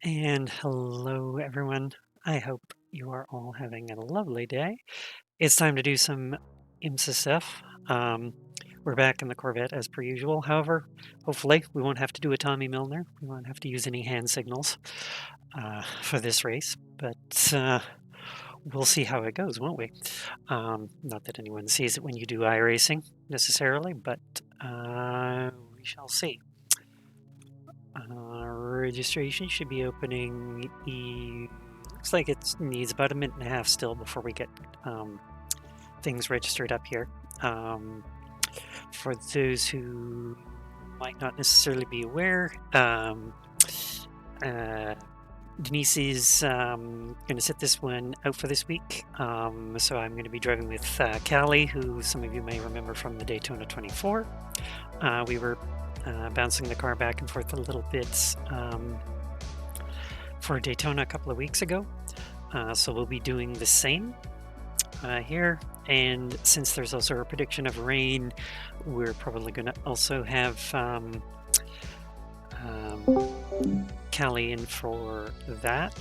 And hello, everyone. I hope you are all having a lovely day. It's time to do some IMSA stuff. We're back in the Corvette as per usual. However, hopefully, we won't have to do a Tommy Milner. We won't have to use any hand signals for this race, but we'll see how it goes, won't we? Not that anyone sees it when you do iRacing necessarily, but we shall see. Registration should be opening. Looks like it needs about a minute and a half still before we get things registered up here. For those who might not necessarily be aware, Denise is going to sit this one out for this week. So I'm going to be driving with Callie, who some of you may remember from the Daytona 24. We were bouncing the car back and forth a little bit for Daytona a couple of weeks ago. So we'll be doing the same here. And since there's also a prediction of rain, we're probably going to also have Callie in for that.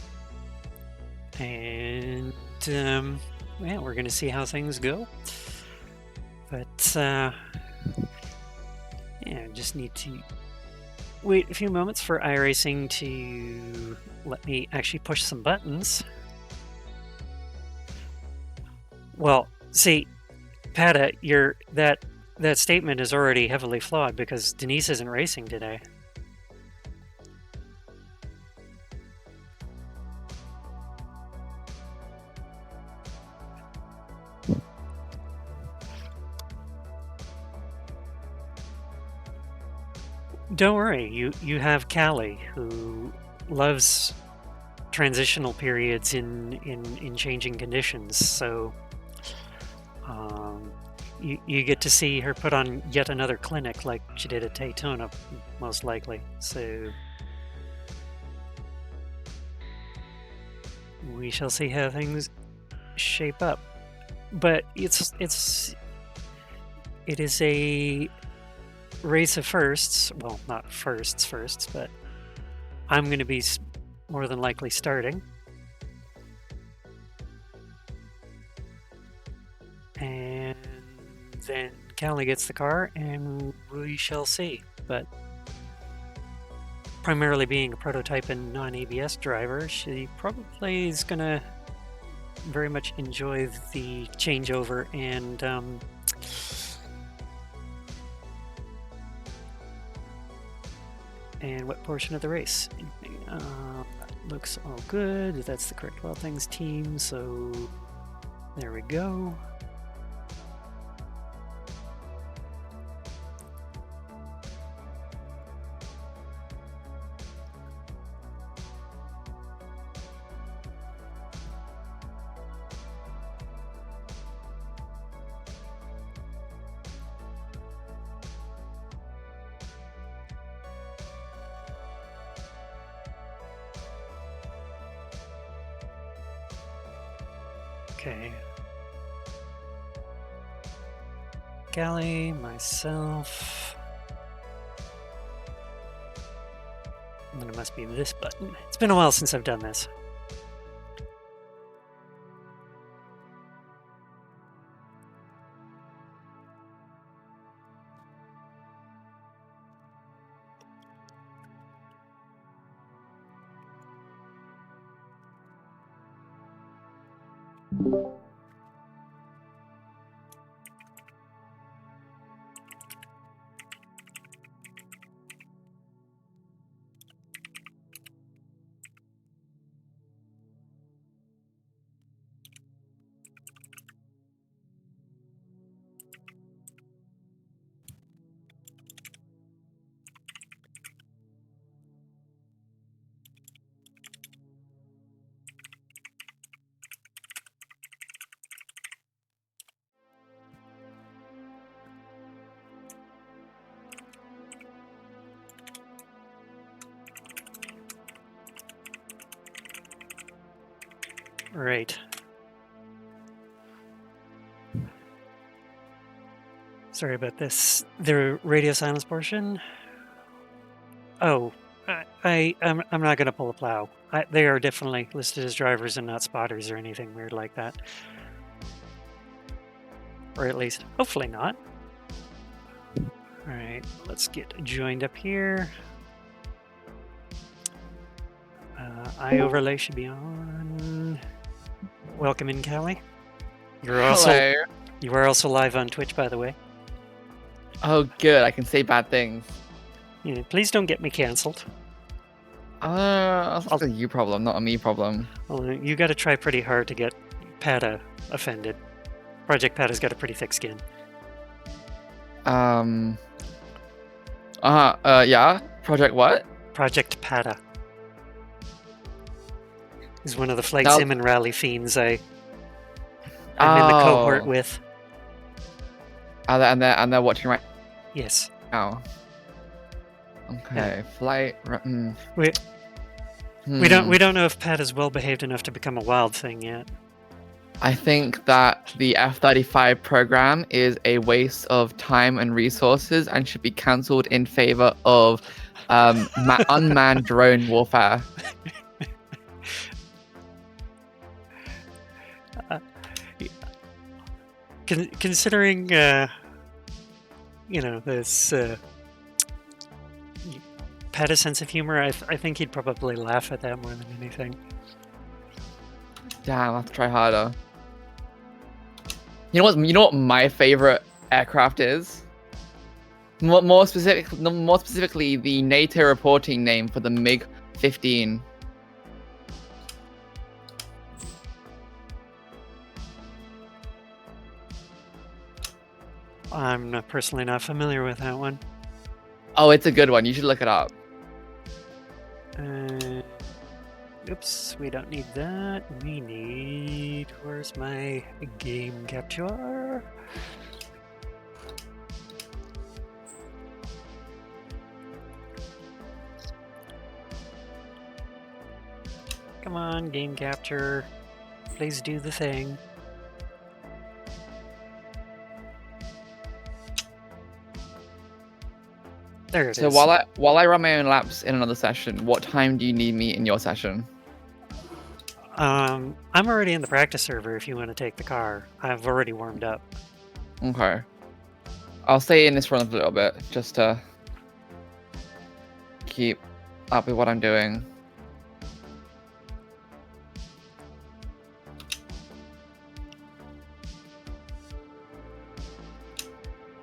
And yeah, we're going to see how things go. But yeah, just need to wait a few moments for iRacing to let me actually push some buttons. Well, see, Pata, that statement is already heavily flawed because Denise isn't racing today. Don't worry, you have Callie, who loves transitional periods in changing conditions, so you get to see her put on yet another clinic like she did at Daytona, most likely. So we shall see how things shape up. But it is a race of firsts. Well, not firsts, but I'm going to be more than likely starting. And then Callie gets the car, and we shall see. But primarily being a prototype and non-ABS driver, she probably is going to very much enjoy the changeover and what portion of the race. That looks all good. That's the correct Wild Things team, so there we go. Okay. Callie, myself. And then it must be this button. It's been a while since I've done this. Right. Sorry about this. The radio silence portion. Oh, I'm not going to pull a plow. They are definitely listed as drivers and not spotters or anything weird like that. Or at least, hopefully not. All right, let's get joined up here. Eye overlay should be on. Welcome in, Callie. You are also live on Twitch, by the way. Oh, good. I can say bad things. Yeah, please don't get me cancelled. That's a you problem, not a me problem. Well, you got to try pretty hard to get Pata offended. Project Pata's got a pretty thick skin. Yeah. Project what? Project Pata. He's one of the Flight Sim and Rally fiends I'm in the cohort with. And they're watching right Yes. now. Okay, yeah. Flight. We don't know if Pat is well behaved enough to become a wild thing yet. I think that the F-35 program is a waste of time and resources and should be cancelled in favor of unmanned drone warfare. Considering, this Pat's sense of humor, I think he'd probably laugh at that more than anything. Damn, I have to try harder. You know what my favorite aircraft is? More specifically, the NATO reporting name for the MiG-15. I'm personally not familiar with that one. Oh, it's a good one. You should look it up. Oops, we don't need that. We need... Where's my game capture? Come on, game capture. Please do the thing. There it is. So while I run my own laps in another session, what time do you need me in your session? I'm already in the practice server if you want to take the car. I've already warmed up. Okay. I'll stay in this run a little bit just to keep up with what I'm doing.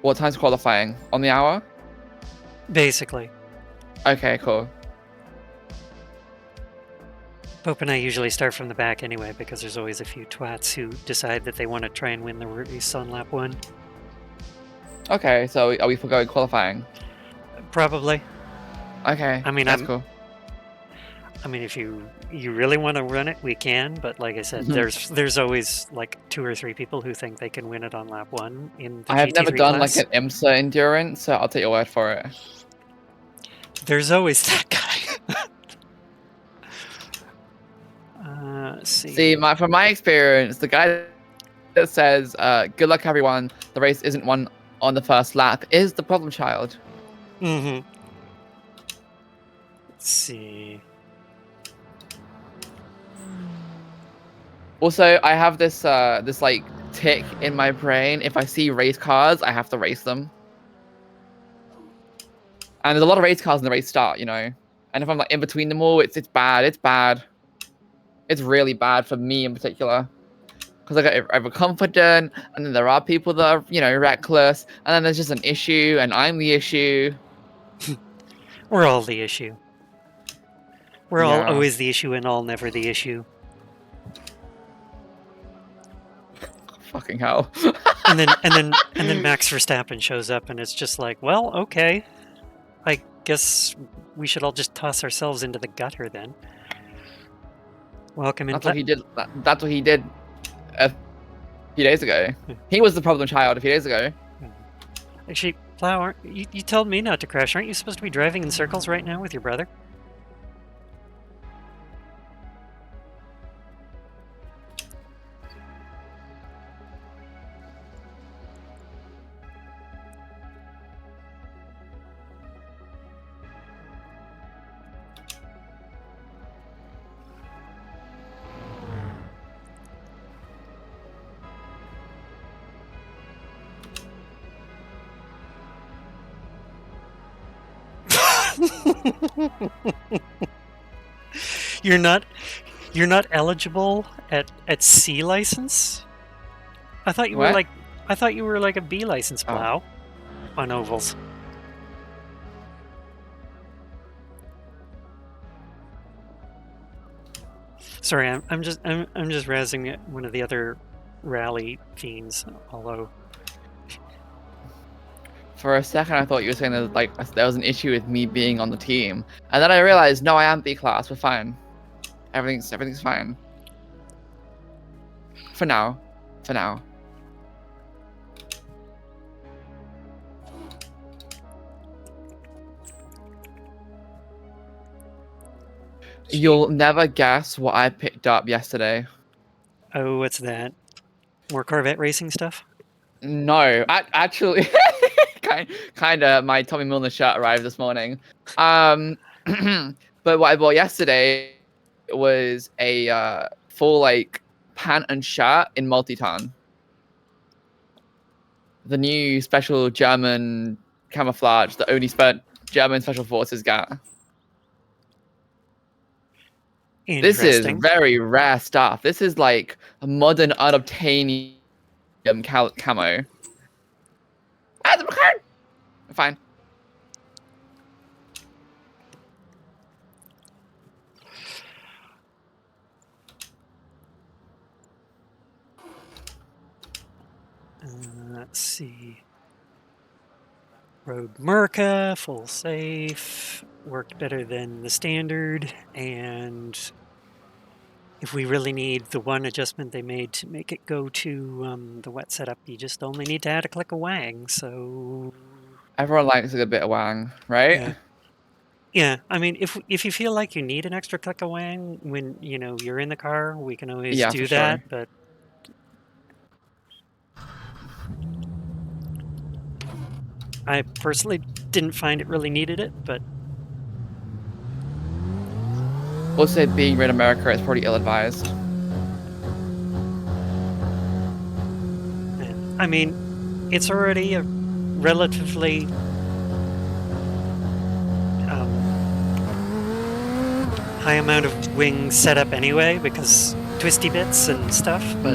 What time's qualifying? On the hour? Basically. Okay, cool. Pope and I usually start from the back anyway because there's always a few twats who decide that they want to try and win the race on lap 1. Okay, so are we forgoing qualifying? Probably. Okay, I mean, that's cool. I mean, if you really want to run it, we can. But like I said, there's always like 2 or 3 people who think they can win it on lap 1 in the I have GT3 never done class. like an IMSA endurance, so I'll take your word for it. There's always that guy. Let's see. See, from my experience, the guy that says, "Good luck, everyone. The race isn't won on the first lap," is the problem child. Mm-hmm. Let's see. Also, I have this this like tick in my brain. If I see race cars, I have to race them. And there's a lot of race cars in the race start, you know. And if I'm like in between them all, it's bad. It's bad. It's really bad for me in particular. Because I get overconfident, and then there are people that are, you know, reckless, and then there's just an issue, and I'm the issue. We're all the issue. We're all always the issue and all never the issue. Fucking hell. and then Max Verstappen shows up, and it's just like, well, okay. I guess we should all just toss ourselves into the gutter then. Welcome in. That's what he did. That's what he did a few days ago. He was the problem child a few days ago. Actually, Plow, you told me not to crash. Aren't you supposed to be driving in circles right now with your brother? You're not you're not eligible at C license? I thought you were What? like I thought you were like a B license Oh. plow on ovals. Sorry, I'm just razzing at one of the other rally fiends, although For a second, I thought you were saying that like there was an issue with me being on the team, and then I realized no, I am B class. We're fine. Everything's fine. For now. For now. You'll never guess what I picked up yesterday. oh, what's that? More Corvette racing stuff? No, actually, kind of. My Tommy Milner shirt arrived this morning. But what I bought yesterday was a full like pant and shirt in multi-ton. The new special German camouflage that only German special forces got. This is Interesting. very rare stuff. This is like a modern unobtainium camo. Fine. Let's see. Rogue Merca, full safe, worked better than the standard, and if we really need the one adjustment they made to make it go to the wet setup, you just only need to add a click of wang, so... Everyone likes a good bit of wang, right? Yeah. Yeah, I mean, if you feel like you need an extra click of wang when, you know, you're in the car, we can always Yeah, do for sure. that, but... I personally didn't find it really needed it, but... Also, being Red America is probably ill-advised. I mean, it's already a relatively high amount of wing setup anyway, because twisty bits and stuff, but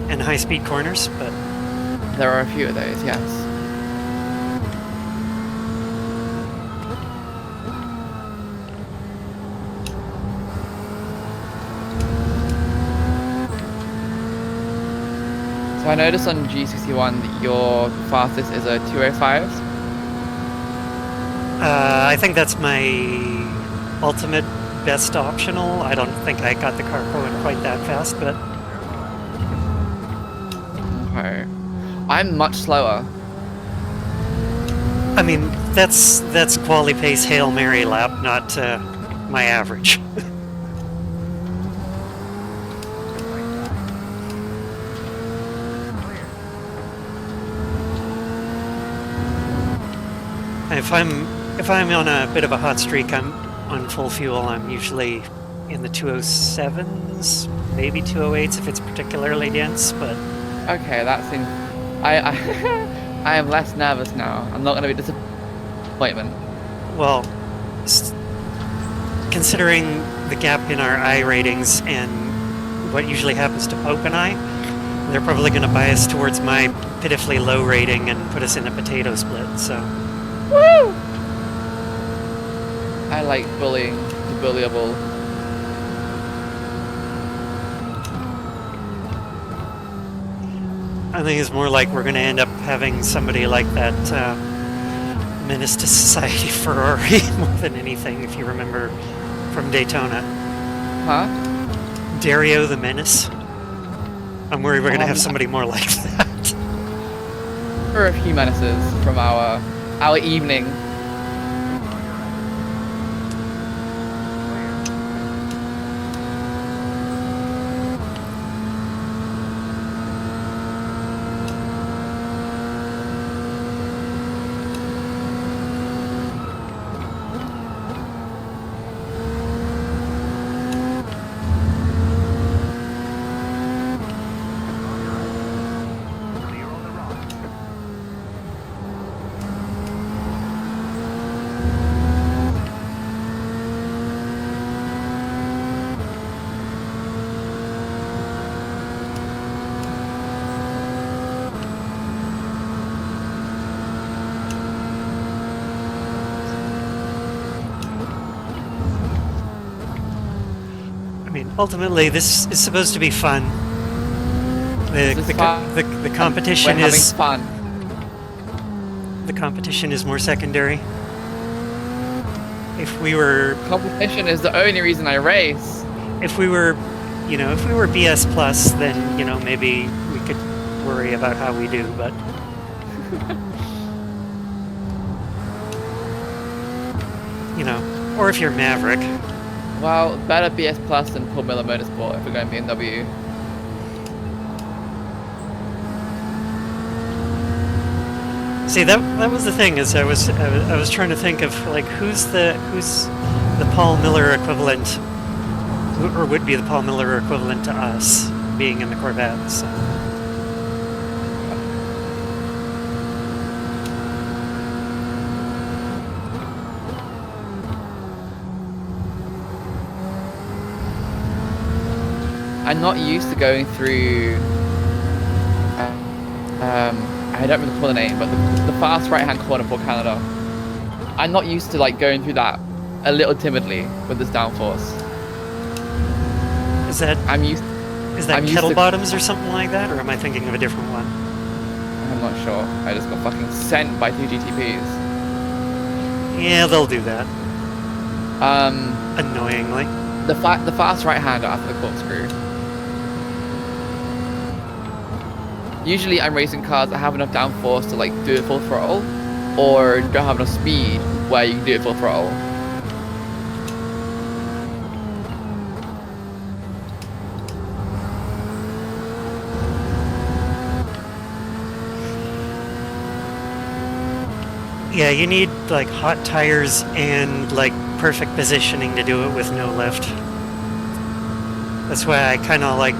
and high-speed corners, but there are a few of those, yes. So I noticed on G61 that your fastest is a 205. I think that's my ultimate best optional. I don't think I got the car going quite that fast, but... Okay. I'm much slower. I mean, that's quali pace Hail Mary lap, not my average. If I'm on a bit of a hot streak, I'm on full fuel. I'm usually in the 207s, maybe 208s if it's particularly dense. But okay, that seems. I I am less nervous now. I'm not going to be disappointment. Well, considering the gap in our I ratings and what usually happens to Pope and I, they're probably going to bias towards my pitifully low rating and put us in a potato split. So. Woo! I like bullying the bullyable. I think it's more like we're going to end up having somebody like that Menace to Society Ferrari more than anything, if you remember from Daytona. Huh? Dario the Menace. I'm worried we're going to have somebody more like that. There are a few menaces from our evening. mean, ultimately, this is supposed to be fun. This is fun. The We're competition having is fun. the competition is more secondary. If we were Competition is the only reason I race. if we were, if we were BS plus, then maybe we could worry about how we do. But or if you're Maverick. Well, better BS Plus than Formula Motorsport if we're going BMW. See, that was the thing, is I was trying to think of like who's the Paul Miller equivalent, or would be the Paul Miller equivalent to us being in the Corvettes. So. I'm not used to going through. I don't recall the name, but the fast right-hand corner for Canada. I'm not used to like going through that a little timidly with this downforce. Is that Kettle Bottoms or something like that, or am I thinking of a different one? I'm not sure. I just got fucking sent by 2 GTPs. Yeah, they'll do that. Annoyingly. The fast right-hander after the corkscrew. Usually I'm racing cars that have enough downforce to like do it full throttle, or don't have enough speed where you can do it full throttle. Yeah, you need like hot tires and like perfect positioning to do it with no lift. That's why I kind of like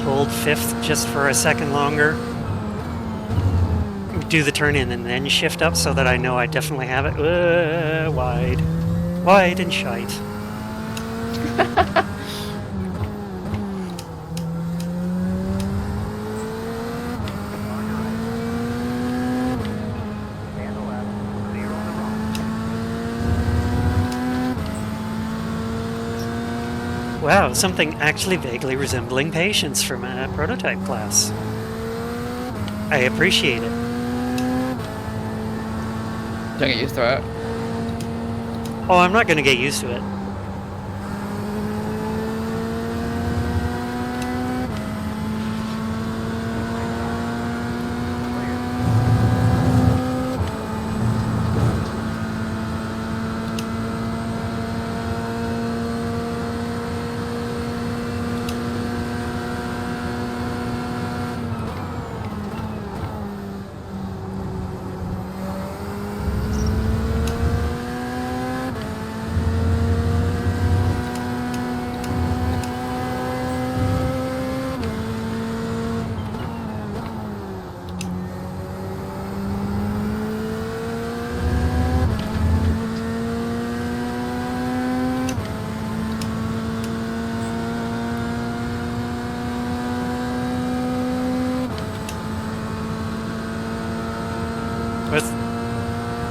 hold fifth just for a second longer, do the turn in, and then shift up so that I know I definitely have it. Wide and shite. Wow, something actually vaguely resembling patience from a prototype class. I appreciate it. Don't get used to it. Oh, I'm not going to get used to it.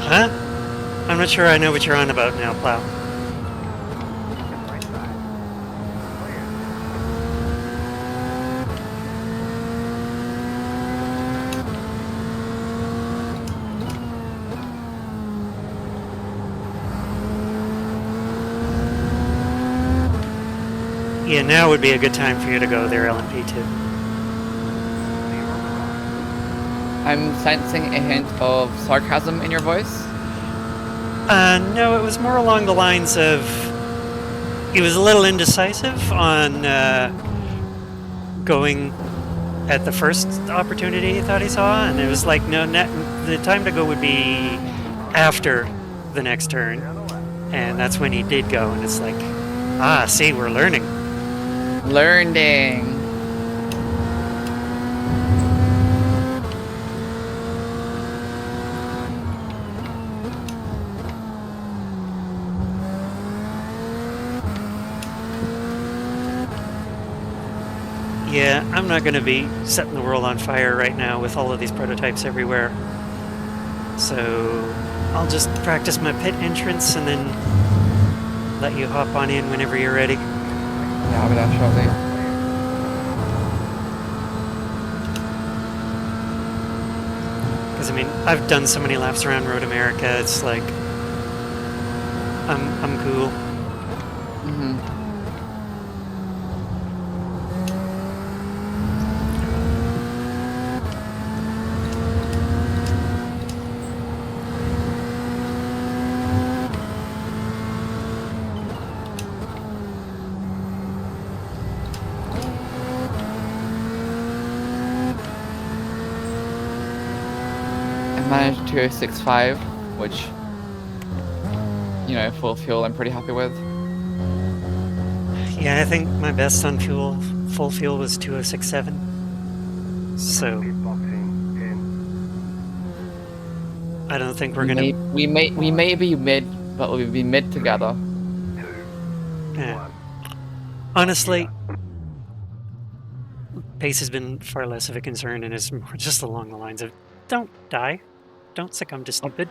Huh? I'm not sure I know what you're on about now, Plow. Yeah, now would be a good time for you to go there, LMP2. I'm sensing a hint of sarcasm in your voice. No, it was more along the lines of he was a little indecisive on going at the first opportunity he thought he saw, and it was like, no, the time to go would be after the next turn, and that's when he did go, and it's like, see, we're learning. Learning. Yeah, I'm not going to be setting the world on fire right now with all of these prototypes everywhere. So I'll just practice my pit entrance and then let you hop on in whenever you're ready. Yeah, I'll be there shortly. Because I mean, I've done so many laps around Road America. It's like I'm cool. Mm-hmm. I managed 2065, which, you know, full fuel I'm pretty happy with. Yeah, I think my best on full fuel was 2067. So I don't think we're gonna. We may be mid, but we'll be mid together. Eh. Honestly, pace has been far less of a concern, and is more just along the lines of don't die, don't succumb to stupid.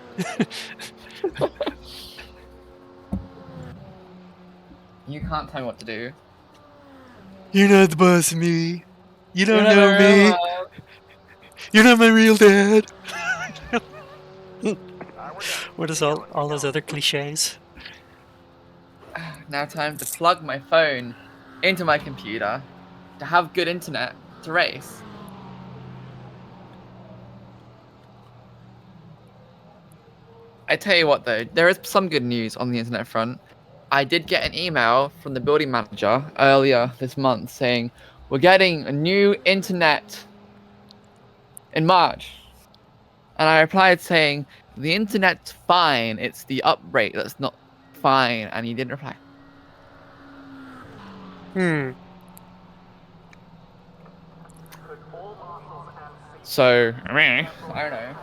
You can't tell me what to do. You're not the boss of me. You You're don't not know my me. real You're not my real dad. What is all those other cliches? Now time to plug my phone into my computer to have good internet to race. I tell you what though, there is some good news on the internet front. I did get an email from the building manager earlier this month saying we're getting a new internet in March. And I replied saying the internet's fine, it's the upgrade that's not fine, and he didn't reply. Hmm. So, I mean, I don't know.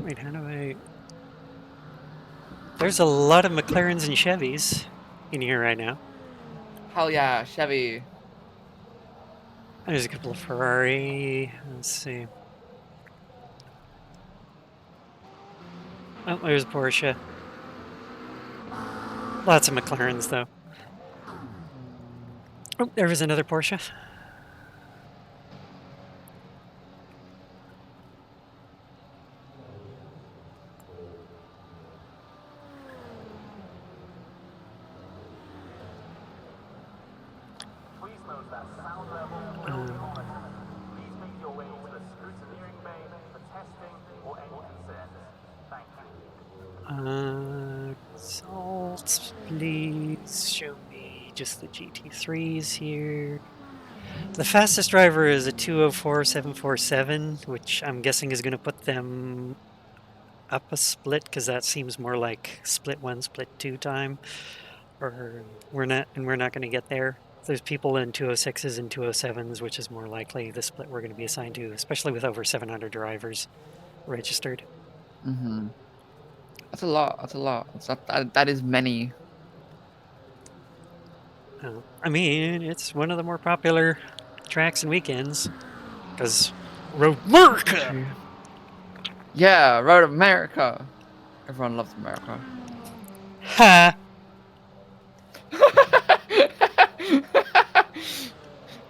Wait, how do I? There's a lot of McLarens and Chevys in here right now. Hell yeah, Chevy. There's a couple of Ferrari. Let's see. Oh, there's Porsche. Lots of McLarens though. Oh, there was another Porsche. Um, results, please show me just the GT3s here. The fastest driver is a 204.747, which I'm guessing is going to put them up a split because that seems more like split one, split two time. Or we're not going to get there. There's people in 206s and 207s, which is more likely the split we're going to be assigned to, especially with over 700 drivers registered. Mm-hmm. That's a lot. That's a lot. That is many. I mean, it's one of the more popular tracks and weekends because Road America. True. Yeah, Road America. Everyone loves America. Ha!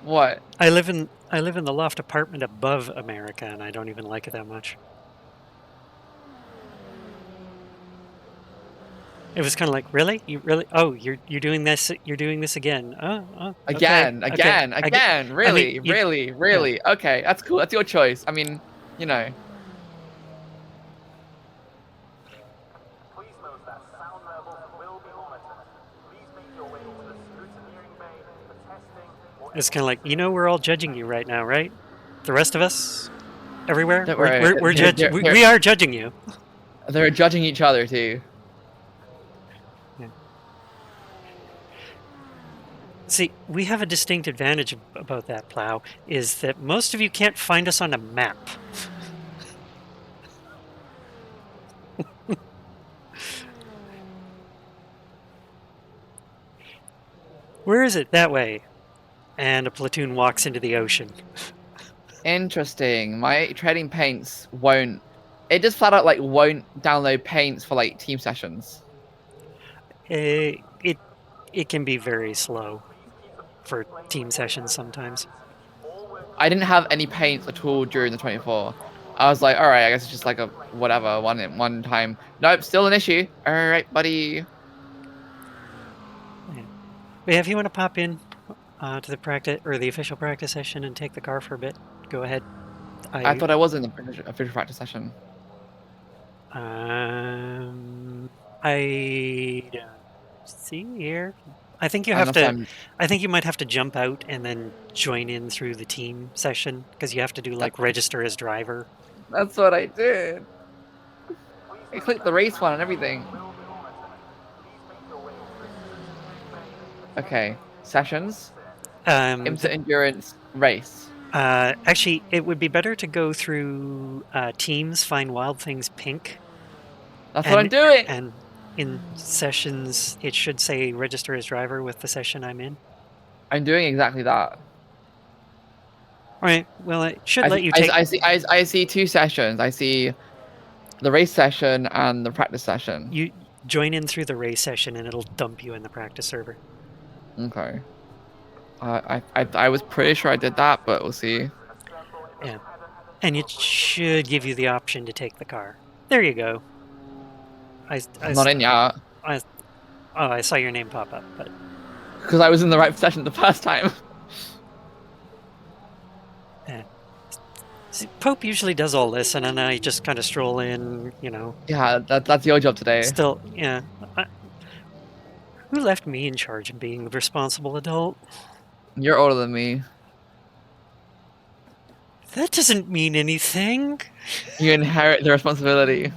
What? I live in the loft apartment above America, and I don't even like it that much. It was kind of like, really, you really? Oh, you're doing this? You're doing this again? Oh, okay, Again, okay. again, I get. again. I mean, Really, you. really, Yeah. really. Okay, that's cool. That's your choice. I mean, you know. It's kind of like, we're all judging you right now, right? The rest of us, everywhere, Don't worry. we're we are judging you. They're judging each other too. Yeah. See, we have a distinct advantage about that plow is that most of you can't find us on a map. Where is it? That way. And a platoon walks into the ocean. Interesting. My trading paints won't. It just flat out like won't download paints for like team sessions. It it can be very slow for team sessions sometimes. I didn't have any paints at all during the 24. I was like, all right, I guess it's just like a whatever one time. Nope, still an issue. All right, buddy. Yeah. But yeah, if you want to pop in to the practice or the official practice session and take the car for a bit, go ahead. I I thought I was in the official practice session. um I don't see here. I think you have Unless to. I'm. I think you might have to jump out and then join in through the team session because you have to do That, like register as driver. that's what I did. I clicked the race one and everything. Okay, sessions, IMSA The endurance race. Actually, it would be better to go through teams, find Wild Things Pink, That's what I'm and doing. and in sessions it should say register as driver with the session I'm in. I'm doing exactly that. All right. Well, it should let you take I see two sessions. I see the race session and the practice session. you join in through the race session and it'll dump you in the practice server. Okay. I was pretty sure I did that, but we'll see. Yeah. And it should give you the option to take the car. There you go. I, I'm I, not in yet I, oh, I saw your name pop up, but because I was in the right session the first time. yeah. See, Pope usually does all this, and then I just kind of stroll in, Yeah, that's your job today. still, yeah. I, who left me in charge of being the responsible adult? You're older than me. That doesn't mean anything. You inherit the responsibility.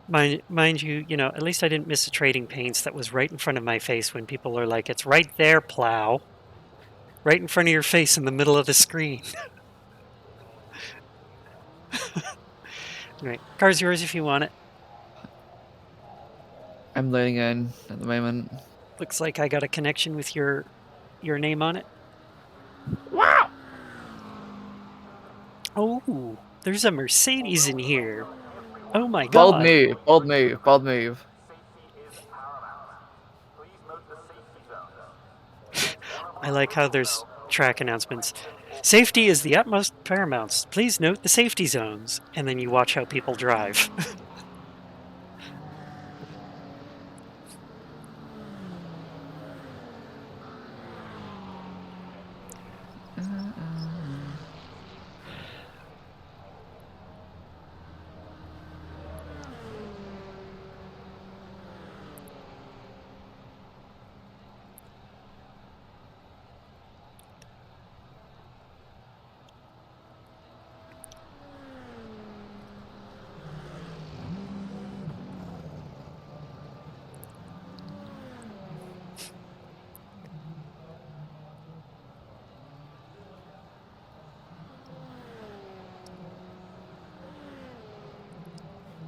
Mind you, at least I didn't miss a trading paints that was right in front of my face when people are like, it's right there, plow. Right in front of your face in the middle of the screen. Right. Car's yours if you want it. I'm loading in at the moment. Looks like I got a connection with your name on it. Wow! Oh, there's a Mercedes in here. Oh my Bold god. move, bold move, bold move. I like how there's track announcements. Safety is the utmost paramount. Please note the safety zones. And then you watch how people drive.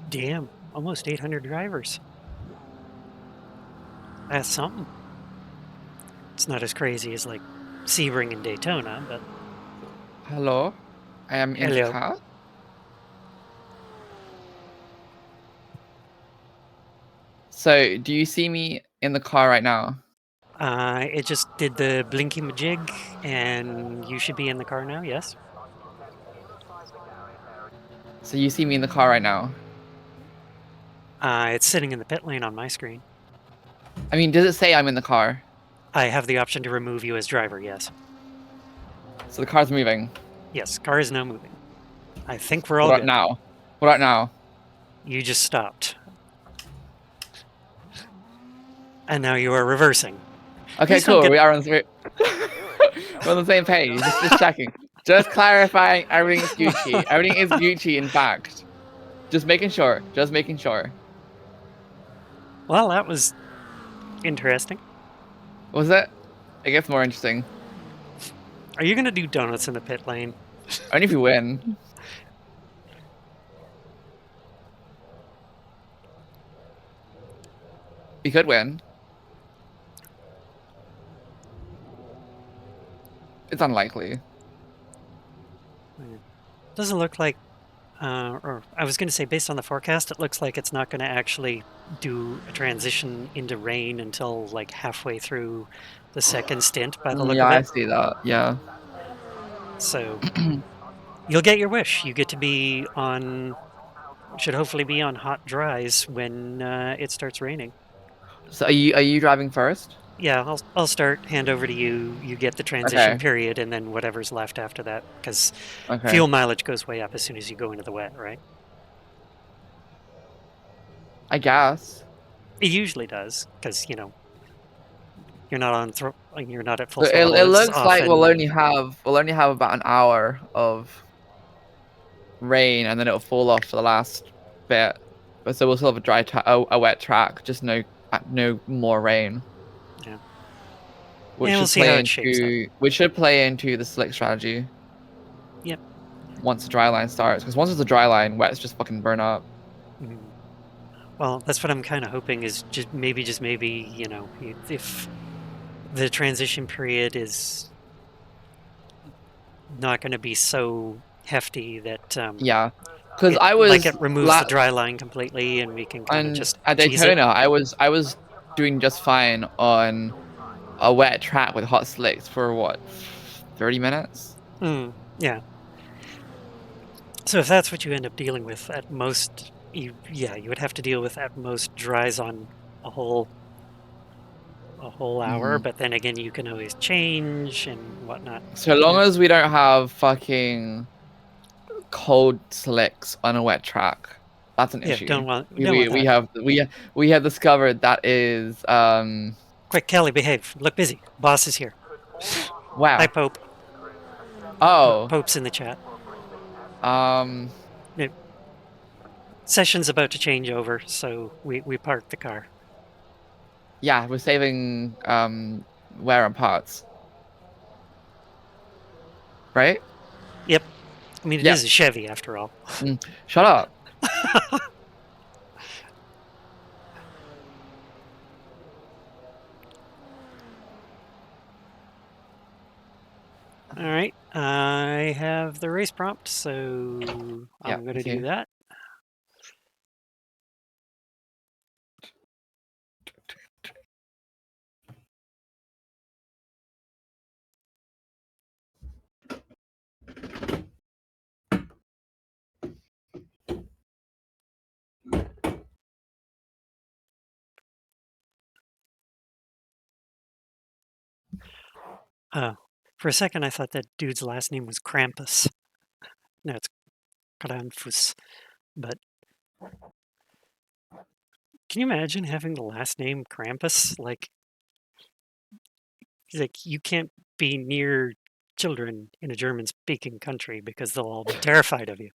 Damn, almost 800 drivers. That's something. It's not as crazy as like Sebring and Daytona, but Hello, I am in the hello. car. So, do you see me in the car right now? It just did the blinky majig, and you should be in the car now, yes? So you see me in the car right now. It's sitting in the pit lane on my screen. I mean, does it say I'm in the car? I have the option to remove you as driver, yes. So the car's moving. Yes, car is now moving. I think we're all What about good. now? What about now? You just stopped. And now you are reversing. Okay, Please don't cool. get. We are on the we're on the same page. Just checking. Just clarifying. Everything is Gucci. Everything is Gucci. In fact, just making sure. Just making sure. Well, that was interesting. Was it? It gets more interesting. Are you going to do donuts in the pit lane? Only if you win. You could win. It's unlikely. Doesn't look like or I was going to say, based on the forecast, it looks like it's not going to actually do a transition into rain until like halfway through the second stint by the look Yeah, of I it. see that. Yeah. So you'll get your wish. You get to be on, should hopefully be on hot dries when it starts raining. So are you driving first? Yeah, I'll start, hand over to you. You get the transition Okay. period, and then whatever's left after that, because Okay. fuel mileage goes way up as soon as you go into the wet, right? I guess. It usually does, because you're not on you're not at full It, throttle it as looks like we'll often. only have we'll only have about an hour of rain, and then it'll fall off for the last bit. But so we'll still have a wet track, just no more rain, Yeah, which and we'll should see how play it shapes up. into the slick strategy Yep. once the dry line starts. Because once it's a dry line, wet's just fucking burn up. Mhm. Well, that's what I'm kind of hoping is just maybe, if the transition period is not going to be so hefty that Yeah, because it I like was it removes the la dry line completely, and we can kind of and just at cheese it. Daytona, I was doing just fine on a wet track with hot slicks for what, 30 minutes? Yeah. So if that's what you end up dealing with at most, you would have to deal with at most dries on a whole hour. Hmm. But then again, you can always change and whatnot. So long Yeah. as we don't have fucking cold slicks on a wet track, that's an Yeah. issue. Don't want that. We have discovered that is Quick, Kelly, behave. Look busy. Boss is here. Hi, wow. Pope. Oh, Pope's in the chat. um Yeah, session's about to change over, so we parked the car. yeah, we're saving wear and parts, right? Yep. I mean, it Yep. is a Chevy after all. Shut up. All right. I have the race prompt, so Yeah, I'm going me to do too. that. Uh, for a second, I thought that dude's last name was Krampus. No, it's Krampus. But can you imagine having the last name Krampus? Like you can't be near children in a German-speaking country because they'll all be terrified of you.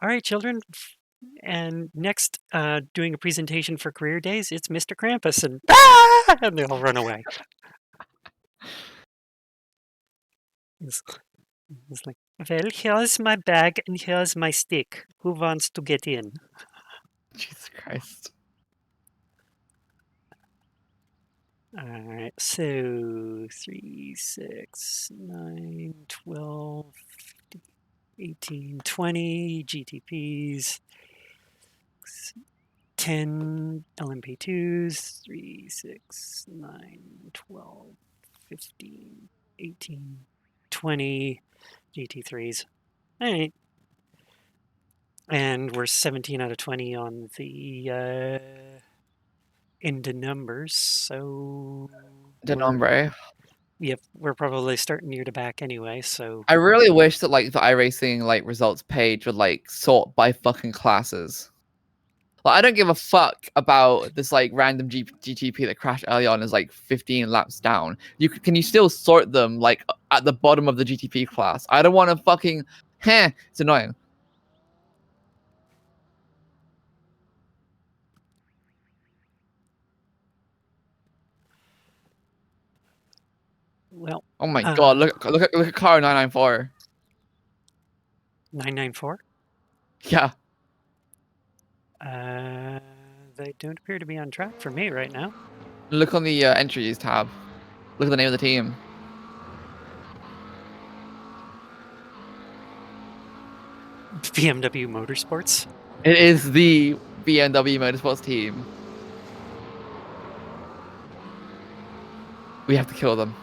All right, children. And next, doing a presentation for career days, it's Mr. Krampus, and and they all run away. It's, it's like, well, here's my bag and here's my stick. Who wants to get in? Jesus Christ. All right, so 3, 6, 9, 12, 18, 20 GTPs, 10 LMP2s, 3, 6, 9, 12, 15, 18, 20 GT3s. All right. And we're 17 out of 20 on the into numbers. So De nombre. we're probably starting near the back anyway. So I really wish that like the iRacing like results page would like sort by fucking classes. Like I don't give a fuck about this like random GTP that crashed early on is like 15 laps down. Can you still sort them like at the bottom of the GTP class? I don't want to fucking it's annoying. well, Oh my god, look at car 994. 994. Yeah. Uh, they don't appear to be on track for me right now. Look on the entries tab. Look at the name of the team. BMW Motorsports. It is the BMW Motorsports team. We have to kill them.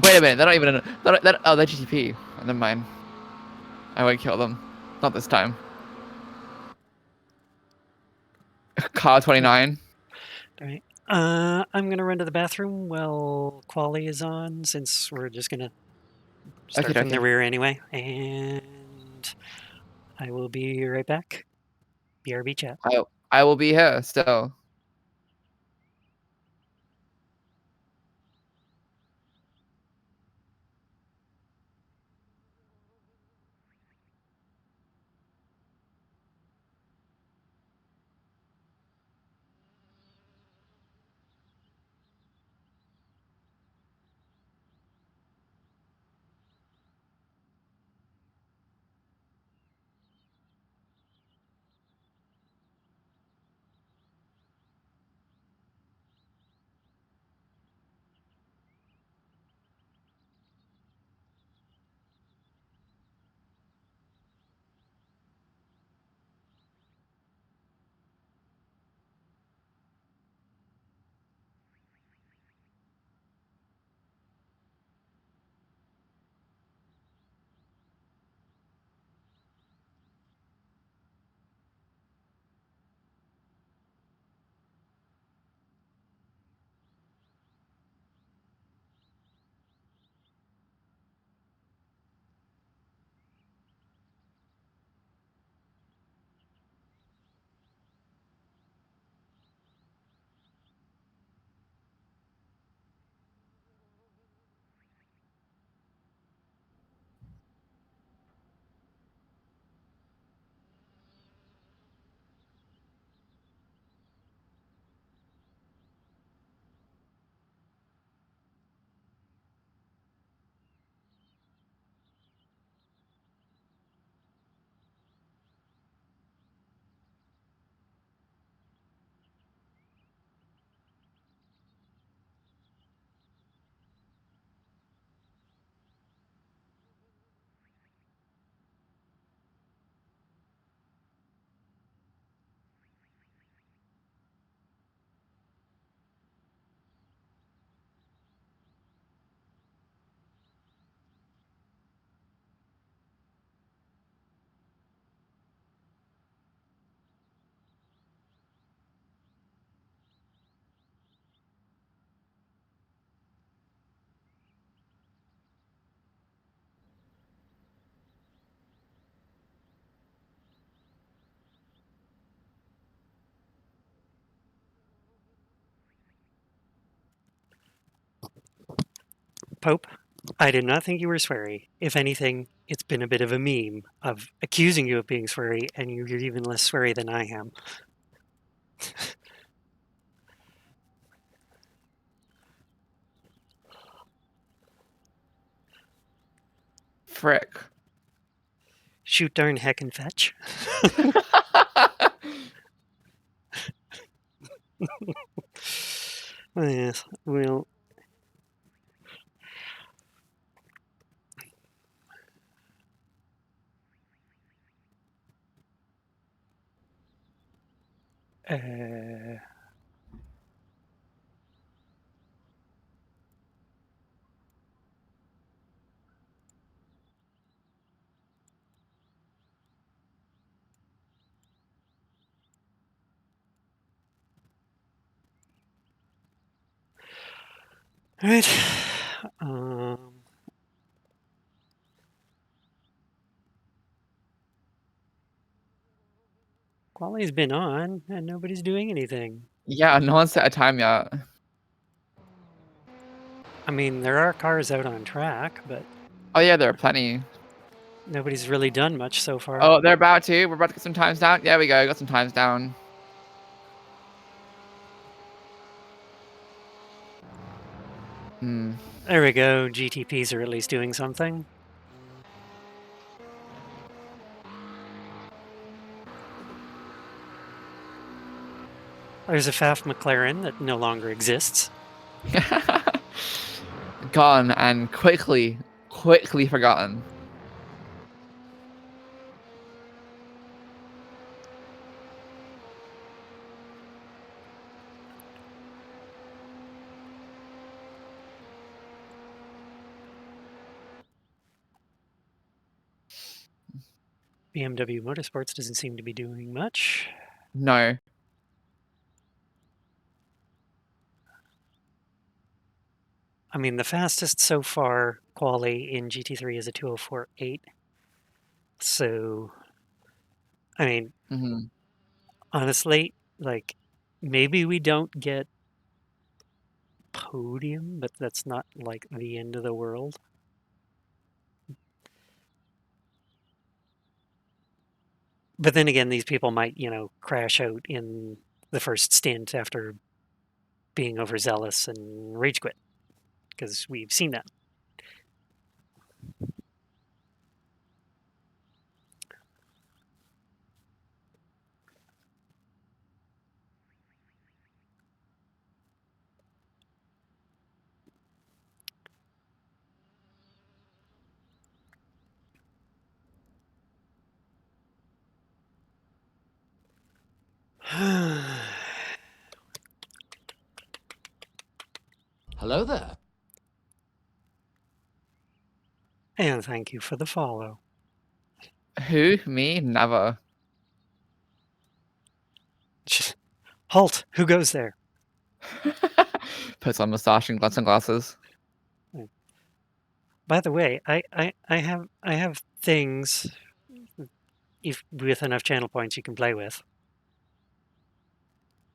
Wait a minute, they're not even in. Oh, they're GTP. Never mind. I won't kill them. Not this time. Car 29. All right. I'm gonna run to the bathroom while Quali is on, since we're just gonna Okay, start from the okay. rear anyway. And I will be right back. BRB chat. I will be here still. Pope, I did not think you were sweary. If anything, it's been a bit of a meme of accusing you of being sweary, and you're even less sweary than I am. Frick. Shoot darn heck and fetch. Yes, well, uh, all right. Um, Quali's been on, and nobody's doing anything. Yeah, no one's set a time yet. I mean, there are cars out on track, but Oh yeah, there are plenty. nobody's really done much so far. Oh, they're about to. We're about to get some times down. There we go. Got some times down. Hmm. There we go. GTPs are at least doing something. There's a Pfaff McLaren that no longer exists. Gone and quickly forgotten. BMW Motorsports doesn't seem to be doing much. No. I mean, the fastest so far quali in GT3 is a 2:04.8. So, I mean, Hmm. honestly, like maybe we don't get podium, but that's not like the end of the world. But then again, these people might, crash out in the first stint after being overzealous and rage quit because we've seen that. Hello there. And thank you for the follow. Who? Me? Never. Halt! Who goes there? Puts on moustache and sunglasses. By the way, I have things if with enough channel points you can play with.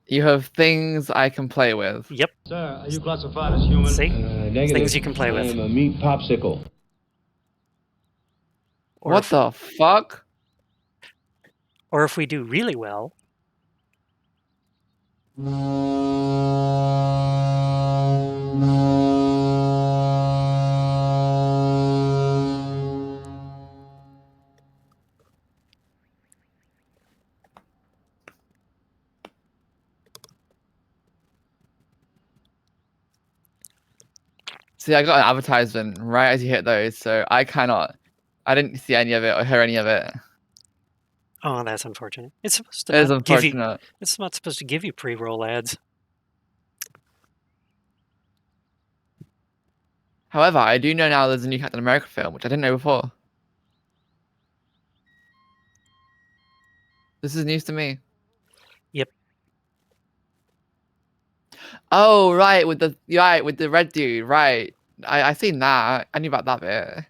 You have things I can play with. Yep. Sir, are you classified as human? See? Negative. Things you can play I with. am a meat popsicle. Or What if the fuck? or if we do really well, See, I got an advertisement right as you hit those, so I didn't see any of it or hear any of it. oh, that's unfortunate. It's supposed to It is not give you. unfortunate. It's not supposed to give you pre-roll ads. However, I do know now there's a new Captain America film, which I didn't know before. This is news to me. Yep. Oh, right, with the red dude, right. I seen that. I knew about that bit.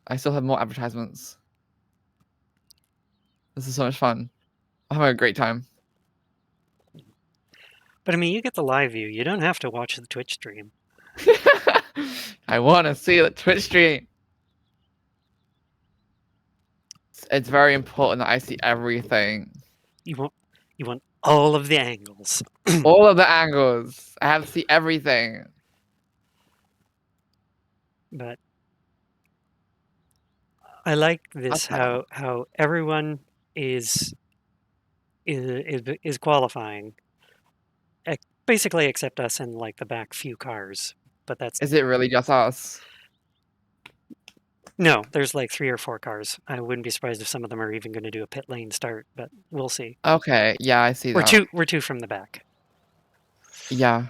I still have more advertisements. This is so much fun. I'm having a great time. But I mean, you get the live view. You don't have to watch the Twitch stream. I want to see the Twitch stream. It's very important that I see everything. You want all of the angles. All of the angles. I have to see everything. But I like That's this bad. how everyone is qualifying, basically except us in like the back few cars. But that's Is it really just us? no, there's like 3 or 4 cars. I wouldn't be surprised if some of them are even going to do a pit lane start, but we'll see. Okay, yeah, I see We're that. two from the back. Yeah.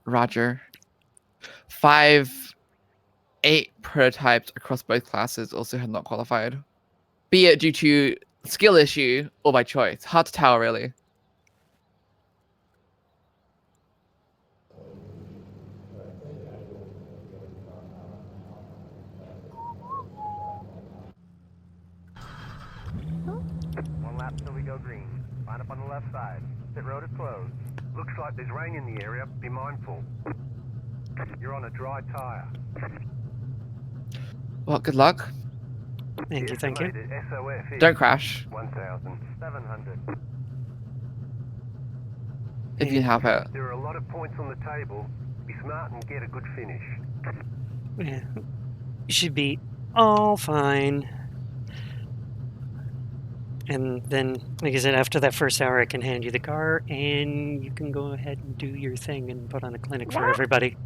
Roger. 8 prototypes across both classes also had not qualified. Be it due to skill issue or by choice. Hard to tell, really. One lap till we go green. Line up on the left side. Pit road is closed. Looks like there's rain in the area. Be mindful. You're on a dry tire. Well, good luck. Thank you, thank you. Estimated SOF is Don't crash 1,700. if you can help it. There are a lot of points on the table. Be smart and get a good finish. Yeah, you should be all fine. And then, like I said, after that first hour, I can hand you the car, and you can go ahead and do your thing and put on a clinic for everybody.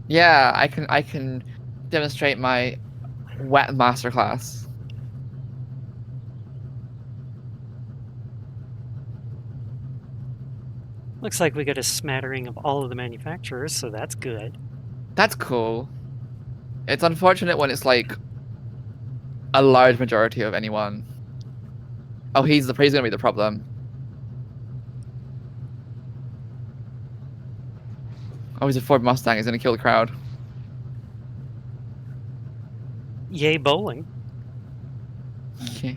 Yeah, I can demonstrate my wet masterclass. Looks like we got a smattering of all of the manufacturers, so that's good. That's cool. It's unfortunate when it's like a large majority of anyone. Oh, he's gonna be the problem. Oh, he's a Ford Mustang. He's gonna kill the crowd. Yay, bowling. Okay.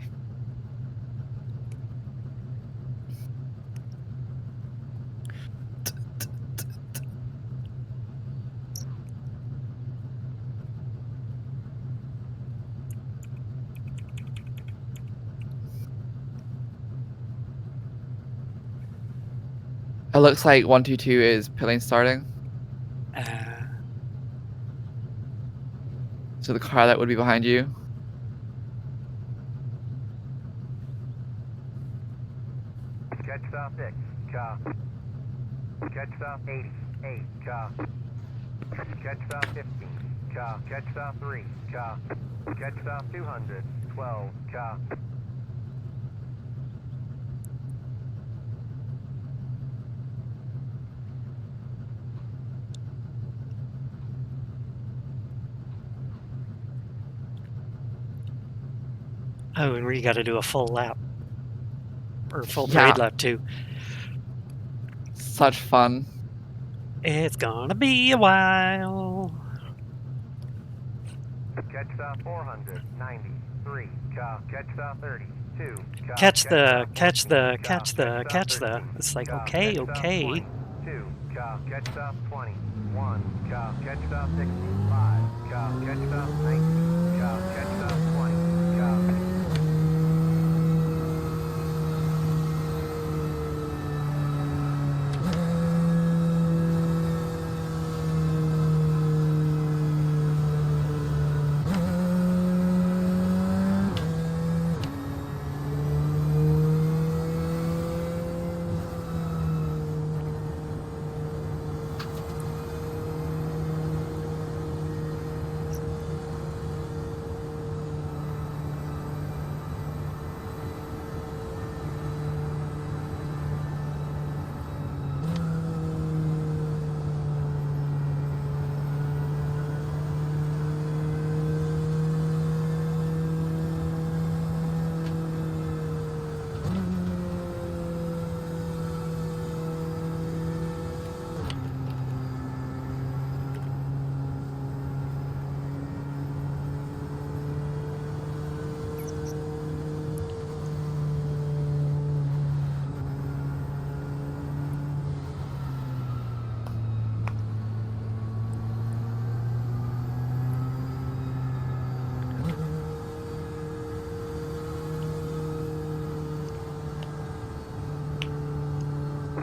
It looks like 122 is pit lane starting. So the car that would be behind you. Catch stop 6, car. Catch stop 80, 8, car. Catch stop 15, car. Catch stop 3, car. Catch stop 200, 12, car. Oh, and we got to do a full lap. Or full Yeah. parade lap, too. Such fun. It's gonna be a while. Catch stop 400, 90, 3, car. Catch stop 30, 2, car. Catch the, stop catch 14, the, car. catch the, stop catch the. 13, It's like, car. okay, Catch stop okay. 20, 2, car. Catch stop 20, 1, car. Catch stop 60, 5, car. Catch stop 90, car. Catch stop 20, car.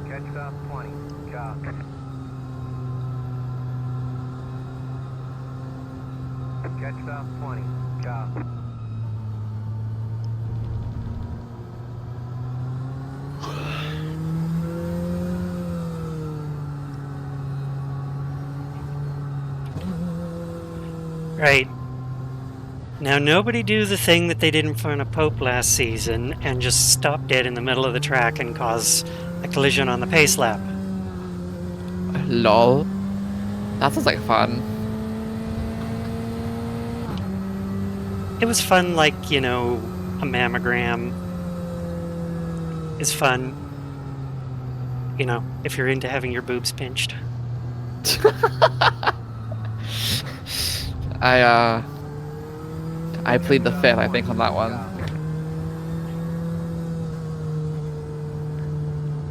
Catch stop 20, car. Catch stop 20, car. Right. Now, nobody do the thing that they did in front of Pope last season and just stop dead in the middle of the track and cause a collision on the pace lap. Lol. That sounds like fun. It was fun, like, you know, a mammogram is fun. You know, if you're into having your boobs pinched. I plead the fifth, I think, on that one.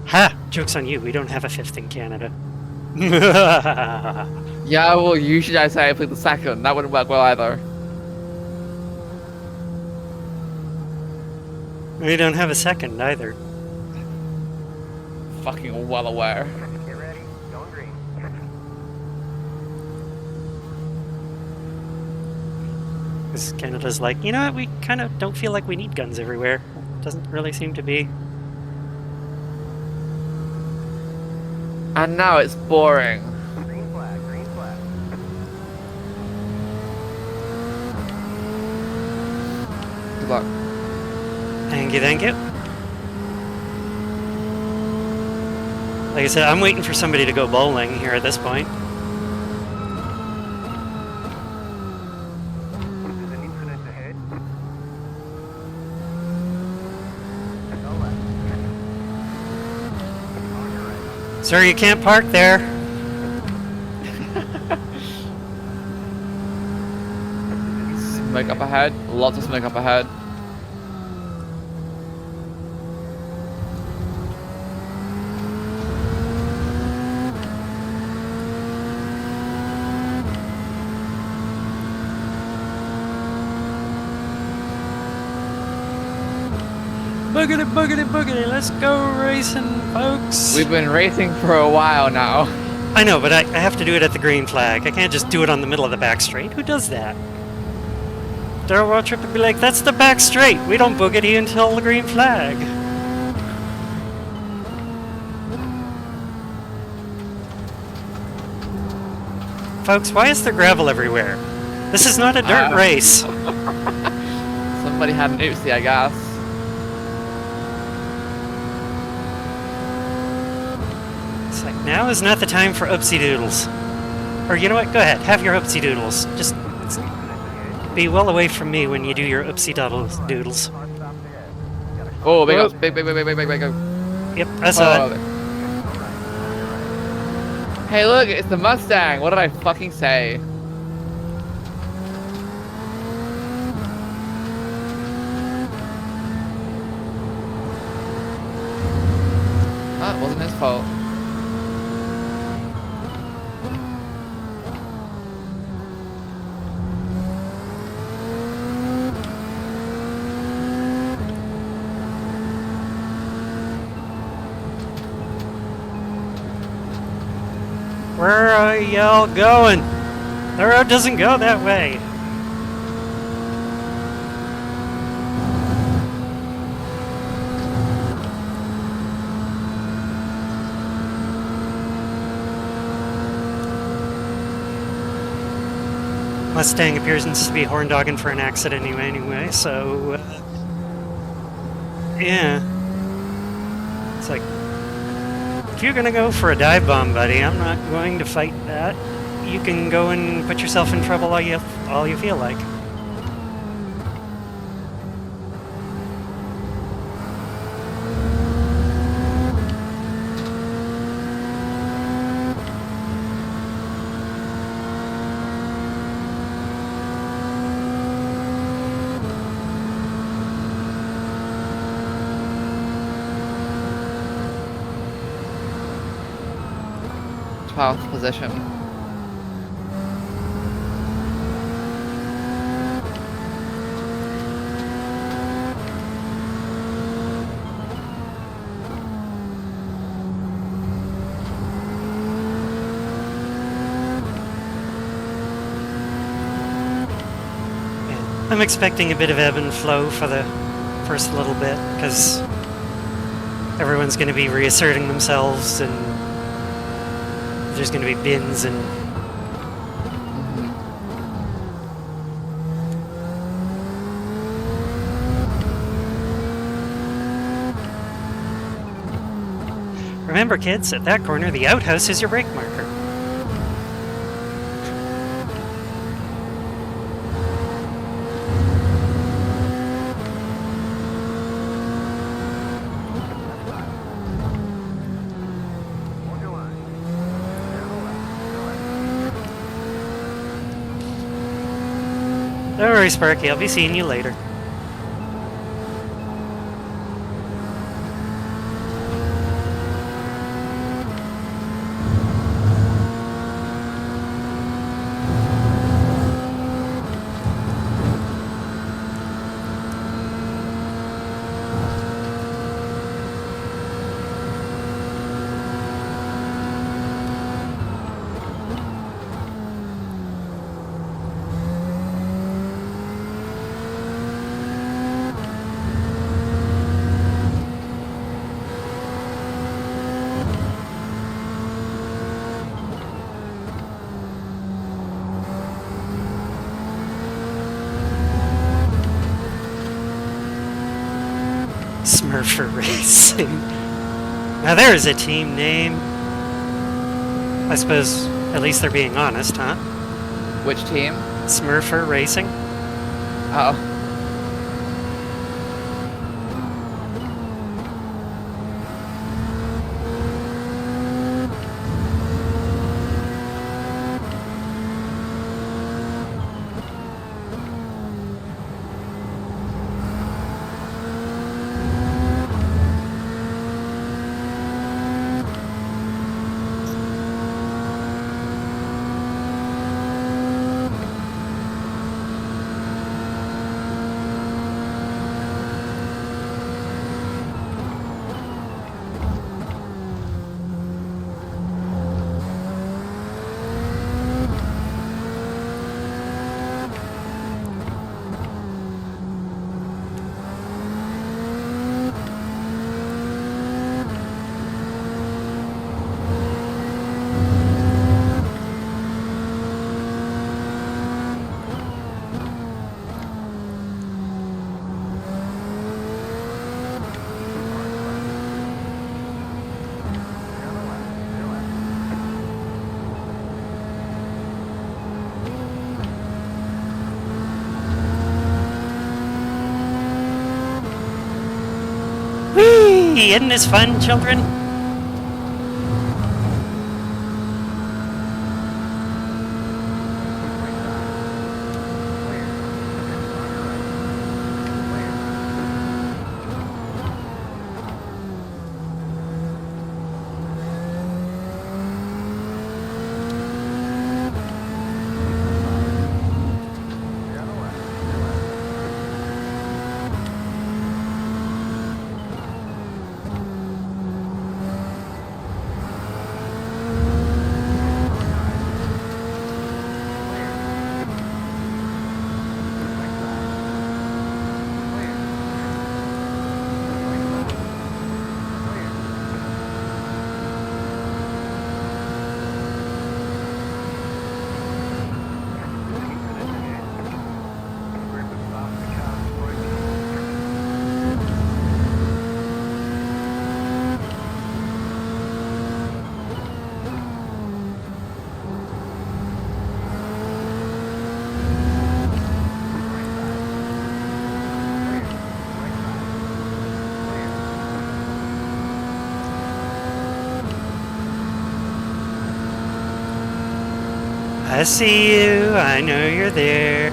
Ha! Joke's on you, we don't have a fifth in Canada. Yeah, well, usually I say I plead the second. That wouldn't work well either. We don't have a second either. Fucking well aware. Get ready, going green. Because Canada's like, you know what, we kind of don't feel like we need guns everywhere. Doesn't really seem to be. And now it's boring. Green flag, green flag. Good luck. Thank you, thank you. Like I said, I'm waiting for somebody to go bowling here at this point. Sir, you can't park there. Smoke up ahead. Lots of smoke up ahead. Boogity, boogity, boogity. Let's go racing, folks. We've been racing for a while now. I know, but I have to do it at the green flag. I can't just do it on the middle of the back straight. Who does that? Daryl Road Trip would be like, that's the back straight. We don't boogity until the green flag. Folks, why is there gravel everywhere? This is not a dirt race. Somebody had an oopsie, I guess. It's like, now is not the time for oopsie doodles. Or you know what? Go ahead, have your oopsie doodles. Just be well away from me when you do your oopsie doodles. Oh, big Whoa. ups. Big. Yep, I saw it. Hey, look, it's the Mustang. What did I fucking say? Oh, it wasn't his fault. Where are y'all going? The road doesn't go that way. Mustang appears to be horn dogging for an accident anyway, so yeah. It's like, if you're gonna go for a dive bomb, buddy, I'm not going to fight that. You can go and put yourself in trouble all you feel like. Twelfth position. I'm expecting a bit of ebb and flow for the first little bit, because everyone's going to be reasserting themselves, and there's going to be bins and remember, kids, at that corner, the outhouse is your brake marker. Don't worry, Sparky, I'll be seeing you later. Smurfer Racing. Now there's a team name. I suppose at least they're being honest, huh? Which team? Smurfer Racing. Oh. Hey, isn't this fun, children? I see you. I know you're there.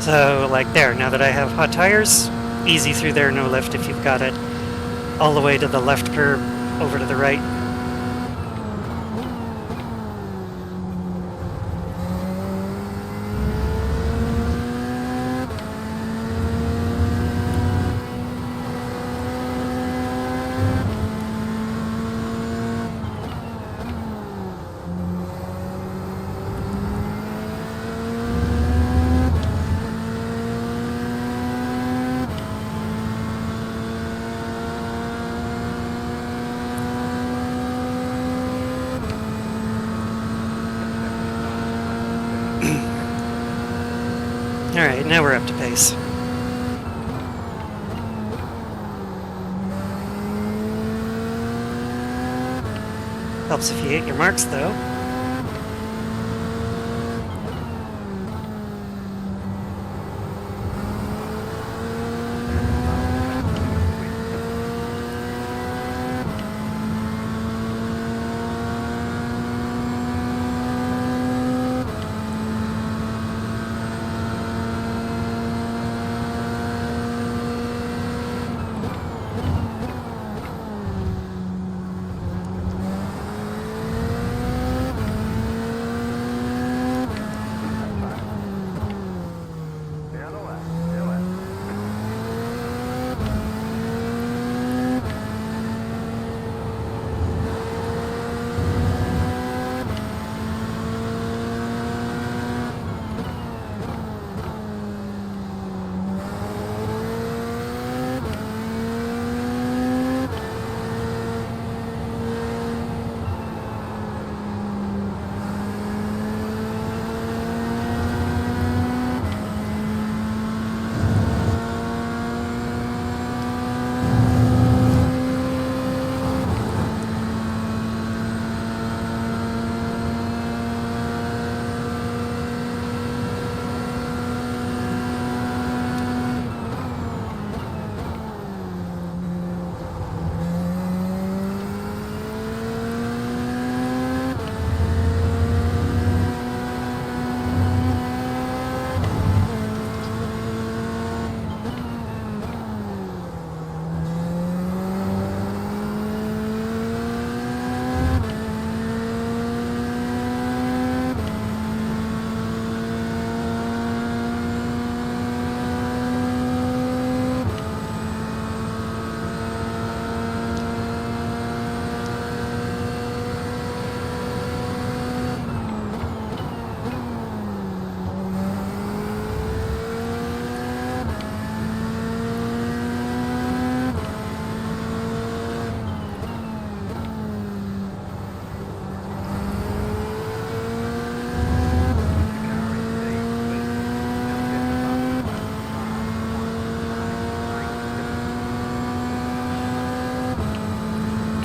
So, like there, now that I have hot tires, easy through there, no lift if you've got it all the way to the left curb, over to the right. Alright, now we're up to pace. Helps if you hit your marks, though.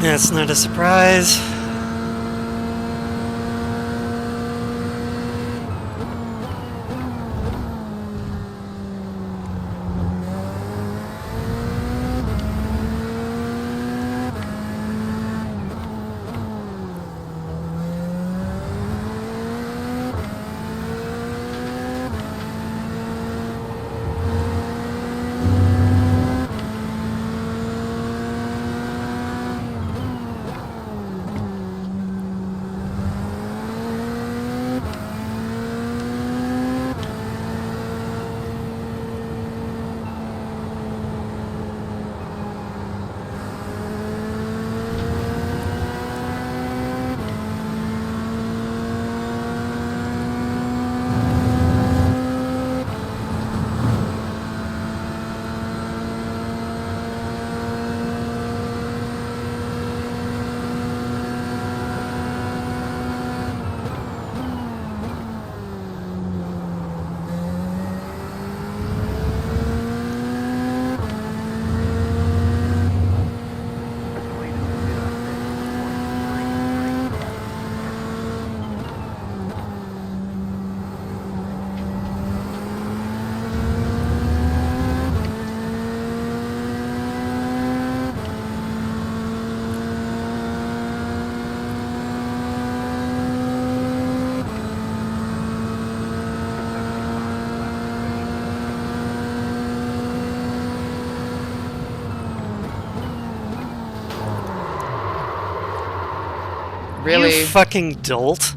That's not a surprise. Really? You fucking dolt.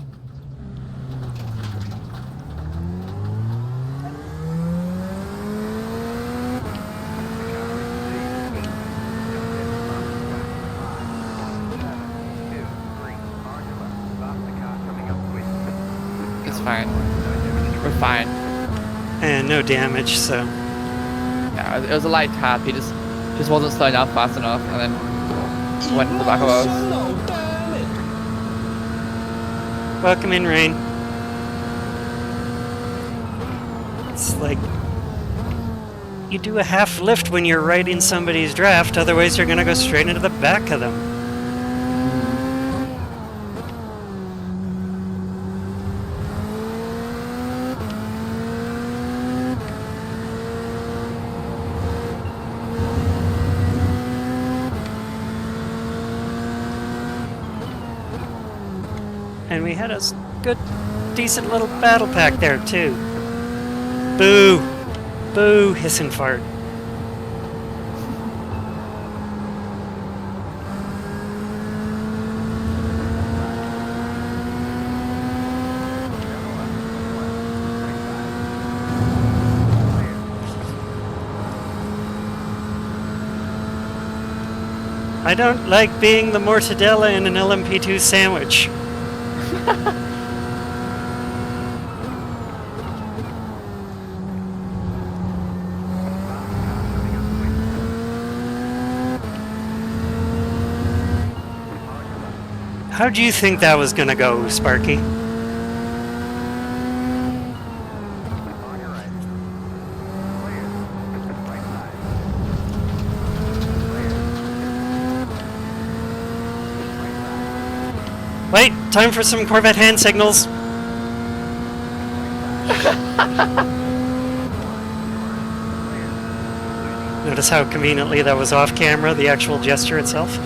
It's fine. We're fine. And no damage, so. Yeah, it was a light tap. He just wasn't slowing down fast enough, and then went to the back of us. Welcome in, Rain. It's like you do a half lift when you're right in somebody's draft, otherwise you're gonna go straight into the back of them. And we had a good, decent little battle pack there, too. Boo! Boo, hiss and fart. I don't like being the mortadella in an LMP2 sandwich. How do you think that was gonna go, Sparky? Wait, time for some Corvette hand signals. Notice how conveniently that was off camera, the actual gesture itself.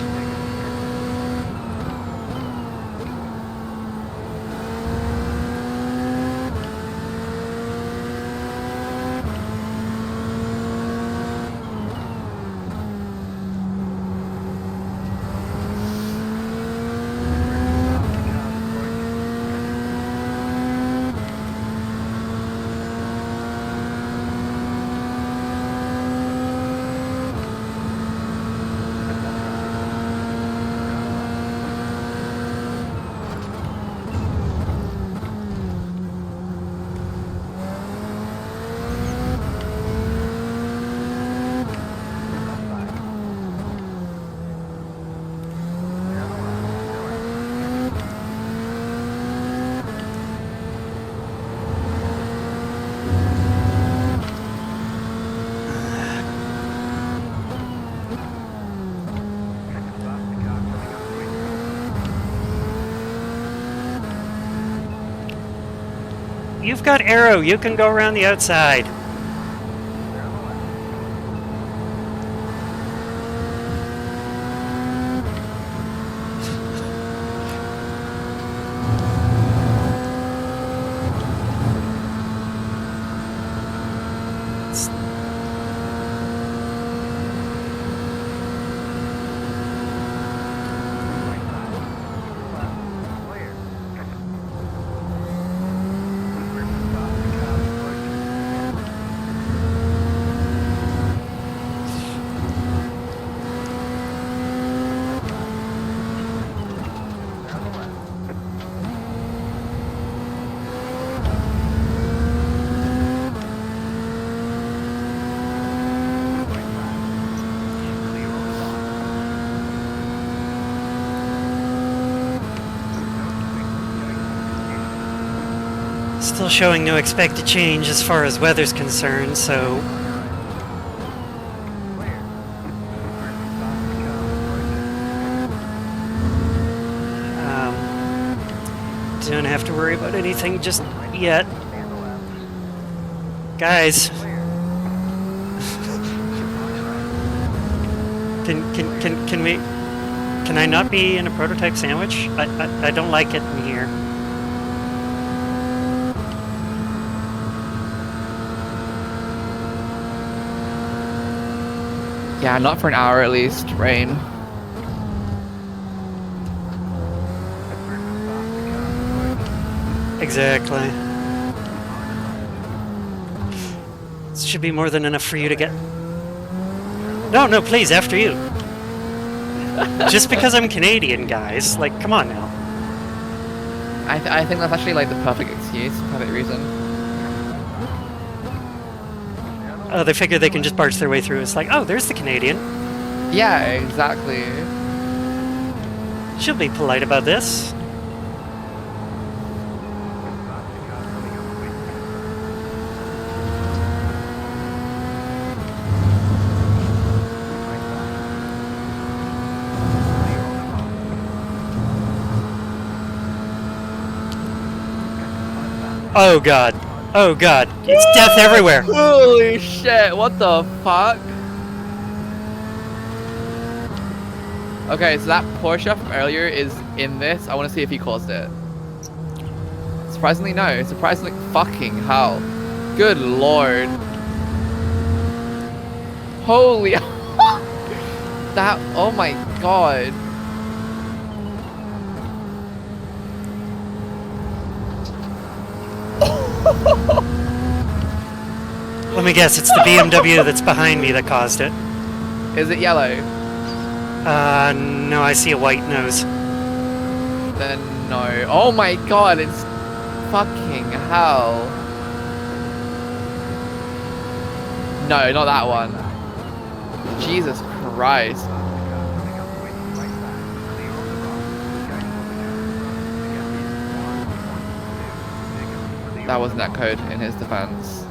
You've got arrow. You can go around the outside. Still showing no expected change as far as weather's concerned, so don't have to worry about anything just yet. Guys, can I not be in a prototype sandwich? I don't like it in here. Yeah, not for an hour at least, Rain. Exactly. This should be more than enough for you to get. No, please, after you. Just because I'm Canadian, guys. Like, come on now. I think that's actually like the perfect excuse, perfect reason. Oh, they figure they can just barge their way through. It's like, oh, there's the Canadian. Yeah, exactly. She'll be polite about this. Oh god. Oh god. It's death everywhere. Holy shit, what the fuck? Okay, so that Porsche from earlier is in this. I want to see if he caused it. Surprisingly, no. Surprisingly, fucking hell. Good lord. Holy... that... Oh my god. Let me guess, it's the BMW that's behind me that caused it. Is it yellow? No, I see a white nose. Then no. Oh my god, it's fucking hell. No, not that one. Jesus Christ. That wasn't that code in his defense.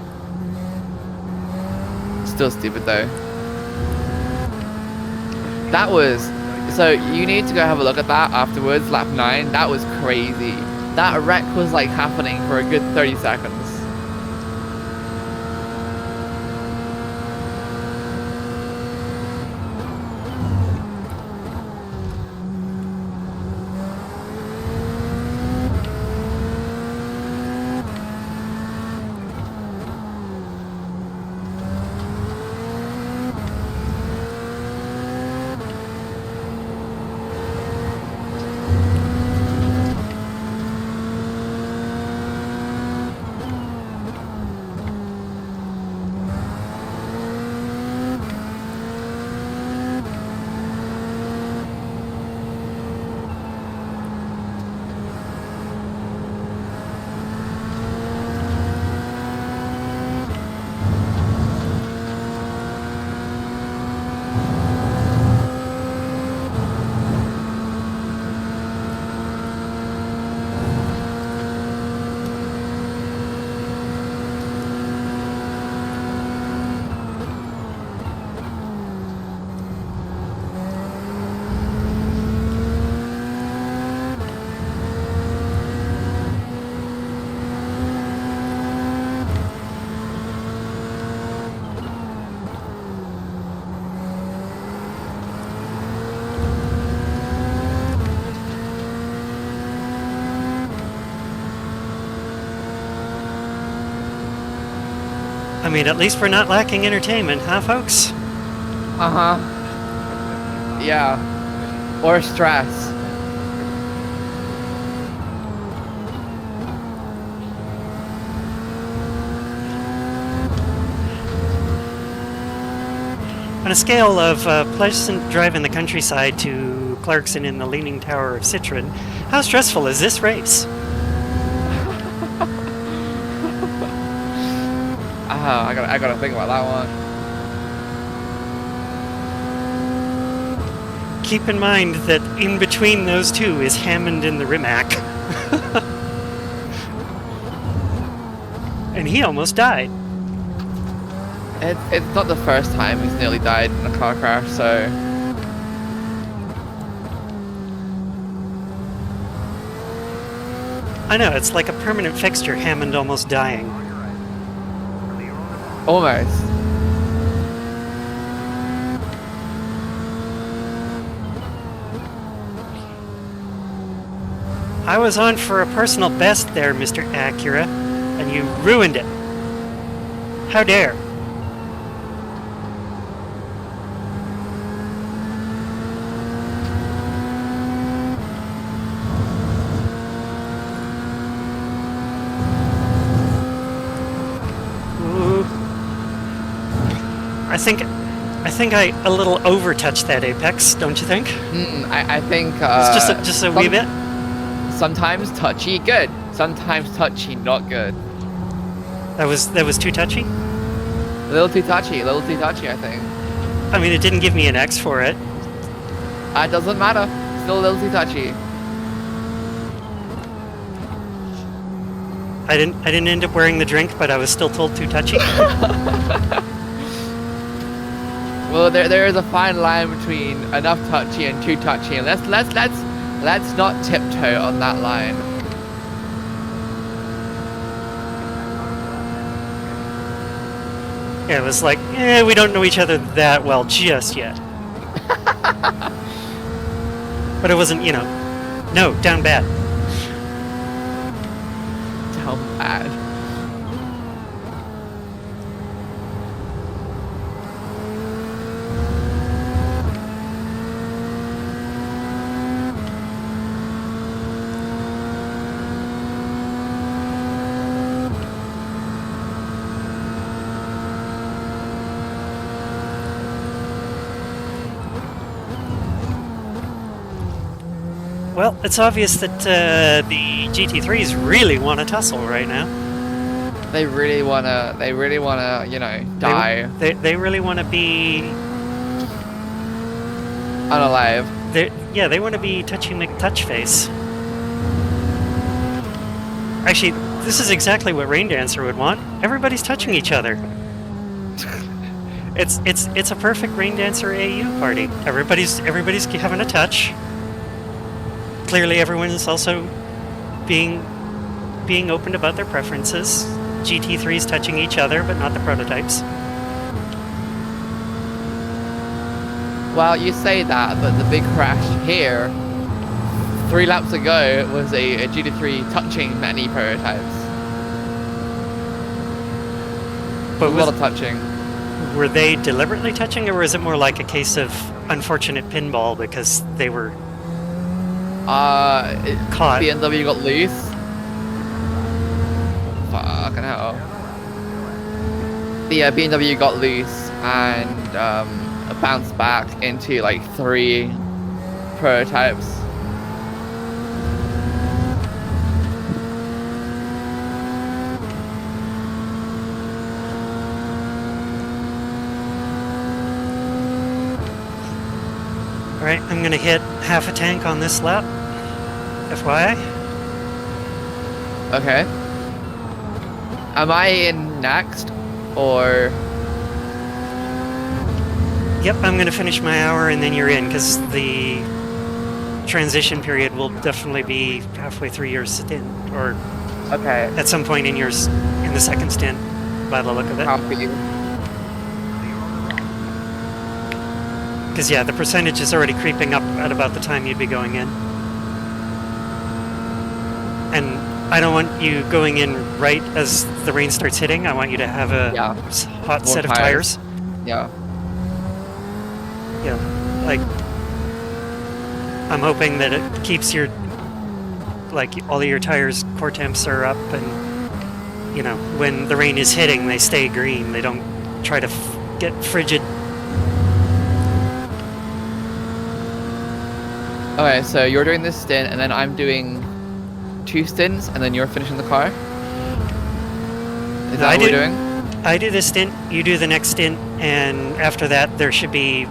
Still stupid though. That was... So you need to go have a look at that afterwards, lap 9. That was crazy. That wreck was like happening for a good 30 seconds. mean, at least we're not lacking entertainment, huh, folks? Uh-huh. Yeah. Or stress. On a scale of pleasant drive in the countryside to Clarkson in the Leaning Tower of Citron, how stressful is this race? I gotta think about that one. Keep in mind that in between those two is Hammond in the Rimac. And he almost died. It's not the first time he's nearly died in a car crash, so... I know, it's like a permanent fixture, Hammond almost dying. Almost. I was on for a personal best there, Mr. Acura, and you ruined it. How dare? Ooh. I think I a little overtouched that apex, don't you think? I think It's just a wee bit. Sometimes touchy, good. Sometimes touchy, not good. That was too touchy. A little too touchy, I think. I mean, it didn't give me an X for it. It doesn't matter. Still a little too touchy. I didn't end up wearing the drink, but I was still told too touchy. Well, there is a fine line between enough touchy and too touchy, and let's not tiptoe on that line. Yeah, it was like, we don't know each other that well just yet. But it wasn't, no, down bad. How bad. Well, it's obvious that the GT3s really want to tussle right now. They really wanna, die. They really want to be Unalive. They want to be touchy McTouchface. Actually, this is exactly what Rain Dancer would want. Everybody's touching each other. It's a perfect Rain Dancer AU party. Everybody's having a touch. Clearly, everyone is also being open about their preferences. GT3s touching each other, but not the prototypes. Well, you say that, but the big crash here 3 laps ago was a GT3 touching many prototypes. But a lot of touching. Were they deliberately touching, or was it more like a case of unfortunate pinball because they were caught? BMW got loose. Fucking hell. The BMW got loose and bounced back into like 3 prototypes. Alright, I'm gonna hit half a tank on this lap. FYI. Okay. Am I in next, or? Yep, I'm gonna finish my hour and then you're in, because the transition period will definitely be halfway through your stint, or Okay. at some point in the second stint, by the look of it. Copy. Because yeah, the percentage is already creeping up at about the time you'd be going in. And I don't want you going in right as the rain starts hitting. I want you to have a Yeah. hot More set of tires. Yeah. Yeah, like I'm hoping that it keeps your all of your tires core temps are up, and you know when the rain is hitting, they stay green. They don't try to get frigid. Okay, so you're doing this stint, and then I'm doing 2 stints, and then you're finishing the car? Is that what we're doing? I do this stint, you do the next stint, and after that there should be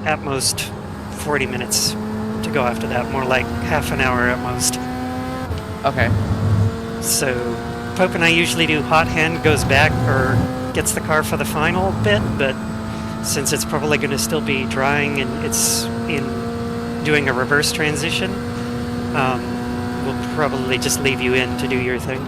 at most 40 minutes to go after that, more like half an hour at most. Okay. So Pope and I usually do hot hand, goes back or gets the car for the final bit, but since it's probably going to still be drying and it's in doing a reverse transition, we'll probably just leave you in to do your thing.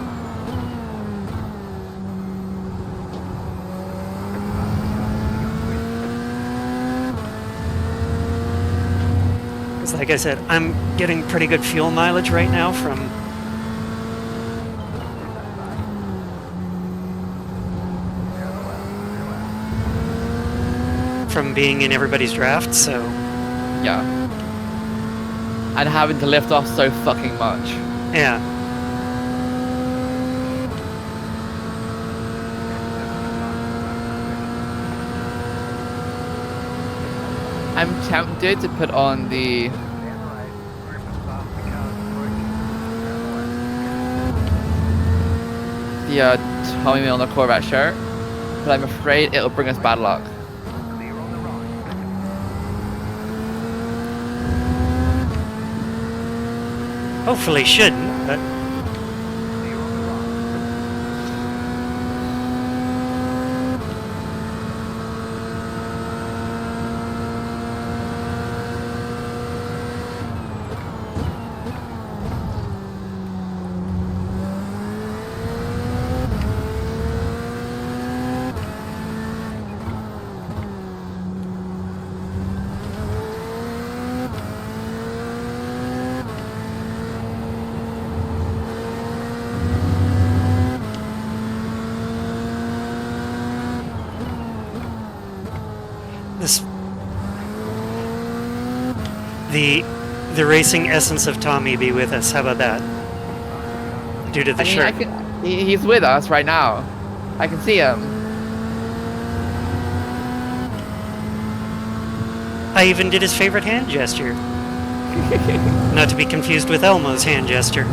Because like I said, I'm getting pretty good fuel mileage right now from being in everybody's draft, so Yeah. And having to lift off so fucking much. yeah. I'm tempted to put on the Tommy Milner Corvette shirt, but I'm afraid it'll bring us bad luck. Hopefully shouldn't, but this the racing essence of Tommy be with us. How about that? Due to the shirt. He's with us right now. I can see him. I even did his favorite hand gesture. Not to be confused with Elmo's hand gesture.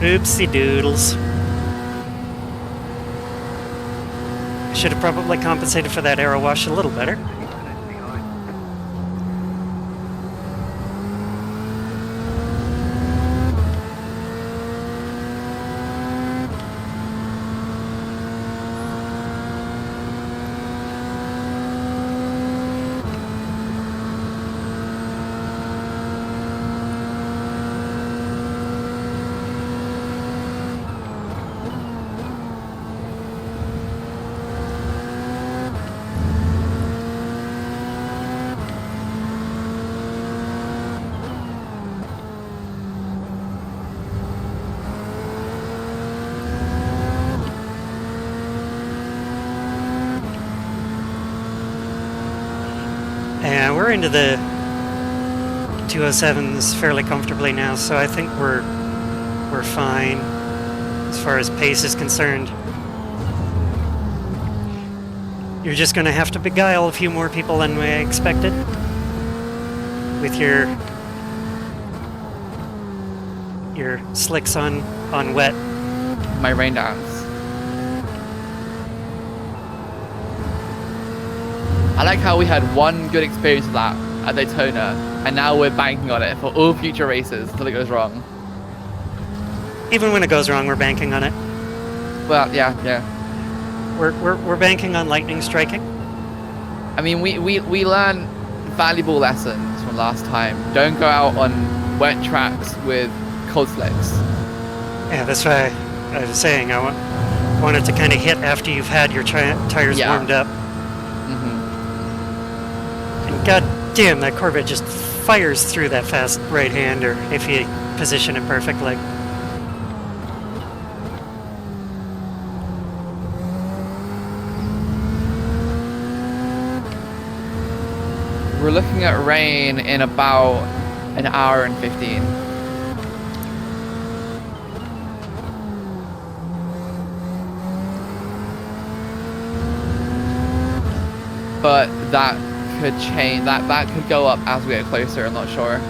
Oopsie doodles. Should have probably compensated for that arrow wash a little better. And we're into the 207s fairly comfortably now, so I think we're fine as far as pace is concerned. You're just going to have to beguile a few more people than we expected with your slicks on wet. My rain dance. I like how we had one good experience of that at Daytona, and now we're banking on it for all future races until it goes wrong. Even when it goes wrong, we're banking on it. Well, yeah. We're banking on lightning striking. I mean, we learn valuable lessons from last time. Don't go out on wet tracks with cold slicks. Yeah, that's why I was saying I wanted to kind of hit after you've had your tires Yeah. warmed up. Mm-hmm. And god damn, that Corvette just fires through that fast right-hander if you position it perfectly. We're looking at rain in about an hour and 15. But that could change. That could go up as we get closer. I'm not sure.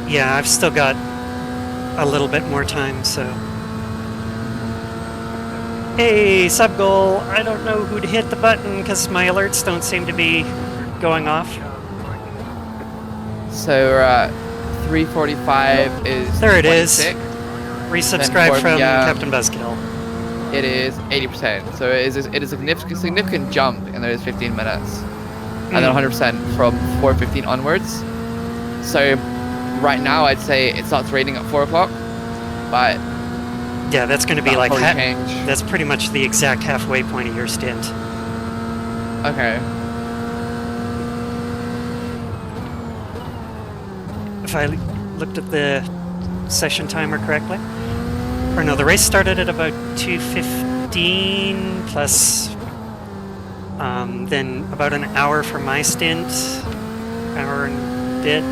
Yeah, I've still got a little bit more time, so. Hey, sub goal. I don't know who to hit the button because my alerts don't seem to be going off. So we're at 3:45 is There it is. 26. Resubscribe Then from yeah. Captain Buzzkill. It is 80%. So it is a significant jump in those 15 minutes, and then 100% from 4:15 onwards. So right now I'd say it starts raining at 4 o'clock, but Yeah, that's going to be that'll like probably change. that's pretty much the exact halfway point of your stint. Okay. If I looked at the session timer correctly. Or no, the race started at about 2:15 plus then about an hour for my stint, hour and a bit.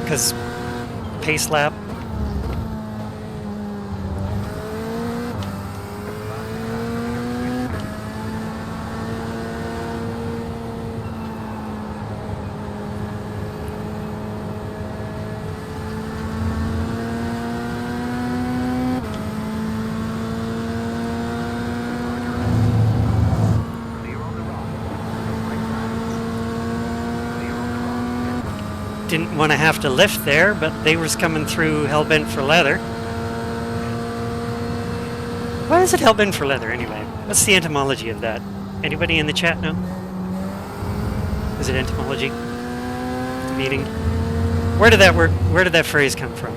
Because pace lap. Didn't want to have to lift there, but they was coming through hellbent for leather. Why is it hellbent for leather anyway? What's the etymology of that? Anybody in the chat know? Is it entomology? Meaning? Where did that phrase come from?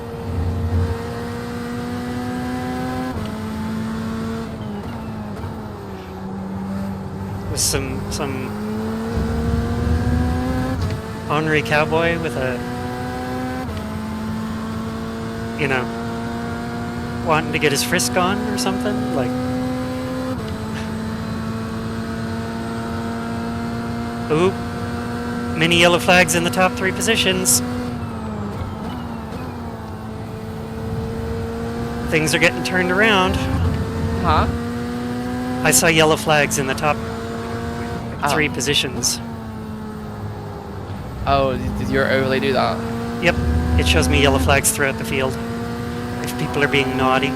Was some ornery cowboy with a, you know, wanting to get his frisk on or something? Like, oop, many yellow flags in the top 3 positions. Things are getting turned around. Huh? I saw yellow flags in the top 3 positions. Oh, did your overlay do that? Yep, it shows me yellow flags throughout the field. If people are being naughty.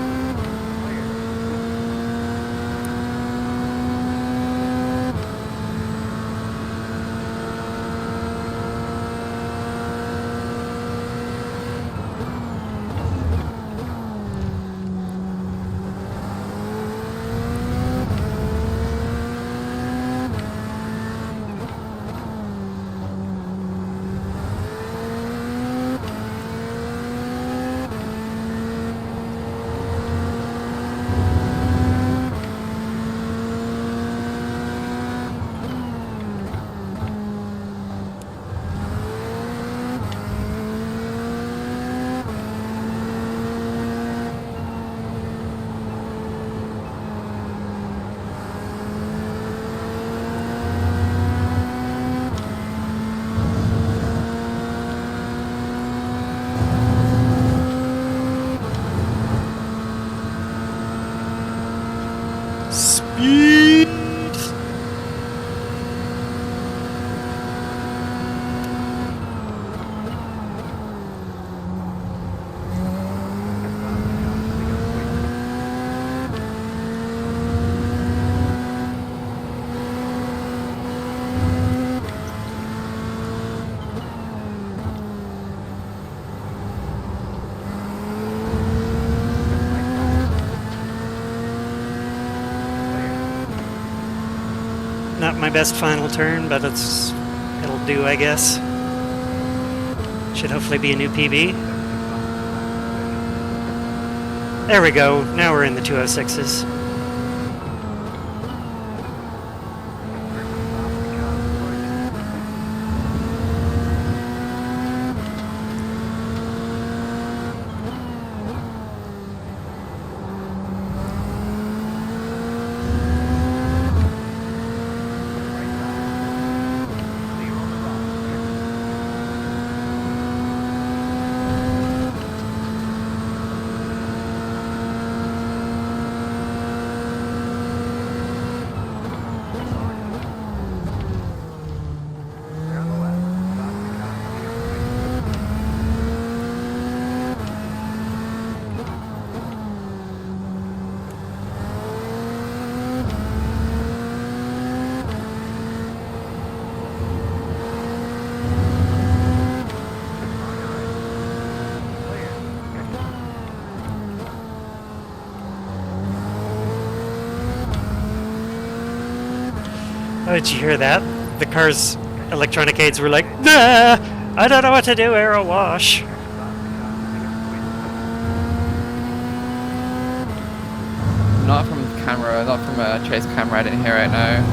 Speed! Not my best final turn, but it'll do, I guess. Should hopefully be a new PB. There we go. Now we're in the 206s. Oh, did you hear that? The car's electronic aids were like, nah, I don't know what to do, aero wash. Not from camera, not from a chase camera. I didn't hear it. No.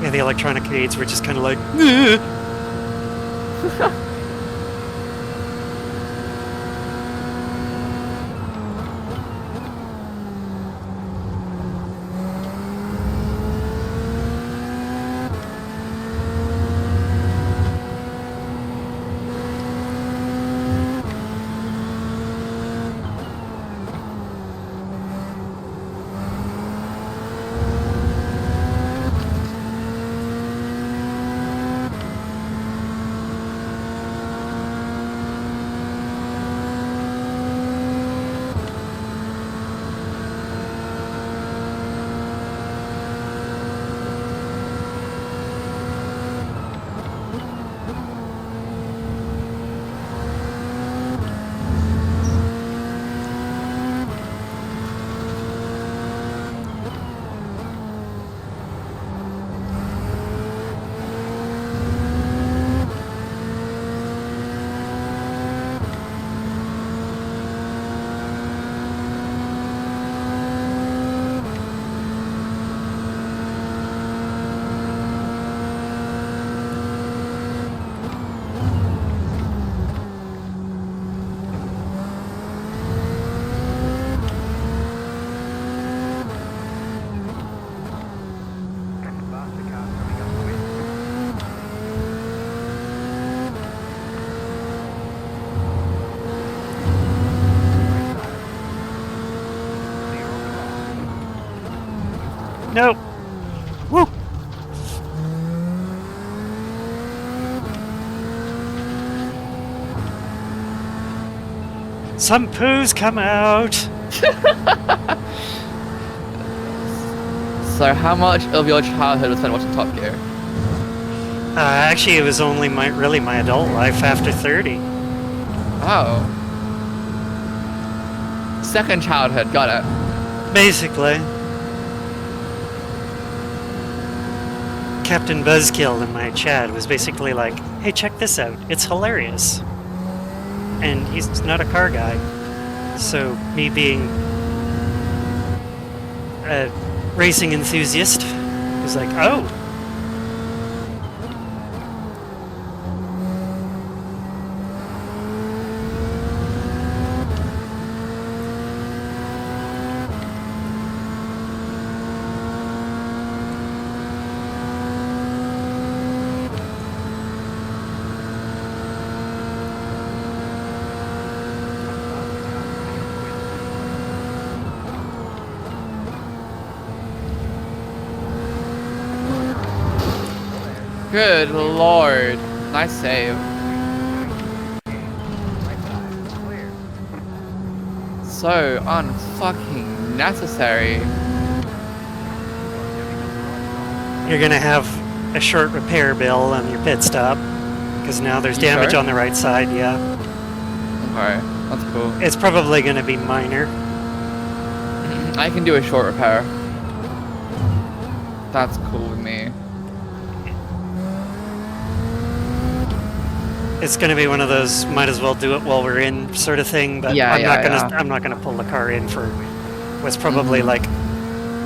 Yeah, the electronic aids were just kind of like, nah. Nope. Woo! Some poos come out. So, how much of your childhood was spent watching Top Gear? Actually, it was only really my adult life after 30. Oh. Second childhood, got it. Basically. Captain Buzzkill in my chat was basically like, hey, check this out. It's hilarious. And he's not a car guy. So, me being a racing enthusiast was like, oh. Good lord. Nice save. So unfucking necessary. You're gonna have a short repair bill on your pit stop. Because now there's You damage sure? on the right side, yeah. Okay, that's cool. It's probably gonna be minor. I can do a short repair. That's cool with me. It's going to be one of those might as well do it while we're in sort of thing, but Yeah, I'm not gonna pull the car in for what's probably like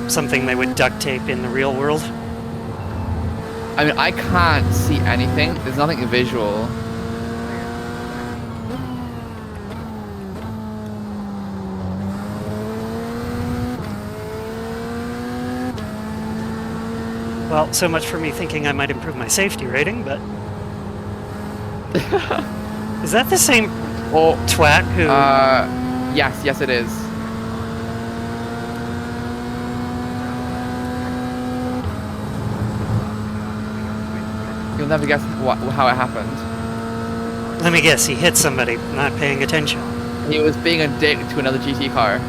something they would duct tape in the real world. I mean, I can't see anything. There's nothing visual. Well, so much for me thinking I might improve my safety rating, but is that the same twat who? Yes, it is. You'll never guess how it happened. Let me guess, he hit somebody, not paying attention. He was being a dick to another GT car.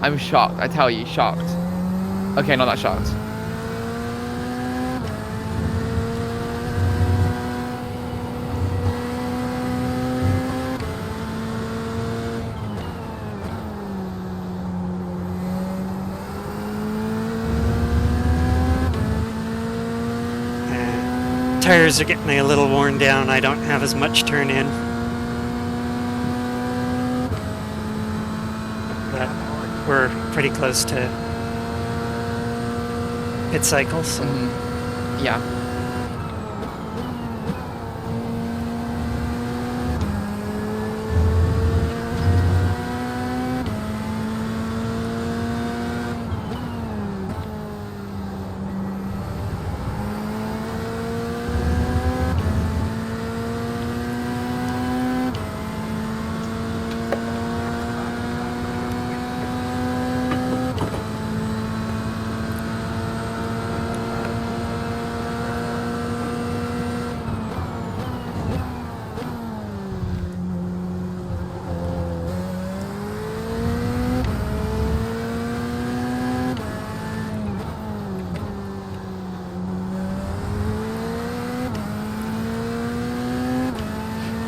I'm shocked, I tell you, shocked. Okay, not that shocked. Tires are getting a little worn down. I don't have as much turn in. But we're pretty close to pit cycles. So. Yeah.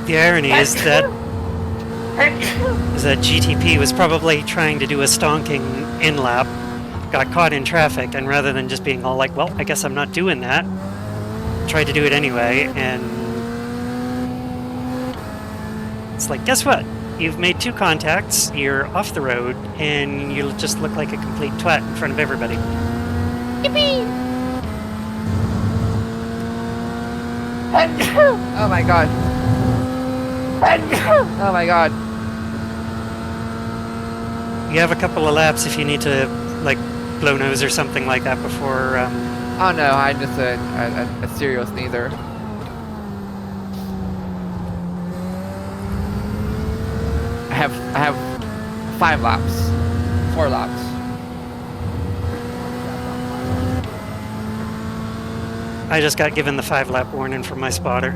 The irony is that GTP was probably trying to do a stonking in lap, got caught in traffic, and rather than just being all like, well, I guess I'm not doing that, tried to do it anyway, and it's like, guess what? You've made 2 contacts, you're off the road, and you just look like a complete twat in front of everybody. Yippee! Oh my god. Oh my god. You have a couple of laps if you need to, like, blow nose or something like that before... Oh no, I'm just a serial sneezer. I have 5 laps. 4 laps. I just got given the 5-lap warning from my spotter.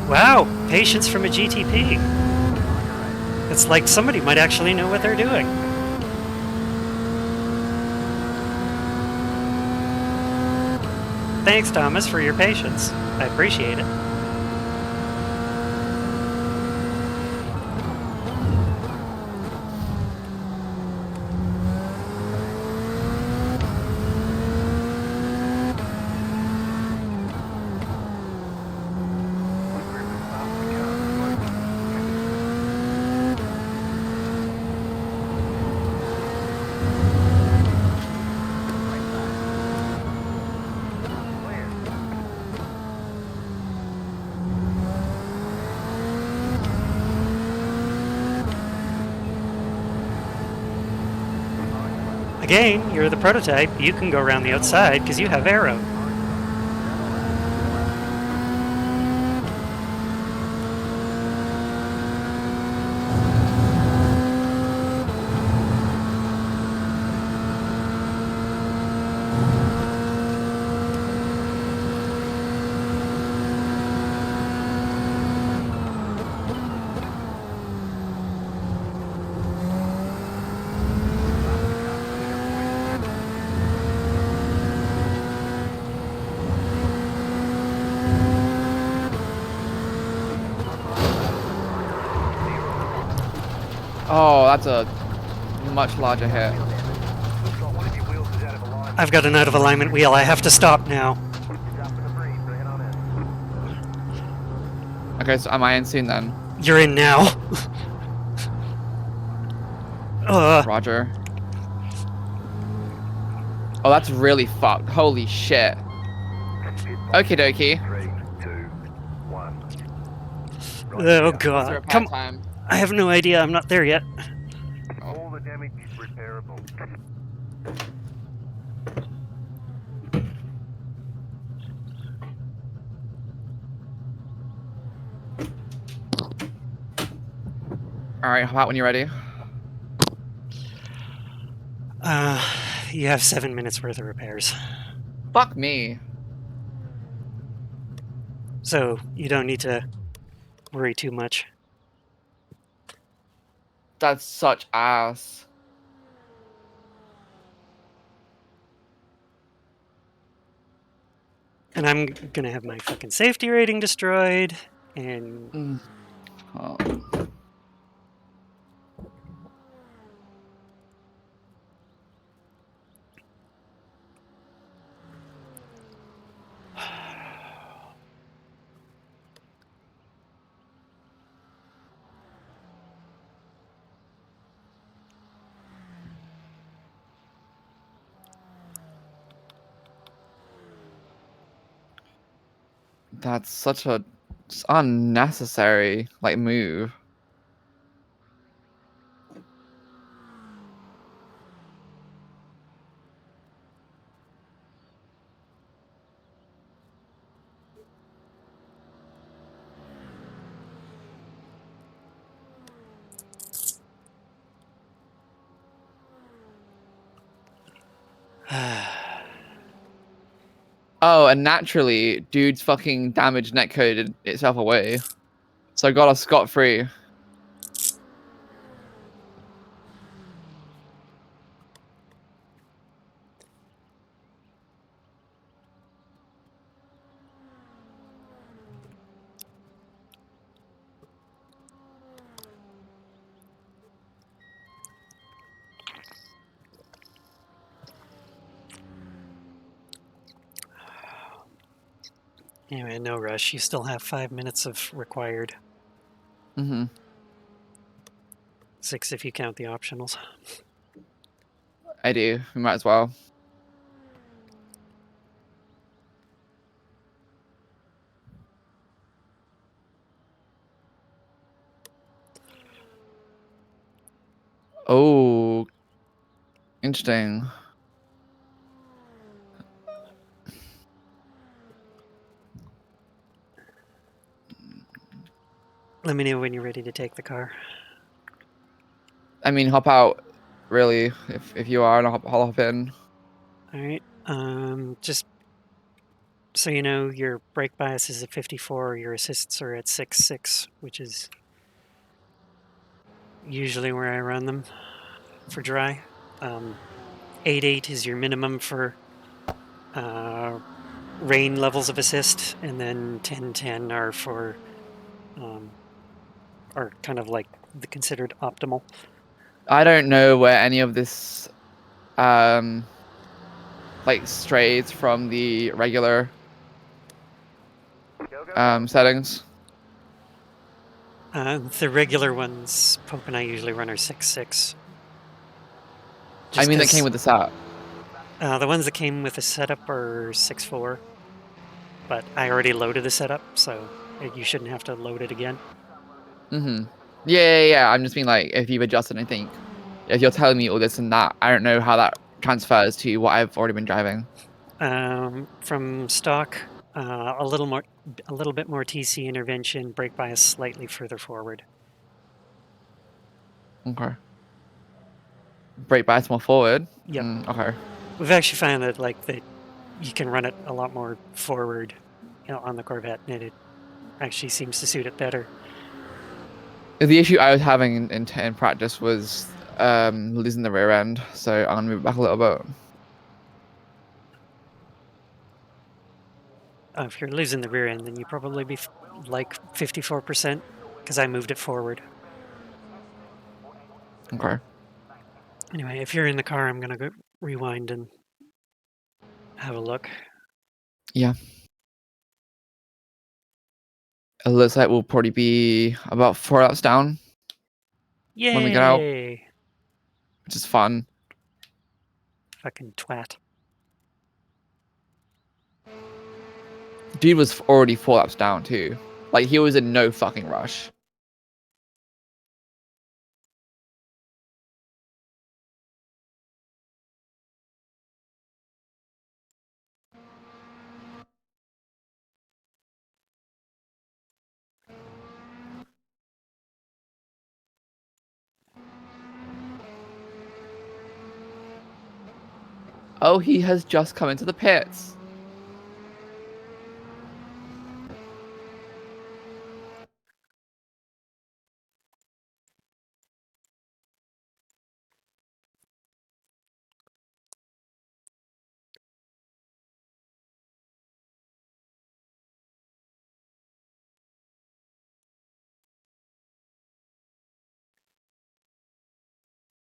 Wow, patience from a GTP. It's like somebody might actually know what they're doing. Thanks, Thomas, for your patience. I appreciate it. Again, you're the prototype. You can go around the outside because you have arrow. Oh, that's a much larger hit. Looks like one of your wheels is out of alignment. I've got an out of alignment wheel. I have to stop now. Dropping the breeze, bring it on in. Okay, so am I in soon then? You're in now. Roger. Oh, that's really fucked. Holy shit. Okie dokie. 3, 2, 1. Oh What's the god. repair Come. time? I have no idea. I'm not there yet. All the damage is repairable. Alright, how about when you're ready? You have 7 minutes worth of repairs. Fuck me. So you don't need to worry too much. That's such ass. And I'm gonna have my fucking safety rating destroyed. And Oh. That's such a unnecessary like move. Oh, and naturally, dude's fucking damage netcoded itself away. So I got off scot-free. anyway, no rush. You still have 5 minutes of required. Mm-hmm. 6 if you count the optionals. I do. We might as well. Oh, interesting. Let me know when you're ready to take the car. I mean, hop out, really, if you are, and I'll hop in. All right. Just so you know, your brake bias is at 54. Your assists are at 6.6, which is usually where I run them for dry. 8.8 is your minimum for rain levels of assist, and then 10.10 are for are kind of like the considered optimal. I don't know where any of this, like strays from the regular Go, go, go. settings. The regular ones, Pope and I usually run are 6.6. I mean, that came with the set. The ones that came with the setup are 6.4, but I already loaded the setup, so you shouldn't have to load it again. Mm-hmm. Yeah. I'm just being like, if you've adjusted anything, if you're telling me all this and that, I don't know how that transfers to what I've already been driving. From stock, a little bit more TC intervention, brake bias slightly further forward. Okay. Brake bias more forward. Yep. Okay. We've actually found that you can run it a lot more forward, on the Corvette, and it actually seems to suit it better. The issue I was having in practice was losing the rear end, so I'm gonna move it back a little bit. If you're losing the rear end, then you probably be like 54%, because I moved it forward. Okay. Anyway, if you're in the car, I'm gonna go rewind and have a look. Yeah. It looks like we'll probably be about 4 laps down when we get out, Yay! which is fun. Fucking twat. Dude was already 4 laps down too. Like he was in no fucking rush. Oh, he has just come into the pits.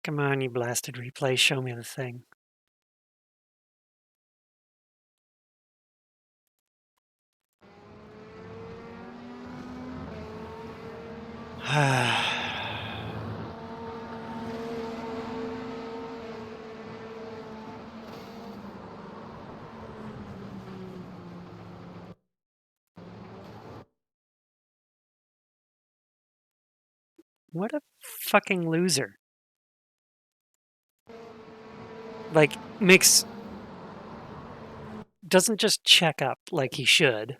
Come on, you blasted replay. Show me the thing. What a fucking loser. Like, doesn't just check up like he should.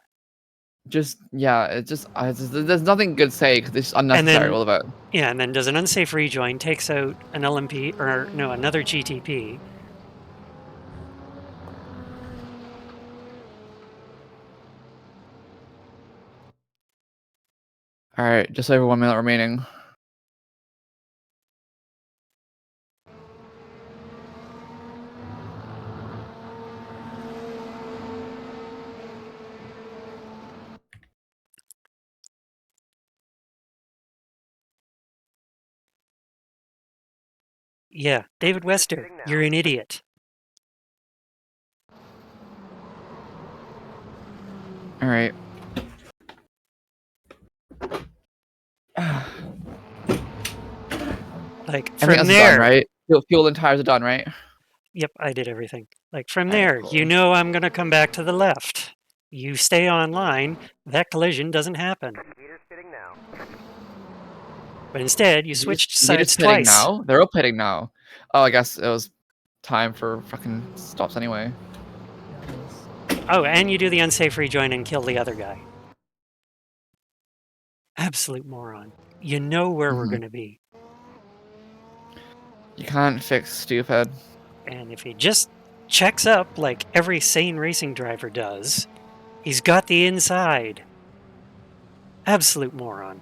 Just yeah, there's nothing good to say because it's And unnecessary. then, All of it. yeah, and then does an unsafe rejoin, takes out an LMP, or no, another GTP. All right, just over 1 minute remaining. Yeah, David Wester, you're an idiot. All right. Like, Everything from else is done, there, right? Fuel and tires are done, right? yep, I did everything. Like, from All right, there, cool. you know I'm going to come back to the left. You stay online, that collision doesn't happen. Leaders pitting now. But instead, you Leaders switched sides pitting twice. now. They're all pitting now. Oh, I guess it was time for fucking stops anyway. Oh, and you do the unsafe rejoin and kill the other guy. Absolute moron. You know where we're going to be. You can't fix stupid. And if he just checks up like every sane racing driver does, he's got the inside. Absolute moron.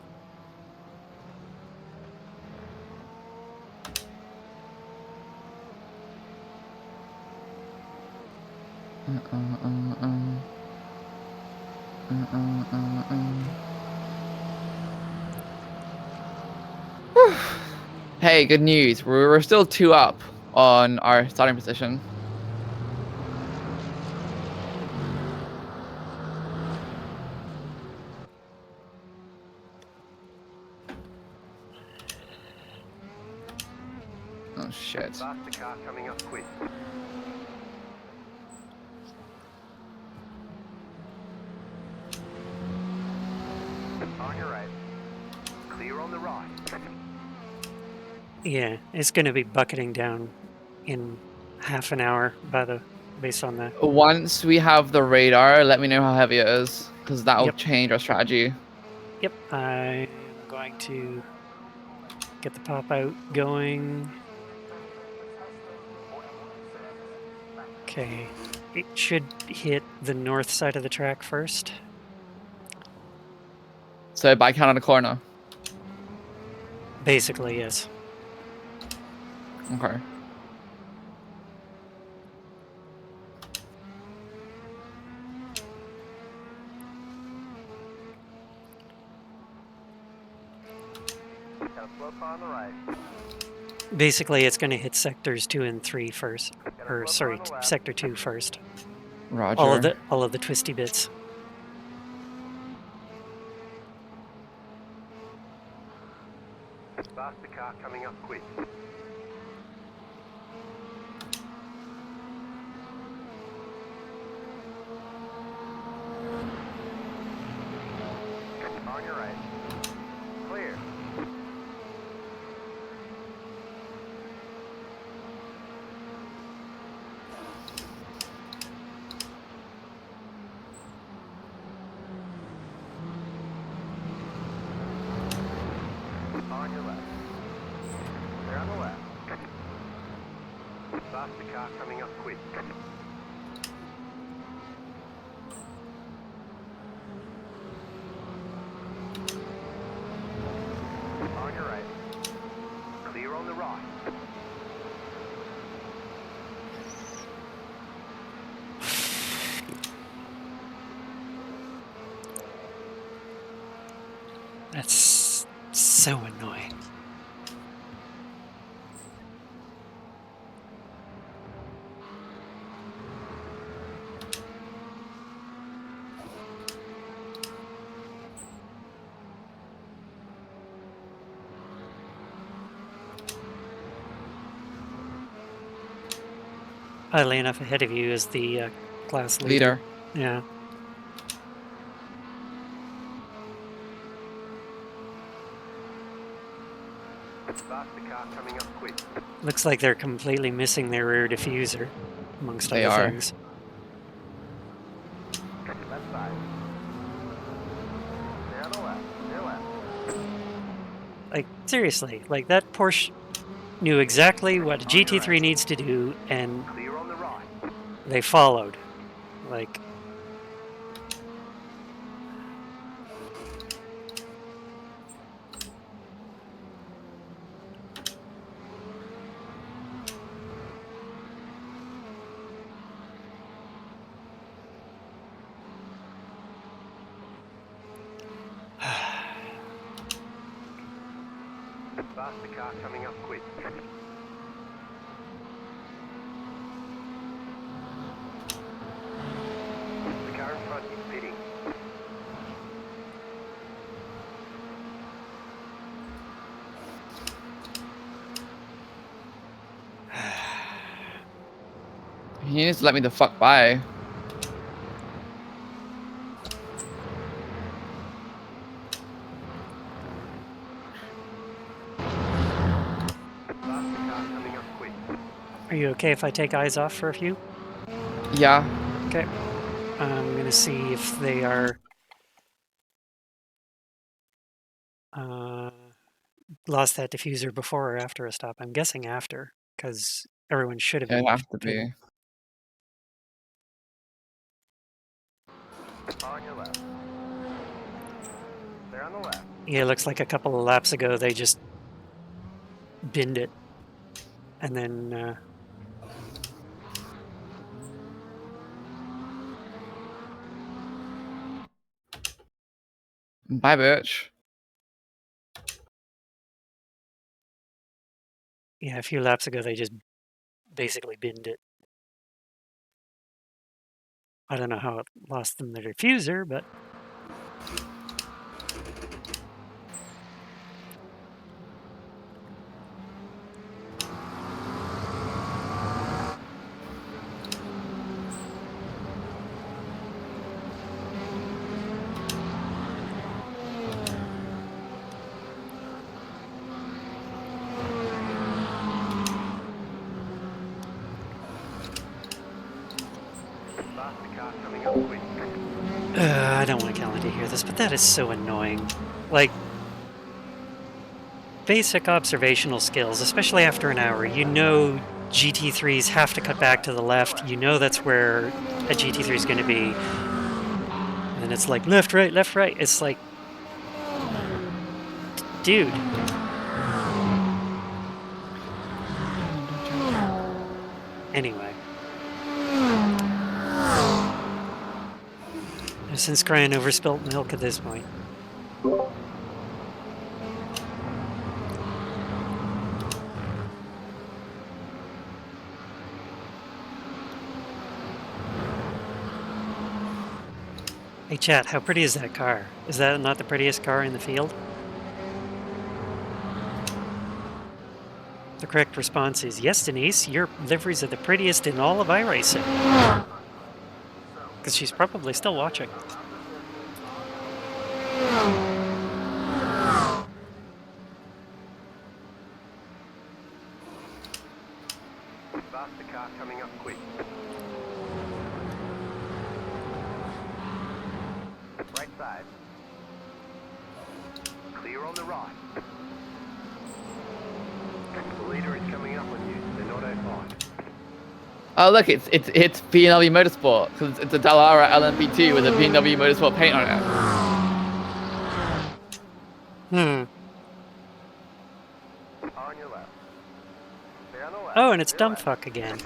Hey, good news. We're still 2 up on our starting position. Oh shit. Faster car coming up quick. On your right. Clear on the right. Yeah, it's going to be bucketing down in half an hour based on that. Once we have the radar, let me know how heavy it is, because that'll Yep. change our strategy. Yep, I'm going to get the pop out going. Okay, it should hit the north side of the track first. So bike count on the corner. Basically, yes. Okay. Got a slow car on the right. Basically, it's going to hit sectors 2 and 3 first, Get a or flipper sorry, on the left. sector 2 first. Roger. All of the twisty bits. Faster car coming up quick. On your right. Clear. On your left. They're on the left. Faster car coming up quick. On your right. Clear on the right. That's so annoying. Oddly enough, ahead of you is the class leader. Yeah. Faster car coming up quick. Looks like they're completely missing their rear diffuser, amongst They other are. things. Left side. They're on the left. They're left. Like, seriously, like that Porsche knew exactly what a GT3 needs to do, and Clear on the right. they followed. Like, Faster car coming up quick. The car in front is pitting. He needs to let me the fuck by. Faster car coming up quick. are you okay if I take eyes off for a few? Yeah. Okay. I'm going to see if they are lost that diffuser before or after a stop. I'm guessing after, because everyone should have It'd been. have to be. On your left. They're on the left. Yeah, it looks like a couple of laps ago they just binned it. And then Bye, bitch. yeah, a few laps ago they just basically binned it. I don't know how it lost them the diffuser, but Faster car coming up quick. I don't want Callan to hear this, but that is so annoying. Like, basic observational skills, especially after an hour, you know GT3s have to cut back to the left. You know that's where a GT3 is going to be. And it's like left, right, left, right. It's like, dude. Anyway. Since crying over spilt milk at this point. Hey, chat, how pretty is that car? Is that not the prettiest car in the field? The correct response is yes, Denise. Your liveries are the prettiest in all of iRacing. Because she's probably still watching. Faster car coming up quick. Right side. Clear on the right. The leader is coming up on you. They're not out. Oh look, it's B&W Motorsport because it's a Dallara LMP2 with a B&W Motorsport paint on it. Hmm. On your left. Stay on the left. Oh, and it's Stay dumb left. fuck again.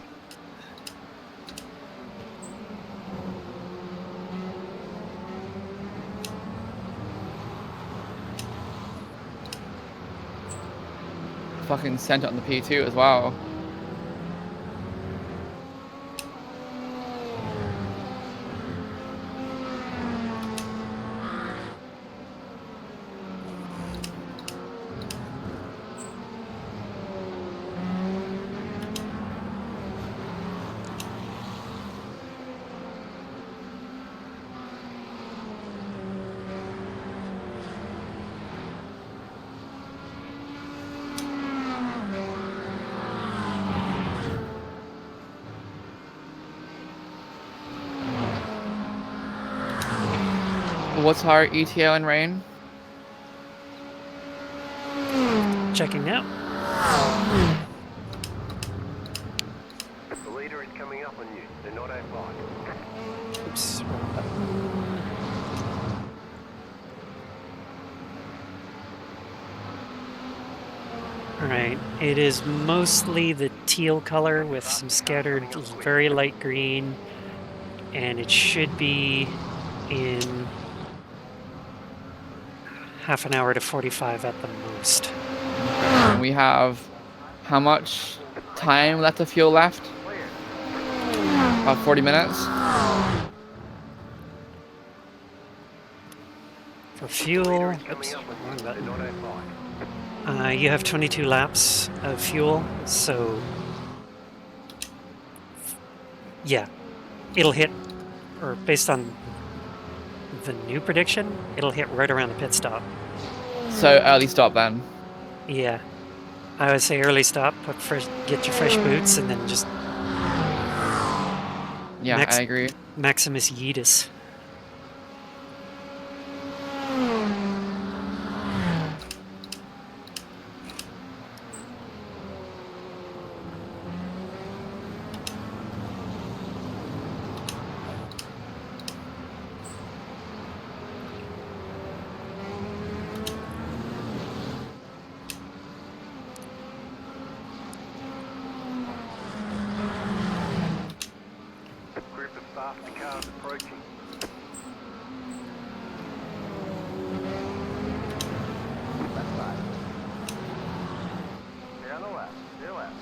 Fucking sent it on the P2 as well. What's our ETO in rain? Checking now. The leader is coming up on you. They're not out. Oops. Wrong button. Alright, it is mostly the teal color with some scattered very light green, and it should be in half an hour to 45 at the most. And we have how much time left of fuel left? About 40 minutes. For fuel, oops, wrong button. You have 22 laps of fuel, so yeah, it'll hit, or based on the new prediction, it'll hit right around the pit stop. So early stop then. Yeah, I would say early stop, get your fresh boots, and then just Yeah, I agree. Maximus Yeetus. Group of faster cars approaching. Left side. Stay on the left. Stay left.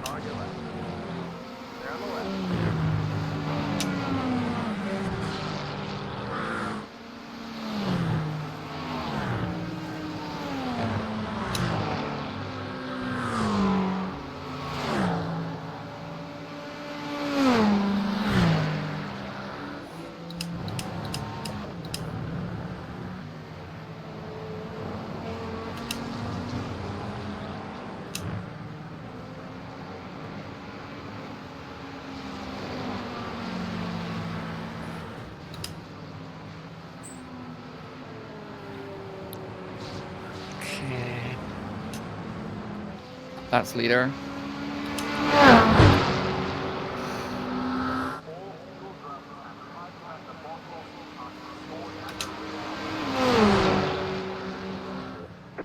On your left. Stay on the left. Okay. That's leader.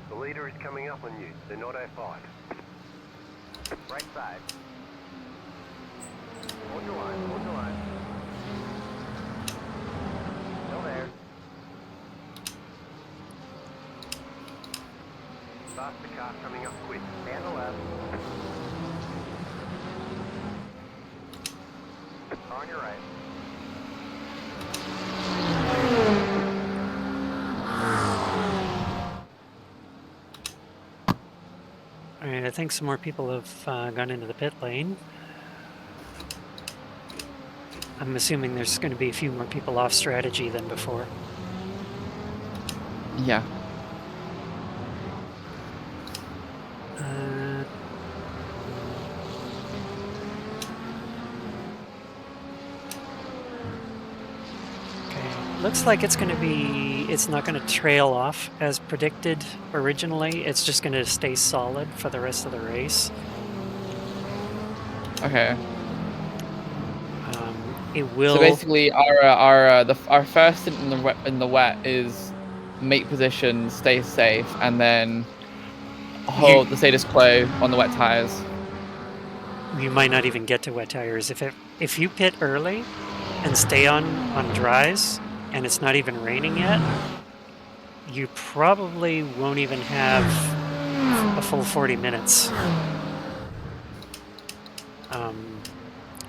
The leader is coming up on you. They're not out. Right side. Hold your line. Hold your line. Still there. Faster car coming up quick. Stay on the left. On your right. All right, I think some more people have gone into the pit lane. I'm assuming there's going to be a few more people off strategy than before. Yeah. Uh, okay, looks like it's not going to trail off as predicted originally. It's just going to stay solid for the rest of the race. Okay. It will. So basically, our first stint in the wet is make position, stay safe, and then hold the status quo on the wet tires. You might not even get to wet tires if you pit early and stay on dries and it's not even raining yet. You probably won't even have a full 40 minutes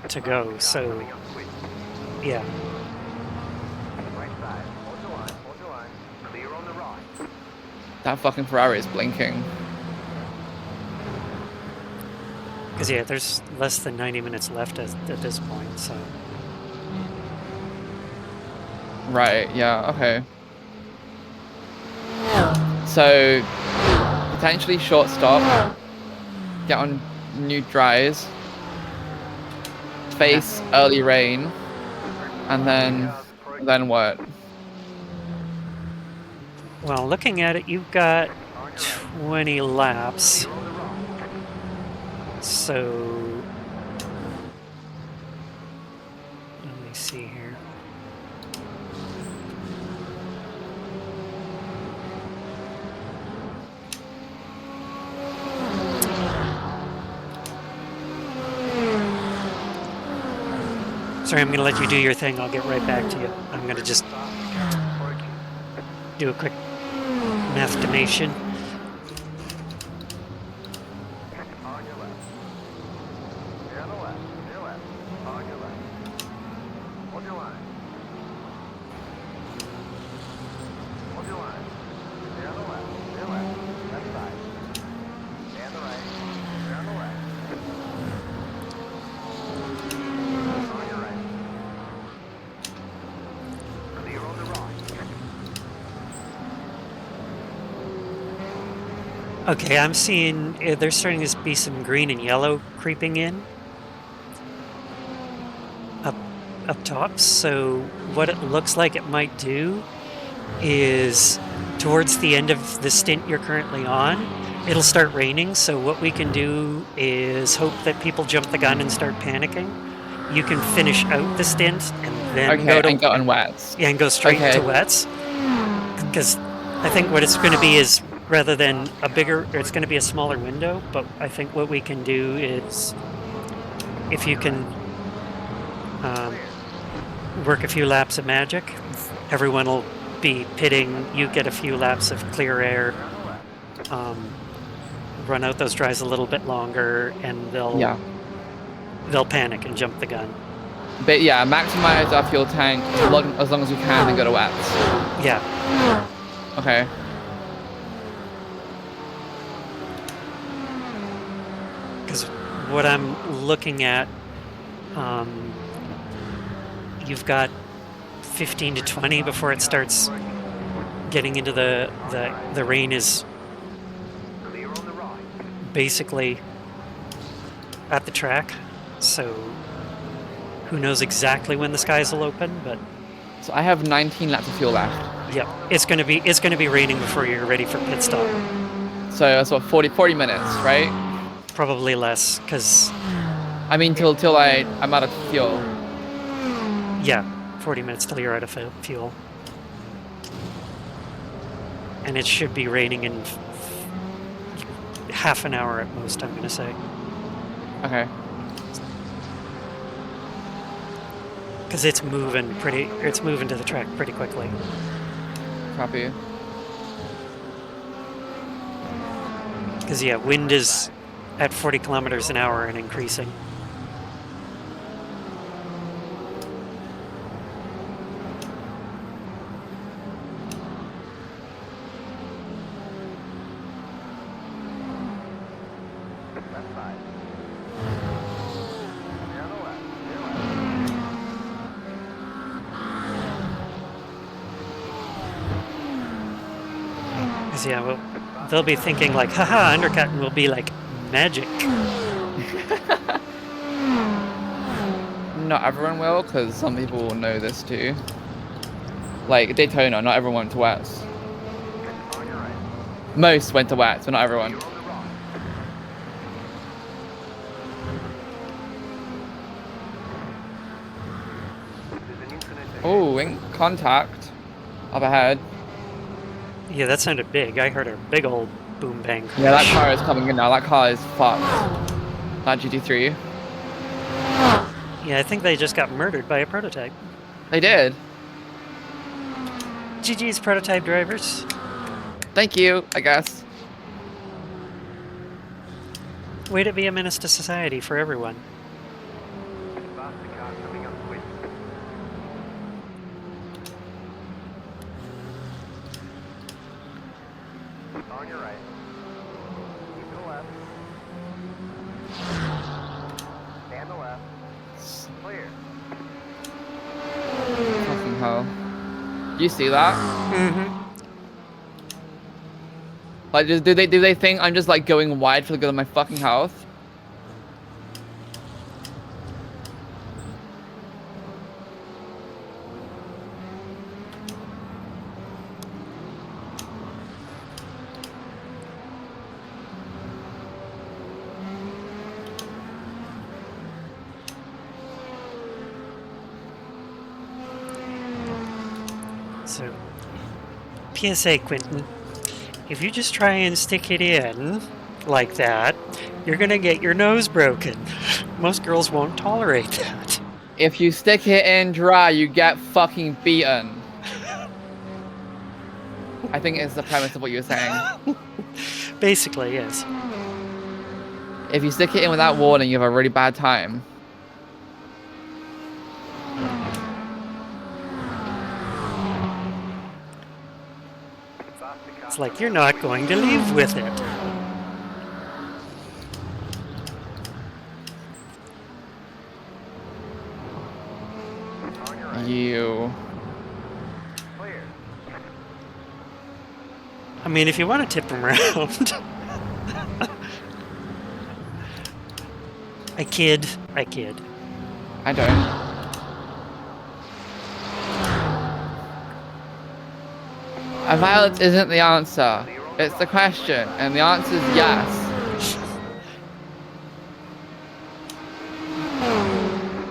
to go. So yeah. Right side. Hold your line. Hold your line. Clear on the right. That fucking Ferrari is blinking. Because yeah, there's less than 90 minutes left at this point. So Right. Yeah. Okay. So potentially short stop. Get on new dries. Face early rain, and then what? well, looking at it, you've got 20 laps. So let me see here. Sorry, I'm going to let you do your thing. I'll get right back to you. I'm going to just do a quick mathemation. On your left. Stay on the left. Stay left. On your left. Hold your line. Hold your line. Stay on the left. Stay left. Left side. Stay on the right. Stay on the left. On your right. Clear on the right. Okay, I'm seeing there's starting to be some green and yellow creeping in up top. So what it looks like it might do is towards the end of the stint you're currently on, it'll start raining. So what we can do is hope that people jump the gun and start panicking. You can finish out the stint and then go on wets. and go straight Okay. to wets. Because I think what it's going to be is rather than it's going to be a smaller window. But I think what we can do is if you can work a few laps of magic, everyone will be pitting. You get a few laps of clear air, run out those dries a little bit longer, and they'll panic and jump the gun. But yeah, maximize our fuel tank as long as we can and go to wets. Yeah. Okay. Because what I'm looking at, you've got 15 to 20 before it starts getting into the rain is basically at the track. So who knows exactly when the skies will open, but So I have 19 laps of fuel left. yeah, it's gonna be raining before you're ready for pit stop. So that's what 40 minutes, right? Probably less, because I mean till I'm out of fuel. yeah, 40 minutes till you're out of fuel, and it should be raining in half an hour at most. I'm gonna say. Okay. Because it's moving to the track pretty quickly. Copy. Because yeah, wind is at 40 kilometers an hour and increasing. Because, yeah, well, they'll be thinking, like, haha, undercutting will be like magic. Not everyone will, because some people will know this too. Like Daytona, not everyone went to wets. On your right. Most went to wets, but not everyone. You're on the wrong. There's an incident ahead. Oh, in contact. Up ahead. Yeah, that sounded big. I heard a big old boom bang crash. Yeah, that car is coming in now. That car is fucked. That GT3. Yeah, I think they just got murdered by a prototype. They did. GG's prototype drivers. Thank you, I guess. Way to be a menace to society for everyone. Faster car coming up quick. On your right. Keep to the left. And the left. Clear. Fucking hell. Do you see that? Mm-hmm. Like, do they think I'm just like going wide for the good of my fucking health? So, PSA, Quentin. If you just try and stick it in like that, you're gonna get your nose broken. Most girls won't tolerate that. If you stick it in dry, you get fucking beaten. I think it's the premise of what you were saying. Basically, yes. If you stick it in without warning, you have a really bad time. Faster car. It's like you're not going to leave with it. On your right. You. Clear. I mean, if you want to tip them around. I kid. I kid. I don't. A violence isn't the answer. It's the question, and the answer is yes.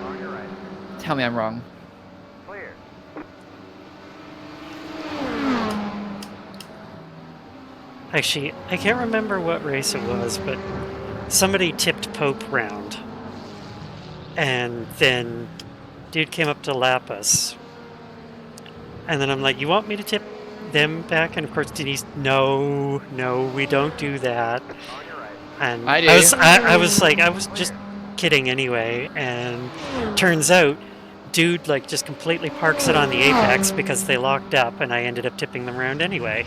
On your right. Tell me I'm wrong. Clear. Actually, I can't remember what race it was, but somebody tipped Pope round. And then dude came up to lap us. And then I'm like, you want me to tip them back? And of course Denise, no, we don't do that. On your right. And I do. I was like, I was just kidding anyway. And turns out dude like just completely parks it on the apex because they locked up, and I ended up tipping them around anyway.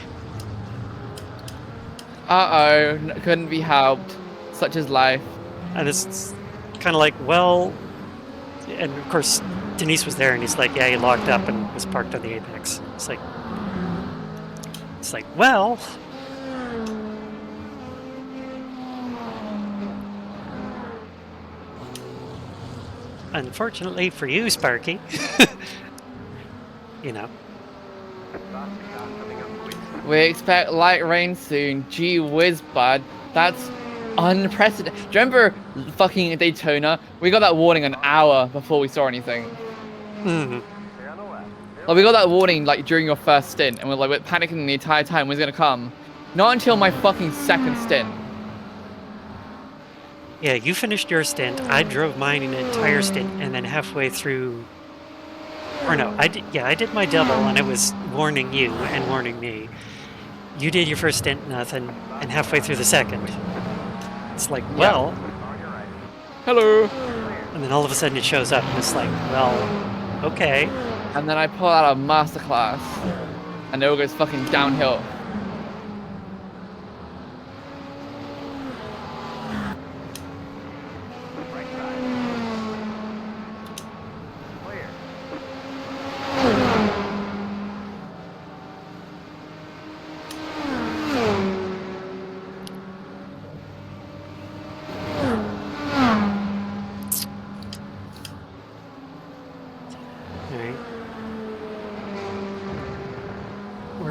Uh-oh, couldn't be helped. Such is life. And it's kind of like, well, and of course Denise was there, and he's like, yeah, he locked up and was parked on the apex. It's like, well, unfortunately for you, Sparky, you know. Faster car coming up quick. We expect light rain soon. Gee whiz, bud. That's unprecedented. Do you remember fucking Daytona? We got that warning an hour before we saw anything. Mm-hmm. Stay on the left. Like, we got that warning like during your first stint, and we're panicking the entire time when's it gonna come. Not until my fucking second stint. Yeah, you finished your stint. I drove mine an entire stint, and then halfway through, or no, I did my double, and it was warning you and warning me. You did your first stint, nothing, and halfway through the second, it's like, well, On your right. Hello. and then all of a sudden it shows up, and it's like, well, okay. And then I pull out a masterclass, and it all goes fucking downhill. Right side. Clear.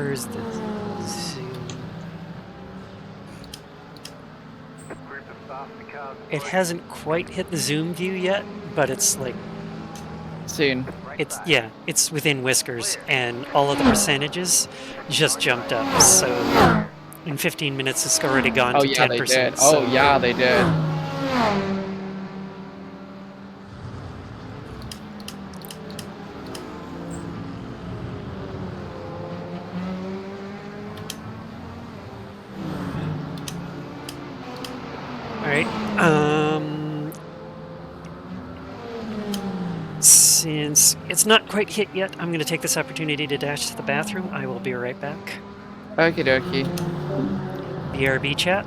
Where's the zoom? Group of faster cars It approaching. hasn't quite hit the zoom view yet, but it's like, Soon. Right it's, side. yeah, it's within whiskers, and all of the percentages just jumped up. So in 15 minutes, it's already gone Oh to yeah, they did. 10%. Oh So yeah, they did. all right. Since it's not quite hit yet, I'm going to take this opportunity to dash to the bathroom. I will be right back. Okie dokie. BRB chat.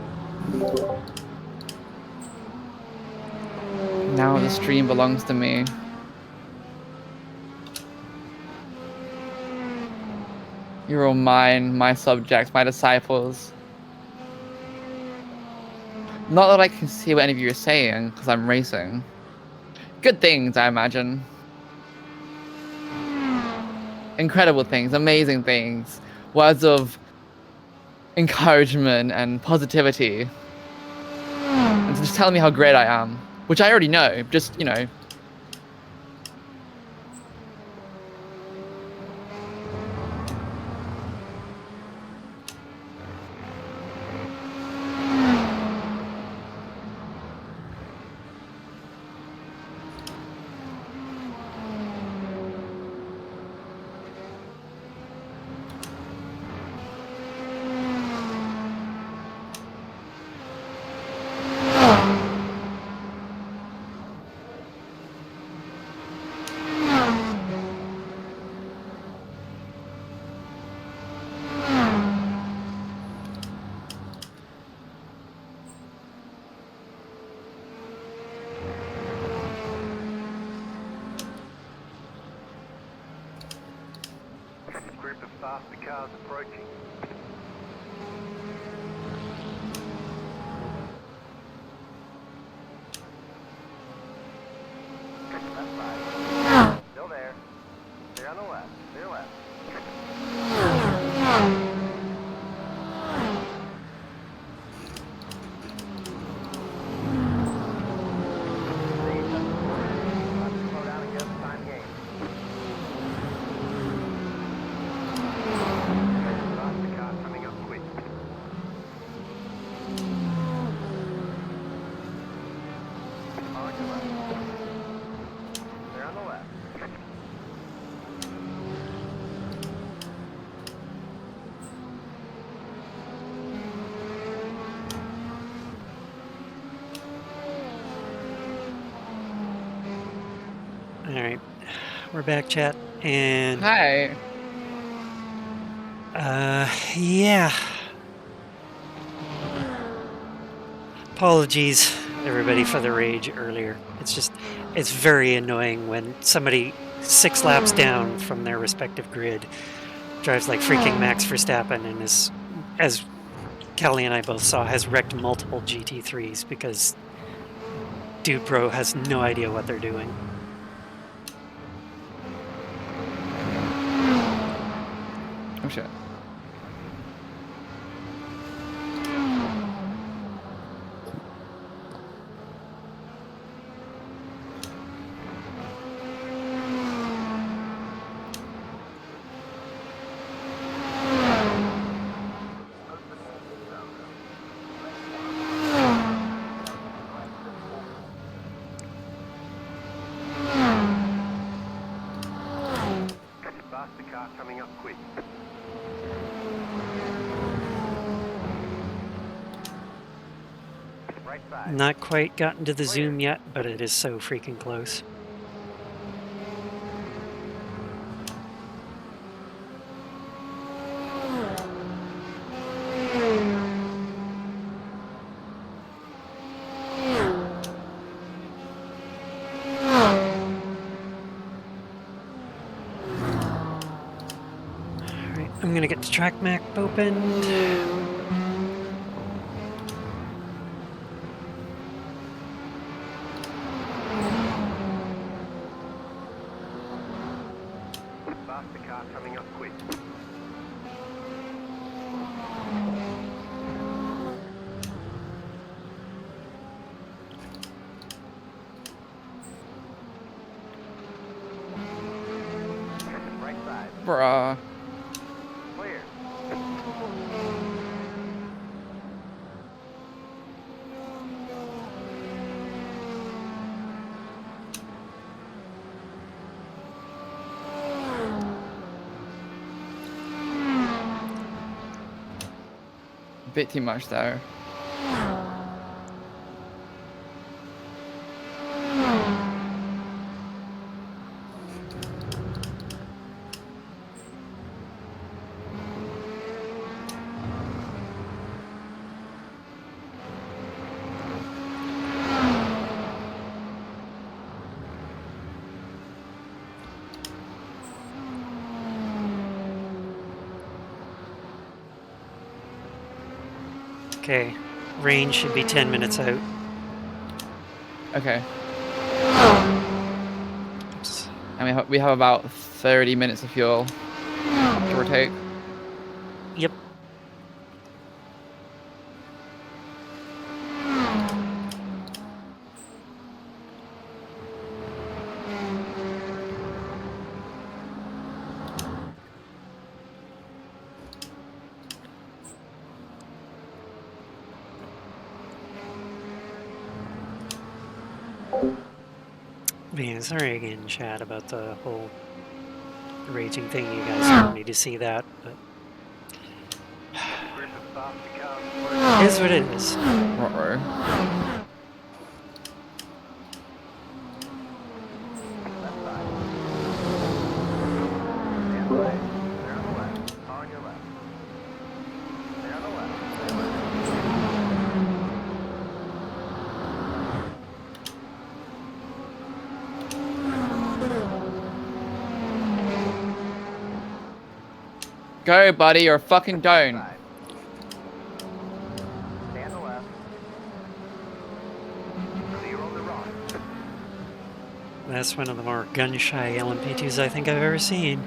Now the stream belongs to me. You're all mine, my subjects, my disciples. Not that I can see what any of you are saying, because I'm racing. Good things, I imagine. Incredible things, amazing things. Words of encouragement and positivity. And just telling me how great I am. Which I already know, just, you know. Group of faster cars approaching. Left side. Still there. Stay on the left. Clear left. Slow down and get up the time game. Faster car coming up quick. On your left. Stay on the left. All right. We're back, chat. And Hi. yeah. Apologies, everybody, for the rage earlier. It's very annoying when somebody 6 laps down from their respective grid drives like freaking Max Verstappen and is, as Kelly and I both saw, has wrecked multiple GT3s because Dude Bro has no idea what they're doing. Oh shit. Faster car coming up quick. Right side. Not quite gotten to the zoom yet, but it is so freaking close. Alright, I'm gonna get the track map opened. Faster car coming up quick. Bruh. Clear. Bit too much though. Okay, range should be 10 minutes out. Okay. Oops. And we have about 30 minutes of fuel, give or take. Yep. Man, sorry again, Chad, about the whole raging thing. You guys don't need to see that, but Grip and stop the car. it is what it is. Ruh-roh. Left side. Stand right. Clear on the left. Car on your left. Clear on the left. Go, buddy, or fucking don't. Side. Stand the left. Clear on the right. That's one of the more gun-shy LMP2s I think I've ever seen.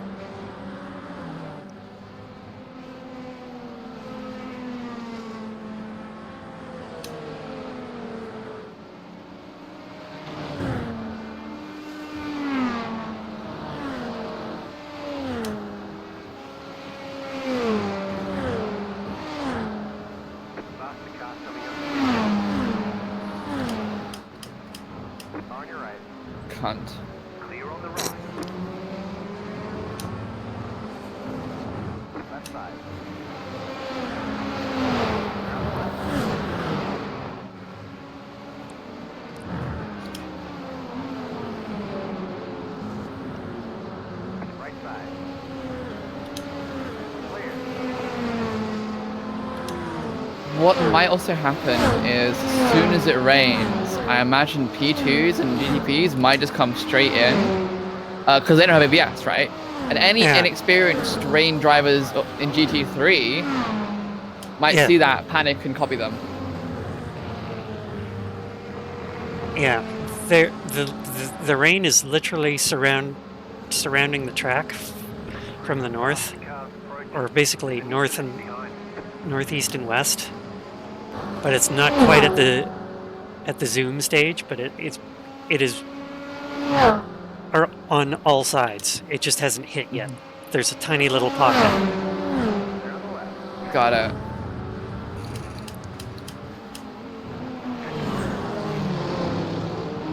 Stop the car coming up. Car on your right. Cunt. Clear on the right. Left side. Clear on the left. Right side. Clear. What might also happen is, as soon as it rains, I imagine P2s and GTPs might just come straight in, because they don't have ABS, right? And any Yeah. inexperienced rain drivers in GT3 might Yeah. see that, panic, and copy them. Yeah, the rain is literally surrounding the track from the north, Cars approaching. or basically north and Behind. northeast and west. But it's not quite at the zoom stage, but it is or on all sides. It just hasn't hit yet. There's a tiny little pocket. Clear on the left. Got it.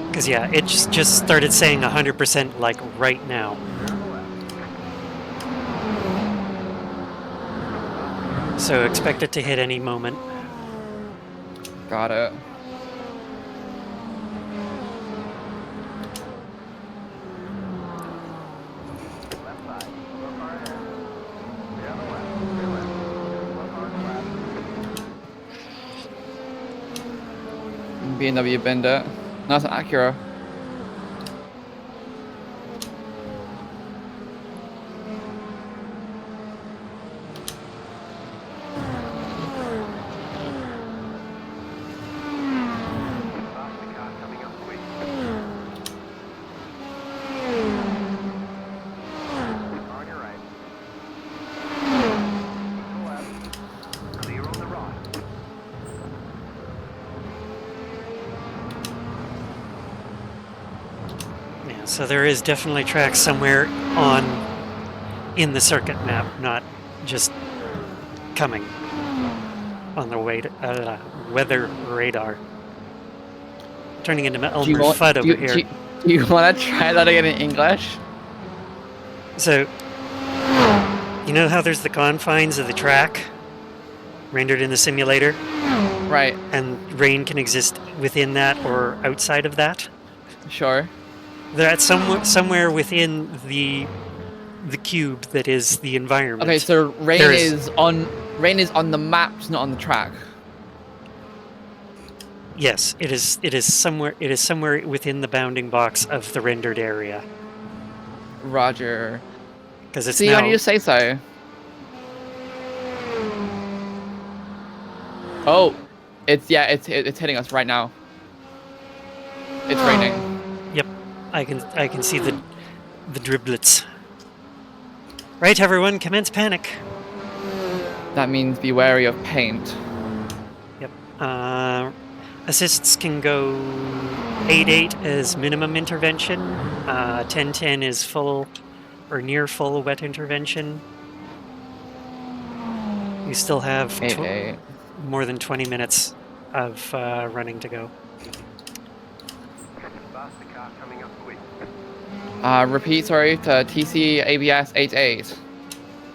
Because yeah, it just started saying 100% like right now. Clear on the left. So expect it to hit any moment. Got it. Left side. Look hard ahead. Clear on the left. Clear left. Look hard left. BMW Bender. No, it's an Acura. Stop the car coming up quick. Car on your right. Keep the left. Clear on the right. Yeah, so there is definitely tracks somewhere on in the circuit map, not just coming on the weather radar. Turning into Elmer Fudd over here. Do you want to try that again in English? So, you know how there's the confines of the track rendered in the simulator? Right. And rain can exist within that or outside of that? Sure. That's somewhere within the cube that is the environment. Okay, so rain is on the maps, not on the track. Yes, it is. It is somewhere. It is somewhere within the bounding box of the rendered area. Roger. Because it's See, now. why do you say so? Oh, it's hitting us right now. It's raining. Yep, I can see the driblets. Right, everyone, commence panic. That means be wary of paint. Yep. Assists can go 8-8 as minimum intervention. 10-10 is full or near full wet intervention. You still have more than 20 minutes of running to go. Faster car coming up quick. Repeat, sorry, to TC ABS 88.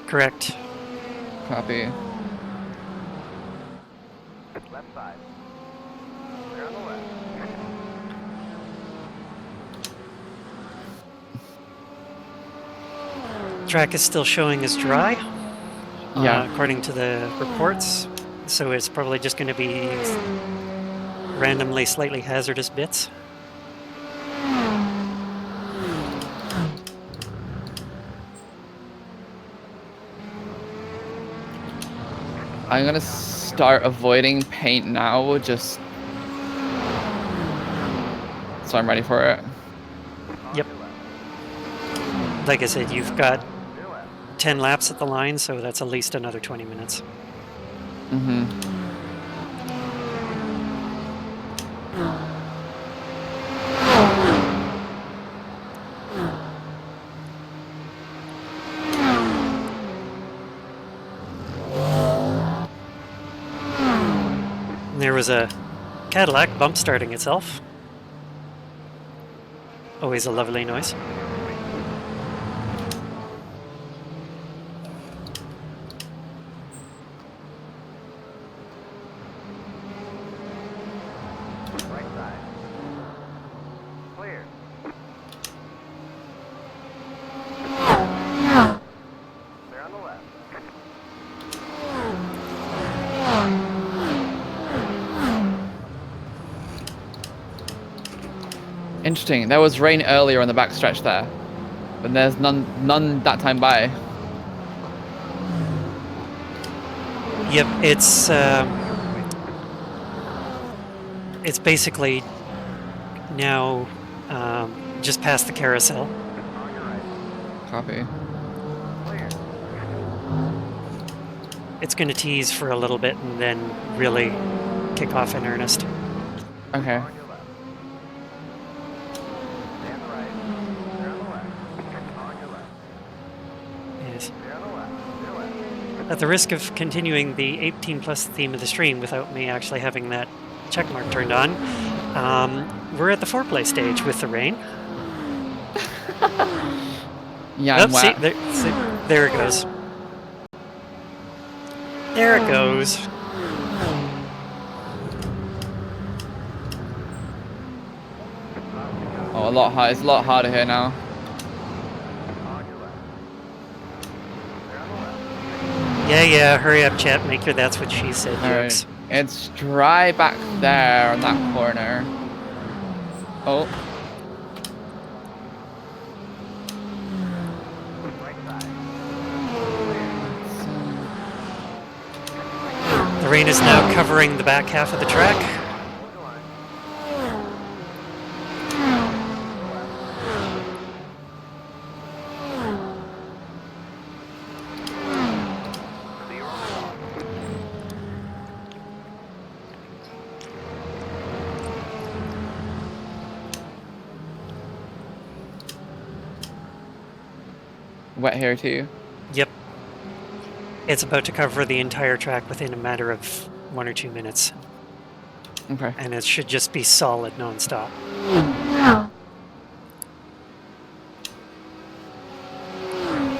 Correct. Copy. Left side. Clear on the left. Track is still showing as dry. Yeah. According to the reports. So it's probably just going to be randomly slightly hazardous bits. I'm gonna start avoiding paint now, just so I'm ready for it. Yep. Like I said, you've got 10 laps at the line, so that's at least another 20 minutes. Mm-hmm. There was a Cadillac bump starting itself. Always a lovely noise. Right side. Clear. Clear on the left. Interesting. There was rain earlier on the backstretch there, but there's none that time by. Yep, it's basically now just past the carousel. On your right. Copy. Clear. It's going to tease for a little bit and then really kick off in earnest. Okay. On your left. Stand right. Clear on the left. On your left. Yes. Clear on the left. Clear left. At the risk of continuing the 18+ theme of the stream without me actually having that checkmark turned on, we're at the foreplay stage with the rain. Yeah, Oh, I'm wet. see, there it goes. There it goes. Oh, a lot hard. It's a lot harder here now. On your left. Clear on the left. Yeah, hurry up, chat. Make your that's what she said jokes. Alright. It's dry back there on that corner. Oh. Right side. The rain is now covering the back half of the track. Hold the line. Clear on the left. Wet here too. Yep. It's about to cover the entire track within a matter of 1 or 2 minutes, Okay. and it should just be solid nonstop.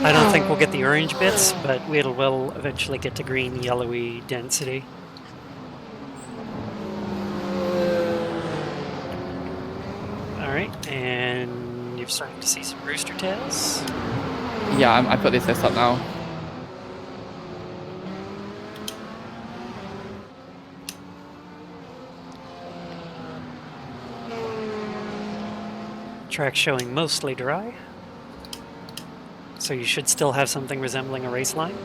I don't think we'll get the orange bits, but will eventually get to green, yellowy density. All right, and you're starting to see some rooster tails. Yeah, I put this up now. Track showing mostly dry, so you should still have something resembling a race line.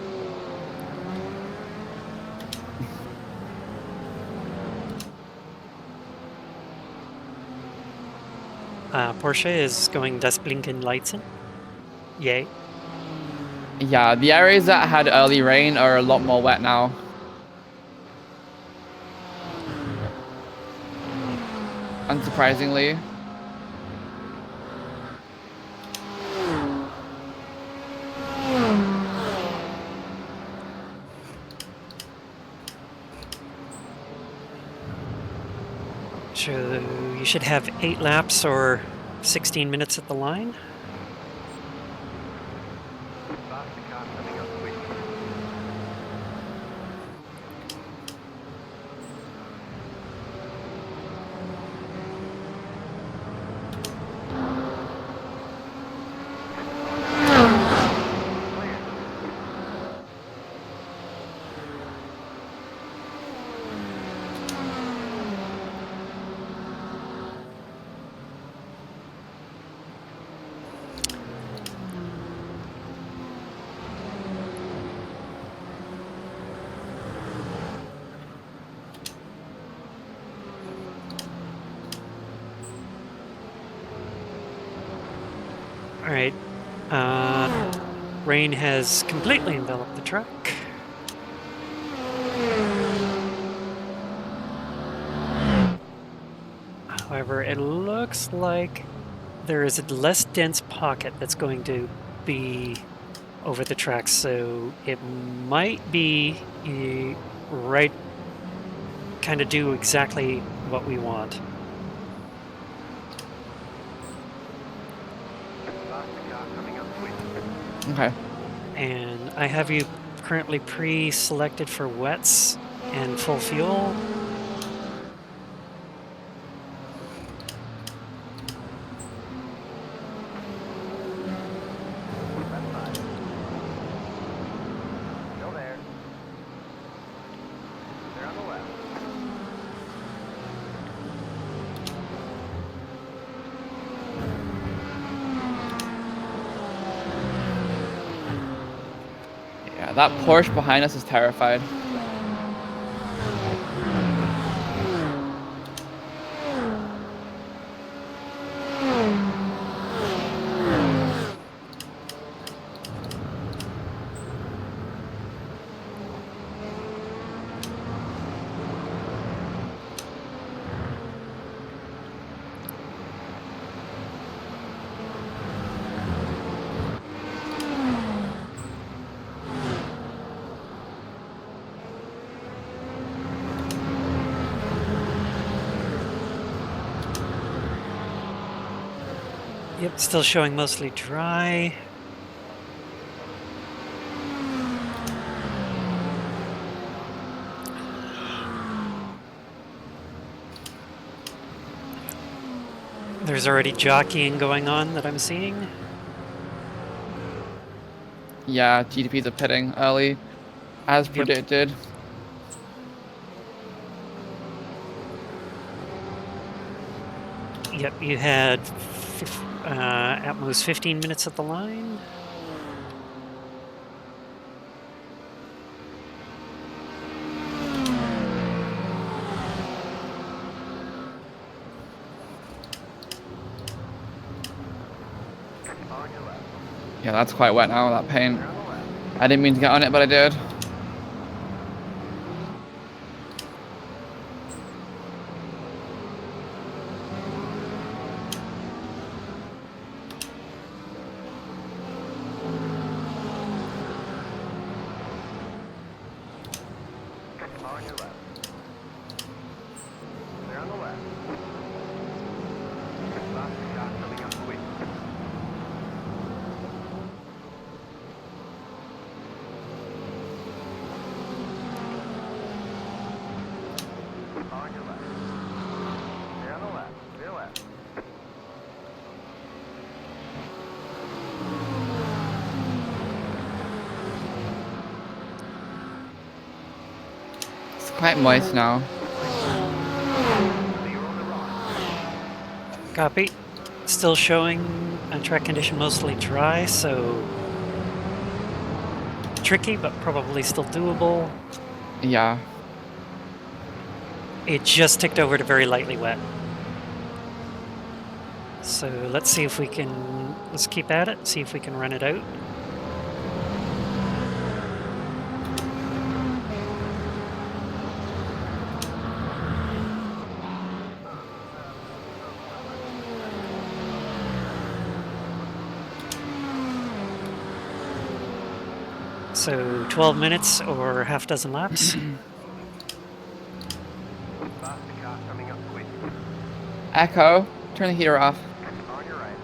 Porsche is going Das Blinken Lights in. Yay. Yeah, the areas that had early rain are a lot more wet now. Unsurprisingly. So you should have 8 laps or 16 minutes at the line. Stop the car coming up quick. All right. Rain has completely enveloped the track. However, it looks like there is a less dense pocket that's going to be over the track, so it might be right, kind of do exactly what we want. Stop the car coming up quick. Okay. And I have you currently pre-selected for wets and full fuel. Left side. Still there. They're on the left. Yeah, that Porsche behind us is terrified. Yep, still showing mostly dry. There's already jockeying going on that I'm seeing. Yeah, GDPs are pitting early, as Yep. predicted. Yep, you had at most 15 minutes at the line. On your left. Yeah, that's quite wet now, that paint. They're on the left. I didn't mean to get on it, but I did. On your left. Stay on the left. Clear left. It's quite moist now. Clear on the right. Copy. Still showing track condition mostly dry, so tricky, but probably still doable. Yeah. It just ticked over to very lightly wet. So let's see if we can, let's keep at it, see if we can run it out. So 12 minutes or half dozen laps. Faster car coming up quick. Echo, turn the heater off. On your right.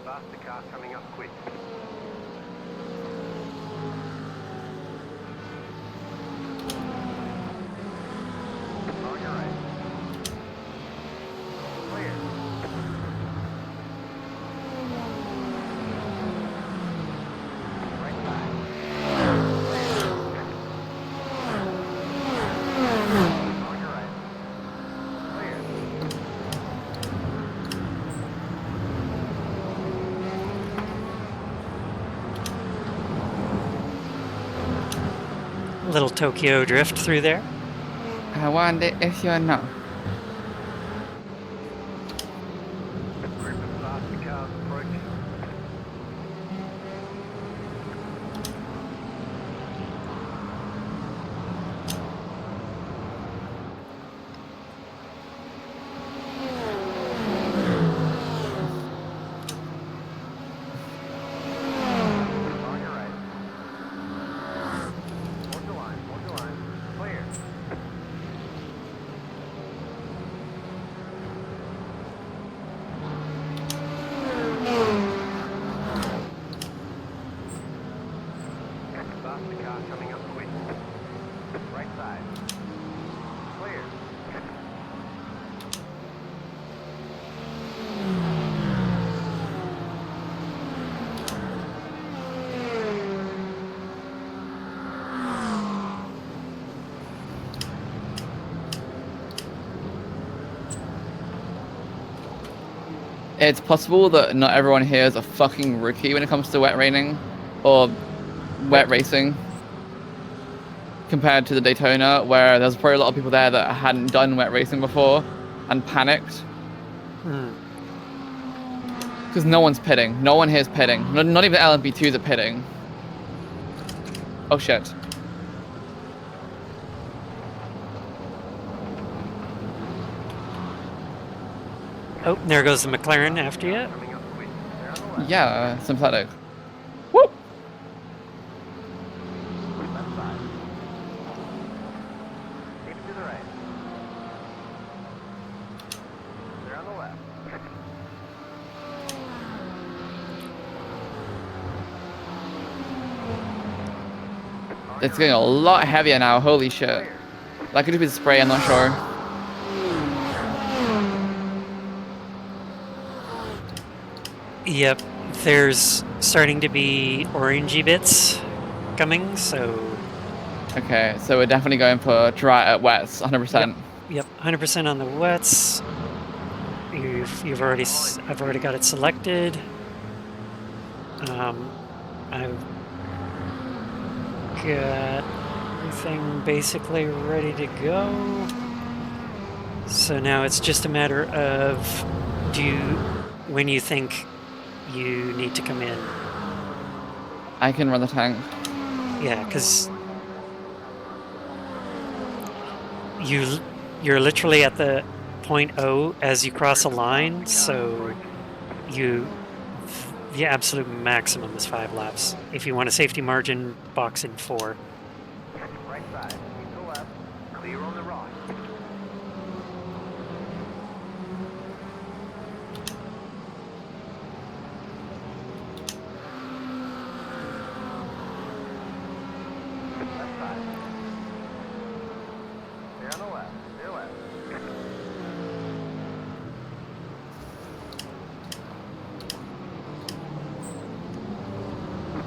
Faster car coming up quick. On your right. Clear. Right side. On your right. Clear. Little Tokyo drift through there. I wonder if you know. Group of faster cars approaching. On your right. Hold the line, hold the line. Clear. Faster car coming up quick. Right side. Clear. It's possible that not everyone here is a fucking rookie when it comes to wet raining or wet racing compared to the Daytona, where there's probably a lot of people there that hadn't done wet racing before and panicked. Because no one's pitting. No one here is pitting. Not even LMP2s are pitting. Oh shit. Oh, there goes the McLaren after you. Coming up quick. They're on the left. Yeah, synthetic. Woo! Left side. Keep it to the right. They're on the left. On It's your getting a lot heavier now. Holy shit. clear. That could be the spray, I'm not sure. Yep, there's starting to be orangey bits coming, so Okay, so we're definitely going for dry wets, 100%. Yep, 100% on the wets. I've already got it selected. I've got everything basically ready to go. So now it's just a matter of when you think you need to come in. I can run the tank. Yeah, because you're literally at the point O as you cross a line, so the absolute maximum is 5 laps. If you want a safety margin, box in 4. Right side, keep to the left, clear on the right. Left side. Stay on the left, stay left.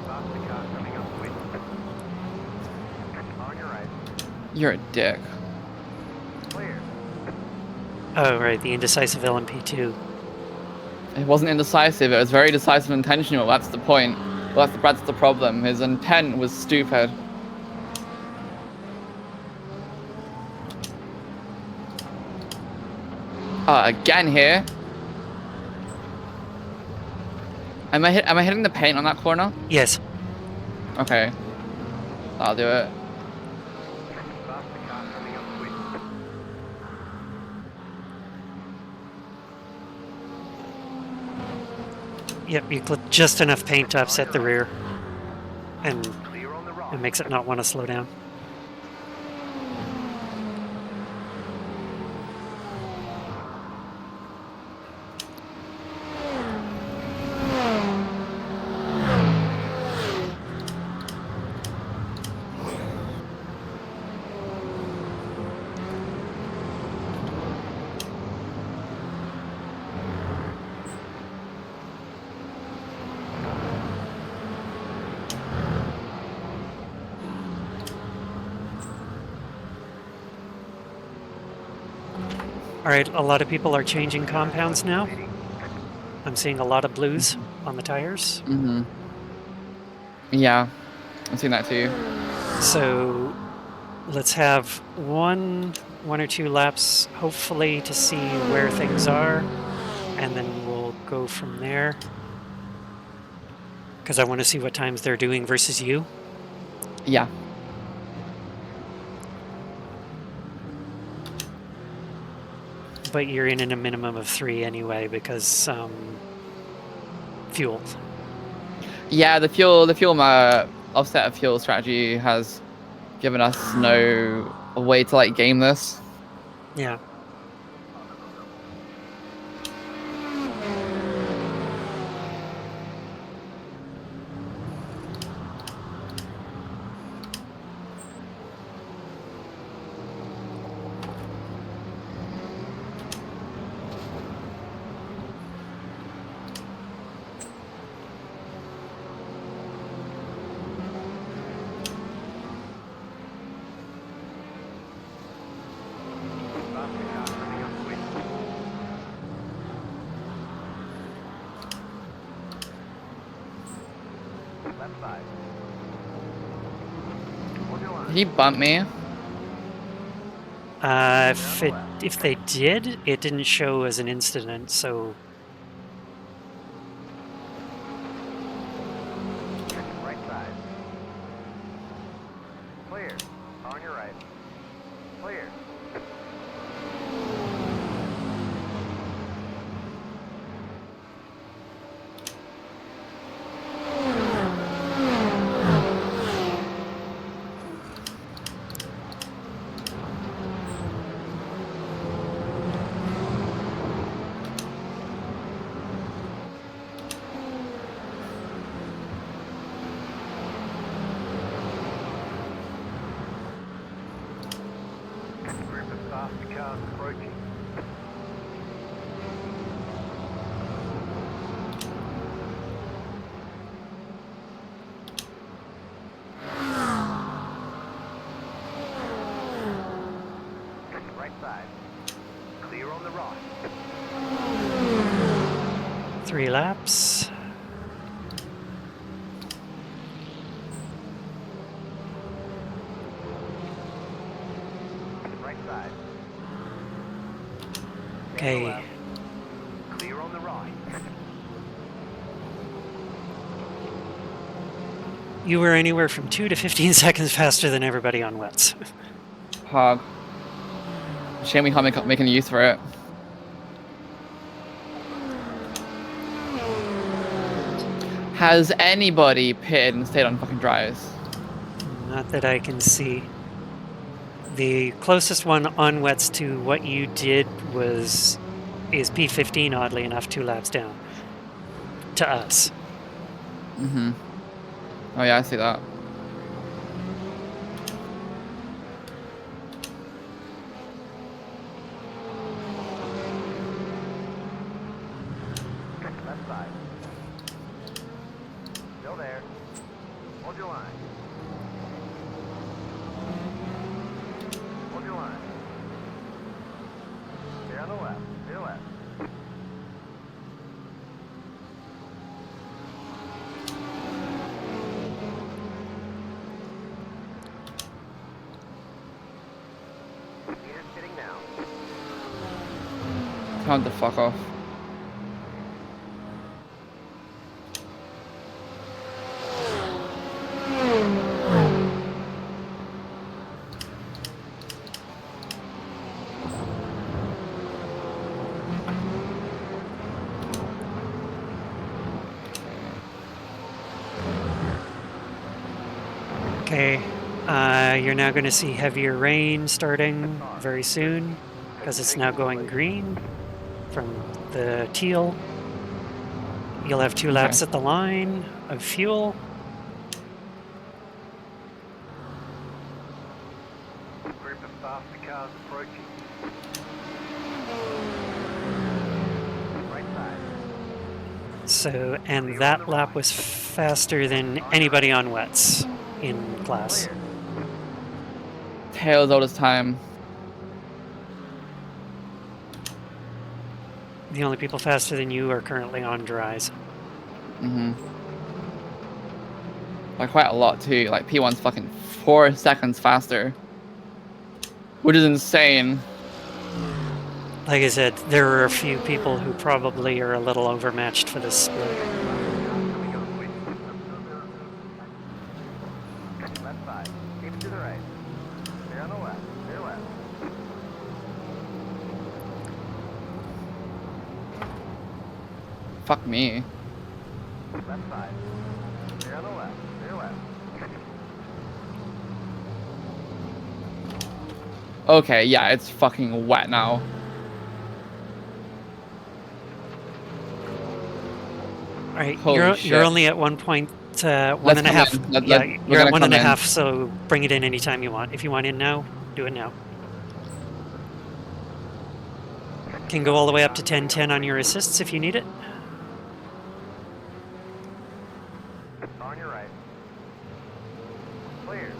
Stop the car coming up quick. On your right, You're a dick. clear. Oh, right, the indecisive LMP2. It wasn't indecisive. It was very decisive and intentional. That's the point. Well, that's the problem. His intent was stupid. Again here. Am I hitting the paint on that corner? Yes. Okay. I'll do it. Stop the car coming up quick. Yep, you clip just enough paint to upset the rear. And Clear on the right. it makes it not want to slow down. All right, a lot of people are changing compounds now. I'm seeing a lot of blues on the tires. Mm-hmm. Yeah. I've seen that too. So let's have one or two laps, hopefully, to see where things are, and then we'll go from there. Because I want to see what times they're doing versus you. Yeah. But you're in a minimum of 3 anyway because fuel. Yeah, the fuel offset of fuel strategy has given us no way to like game this. Yeah. Stop the car coming up quick. Left side. Hold your line. He bumped me. If they did, it didn't show as an incident, so Right side. Clear. On your right. Clear. Group of fast cars approaching. Right side. side. Clear on the right. 3 laps. Right side. Okay. Left. Clear on the right. You were anywhere from 2 to 15 seconds faster than everybody on wets. Hog. Shame we can't make any use for it. Has anybody pitted and stayed on fucking dries? Not that I can see. The closest one on wets to what you did is P15, oddly enough, 2 laps down to us. Mm-hmm. Oh yeah, I see that. Left side. Still there. Hold your line. Hold your line. Stay on the left. Stay left. Leader's pitting now. Time to fuck off. Okay, you're now going to see heavier rain starting very soon because it's now going green from the teal. You'll have 2 laps at the line of fuel. Group of faster cars approaching. Right side. So, and that lap was faster than anybody on wets in class. Clear. Tails all this time. The only people faster than you are currently on dries. Mm-hmm. Like quite a lot too. Like P1's fucking 4 seconds faster. Which is insane. Like I said, there are a few people who probably are a little overmatched for this split. Left side. Keep it to the right. Stay on the left. Stay left. Fuck me. Left side. Stay on the left. Stay left. Okay, yeah, it's fucking wet now. All right, Holy shit. you're only at 1.1 Let's and a come half. in. Yeah, We're you're at gonna 1 and come a in. half. So bring it in anytime you want. If you want in now, do it now. Can go all the way up to 10-10 on your assists if you need it. On your right. Clear.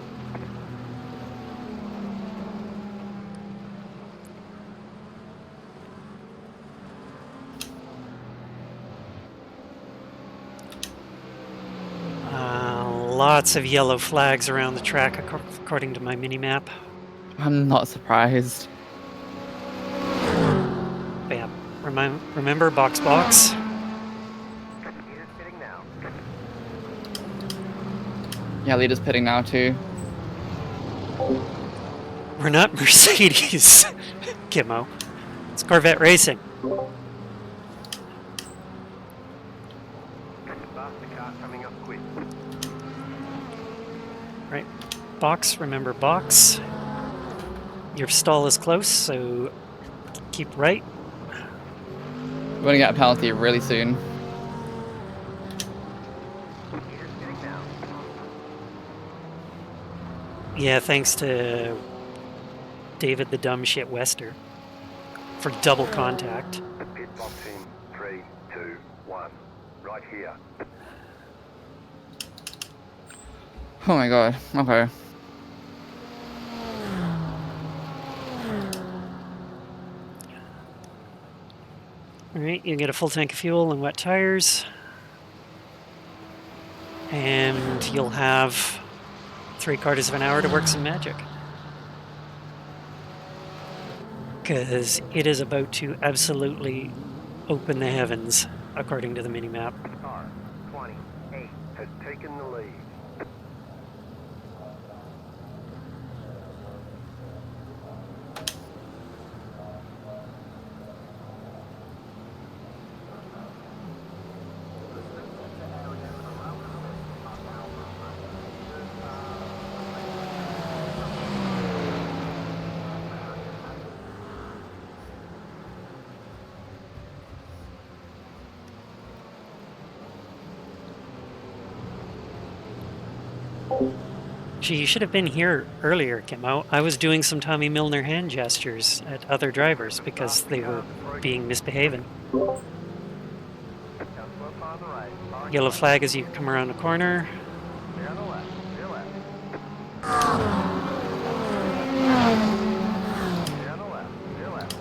Lots of yellow flags around the track according to my mini-map. I'm not surprised. But yeah, remember box. Leader's pitting now. Yeah, leader's pitting now too. We're not Mercedes, Kimmo. It's Corvette racing. Faster car coming up quick. Right, box. Remember box. Your stall is close, so keep right. We're gonna get a penalty really soon. Leader's pitting now. Yeah, thanks to David the dumb shit Wester for double contact. Pit box in 3, 2, 1. Right here. Oh my god. Okay. All right, you get a full tank of fuel and wet tires. And you'll have 3/4 of an hour to work some magic. Because it is about to absolutely open the heavens, according to the mini-map. Car 28 has taken the lead. Gee, you should have been here earlier, Kimmo. I was doing some Tommy Milner hand gestures at other drivers because they were being misbehaving. Now slope on the right. Car Yellow flag as you come around the corner. Clear on the left. Clear left. Clear on the left. Clear left.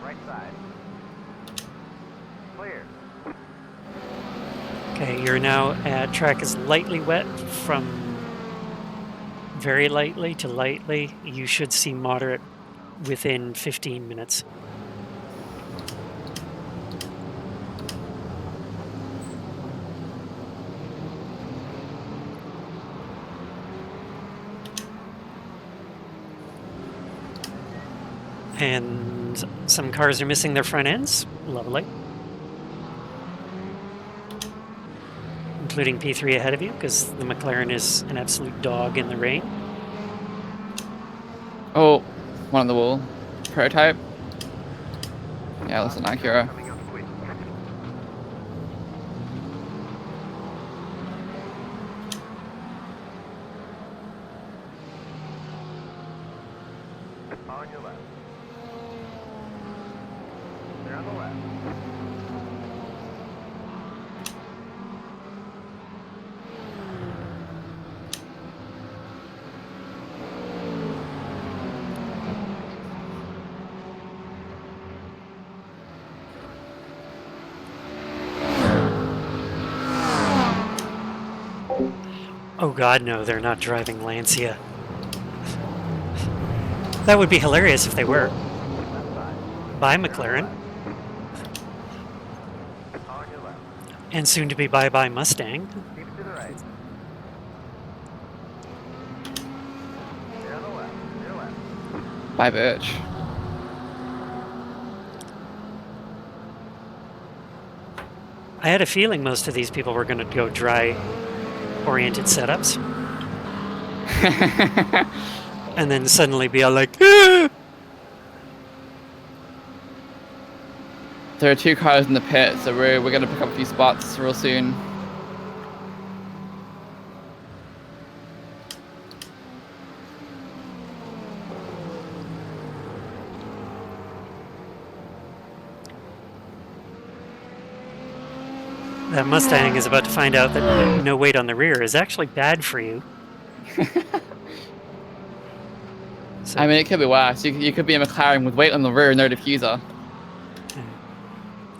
Right side. Clear. Okay, you're now at track is lightly wet from very lightly to lightly. You should see moderate within 15 minutes. And some cars are missing their front ends. Lovely. Including P3 ahead of you, because the McLaren is an absolute dog in the rain. Oh, one on the wall. Prototype. Yeah, looks an Acura. Coming up quick. On your left. Clear on the left. Oh god, no, they're not driving Lancia. That would be hilarious if they were. Left side. Bye, McLaren. On your left. And soon to be bye-bye Mustang. Keep it to the right. Clear on the left. Clear left. Bye, bitch. I had a feeling most of these people were going to go dry-oriented setups. And then suddenly be all like, "Ah!" There are 2 cars in the pit, so we're gonna pick up a few spots real soon. That Mustang is about to find out that no weight on the rear is actually bad for you. So, I mean, it could be worse. You could be a McLaren with weight on the rear and no diffuser.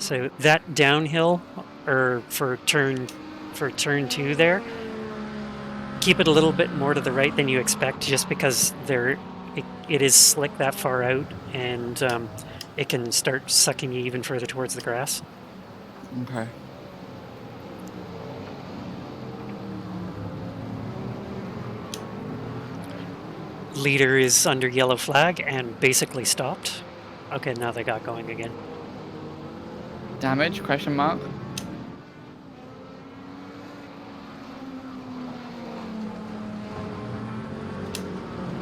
so that downhill, or for turn 2 there, keep it a little bit more to the right than you expect, just because it is slick that far out, and it can start sucking you even further towards the grass. Okay. Leader is under yellow flag and basically stopped. Okay, now they got going again. Damage? Question mark.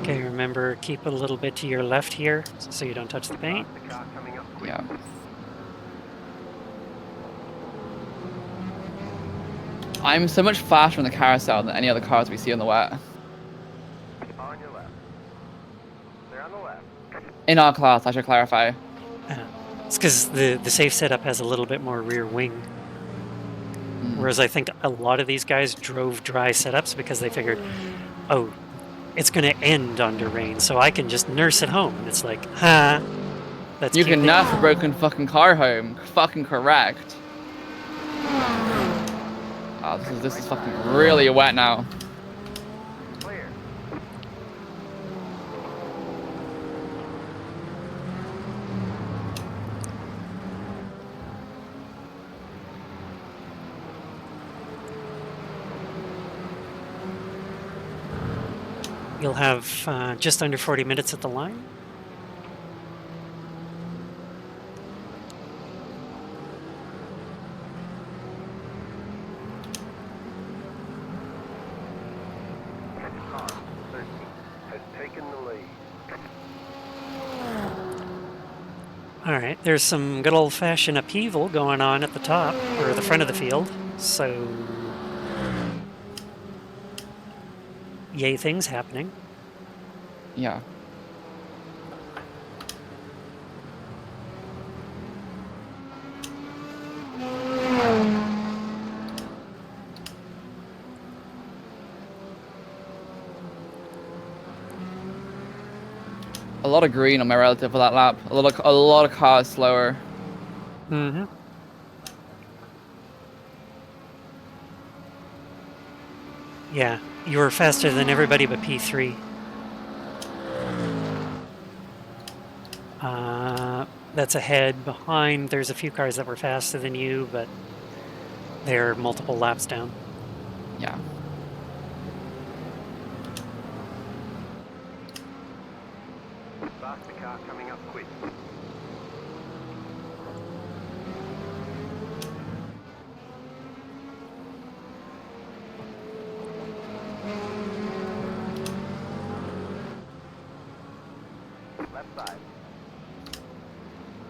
Okay, remember, keep a little bit to your left here so you don't touch the paint. The car coming up quick. Yeah. I'm so much faster on the carousel than any other cars we see on the wet. On your left. Clear on the left. In our class, I should clarify. It's because the safe setup has a little bit more rear wing. Whereas I think a lot of these guys drove dry setups because they figured, oh, it's going to end under rain, so I can just nurse it home. It's like, ha, that's You cute. can nurse a broken fucking car home. Fucking correct. Oh, this is fucking really wet now. Clear. You'll have just under 40 minutes at the line. Car 13 has taken the lead. All right, there's some good old-fashioned upheaval going on at the top, or the front of the field, so yay things happening. Yeah. A lot of green on my relative for that lap. A lot of cars slower. Mm-hmm. Yeah, you were faster than everybody but P3. That's ahead. Behind, there's a few cars that were faster than you, but they're multiple laps down. Yeah. Faster car coming up quick. Left side.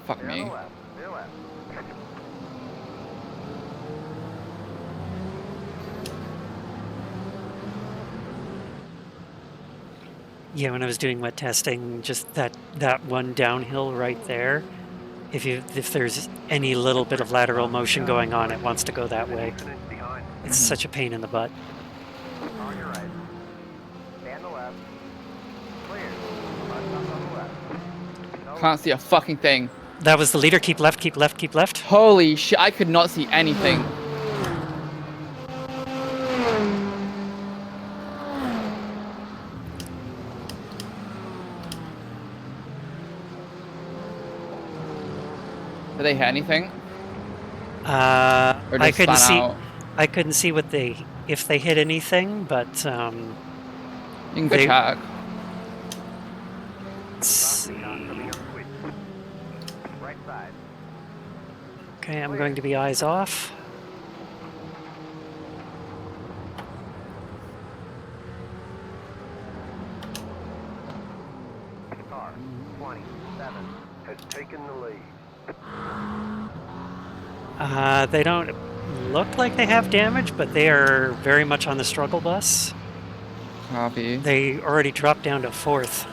Fuck Clear me. on the left. Clear left. Yeah, when I was doing wet testing, just that one downhill right there, if there's any little bit of lateral motion going on, it wants to go that way. Infinite behind. It's such a pain in the butt. On your right. Stay on the left. Clear. Front up on the left. No Can't see a fucking thing. That was the leader. Keep left, keep left, keep left. Holy shit, I could not see anything. Did they hit anything? Or I just couldn't span see. out? I couldn't see if they hit anything, but You can go they- check. faster car coming up quick. Right side. okay, I'm going to be eyes off. Car 27 has taken the lead. They don't look like they have damage, but they are very much on the struggle bus. Copy. They already dropped down to fourth.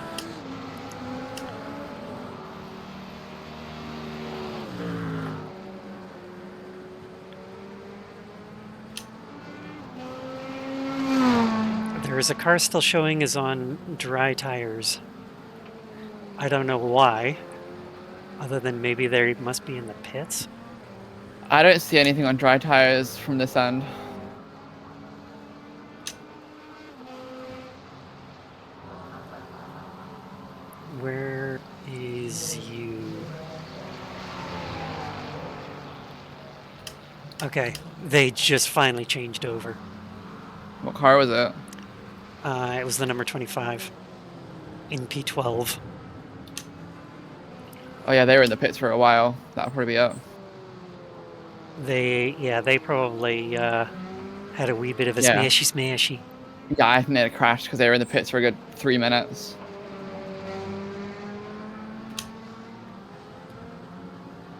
There's a car still showing is on dry tires. I don't know why, other than maybe they must be in the pits. I don't see anything on dry tires from this end. Where is you? Okay, they just finally changed over. What car was it? It was the number 25 in P12. Oh yeah, they were in the pits for a while. That'll probably be it. They probably had a wee bit of a Yeah. smashy. Yeah, I think they crashed because they were in the pits for a good 3 minutes.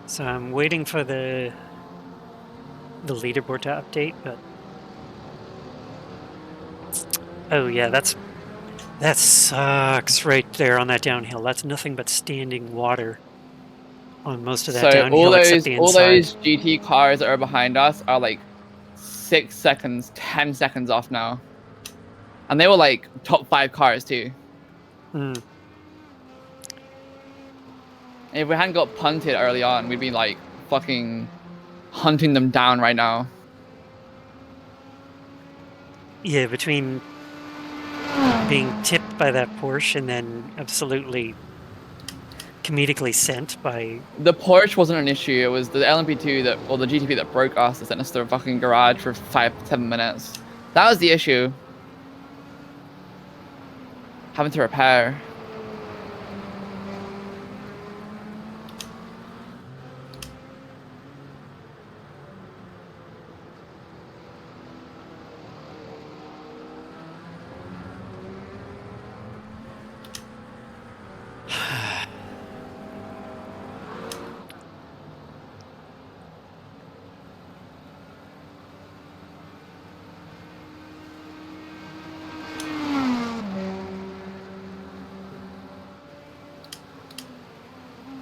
So I'm waiting for the leaderboard to update, but oh yeah, that sucks right there on that downhill. That's nothing but standing water on most of that So downhill except the all inside. those GT cars that are behind us are like 6 seconds, 10 seconds off now. And they were like top 5 cars too. Mm. And if we hadn't got punted early on, we'd be like fucking hunting them down right now. Yeah, between being tipped by that Porsche and then absolutely comedically sent by... The Porsche wasn't an issue. It was the LMP2 that, or the GTP that broke us, that sent us to the fucking garage for 5-7 minutes. That was the issue. Having to repair.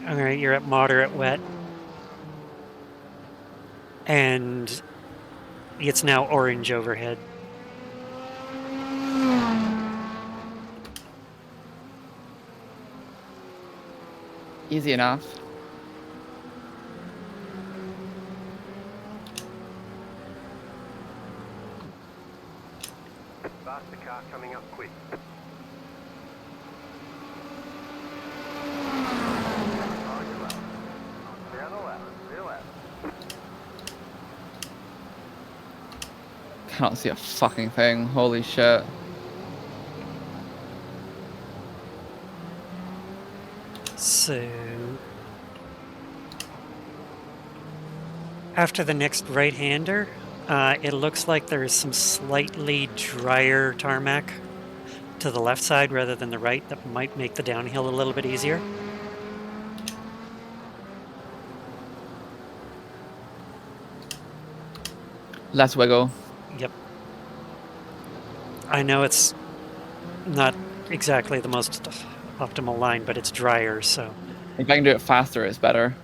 All right, you're at moderate wet. And it's now orange overhead. Easy enough. Faster car coming up quick. On your left. Down the left. To the left. Cannot see a fucking thing. Holy shit. So after the next right-hander, it looks like there is some slightly drier tarmac to the left side rather than the right that might make the downhill a little bit easier. Less wiggle. Yep. I know it's not exactly the most optimal line, but it's drier, so... If I can do it faster, it's better.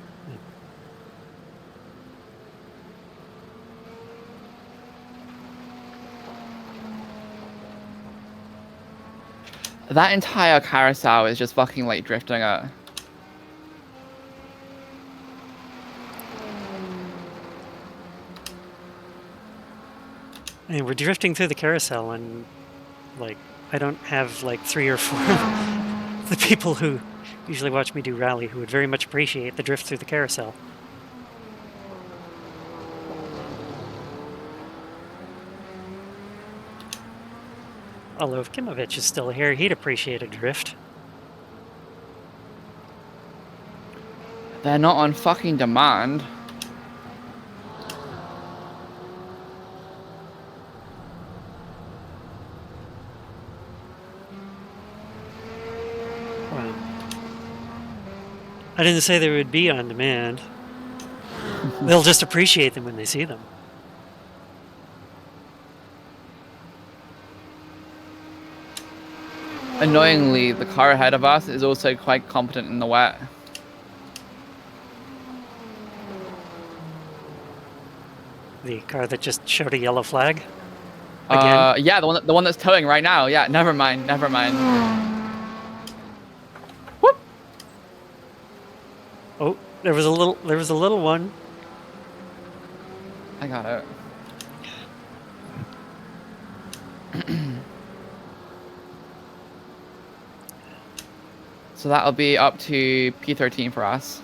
That entire carousel is just fucking like drifting it. And we're drifting through the carousel, and like I don't have like 3 or 4 the people who usually watch me do rally who would very much appreciate the drift through the carousel. Although if Kimovich is still here, he'd appreciate a drift. They're not on fucking demand. Wow. I didn't say they would be on demand. They'll just appreciate them when they see them. Annoyingly, the car ahead of us is also quite competent in the wet. The car that just showed a yellow flag? Again? Yeah, the one that's towing right now. Yeah, never mind, never mind. Whoop! Oh, there was a little one. I got it. So that'll be up to P13 for us.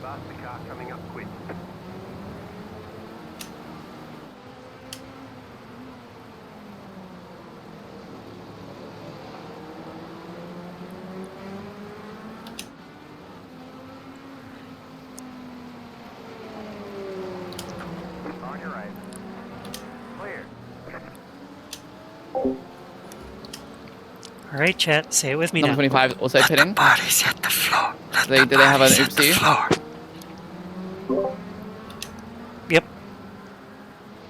Faster car coming up quick. On your right. Clear. All right, chat, say it with me Number now. 25 also pitting. Bodies hit the floor. Do they have an oopsie? Yep.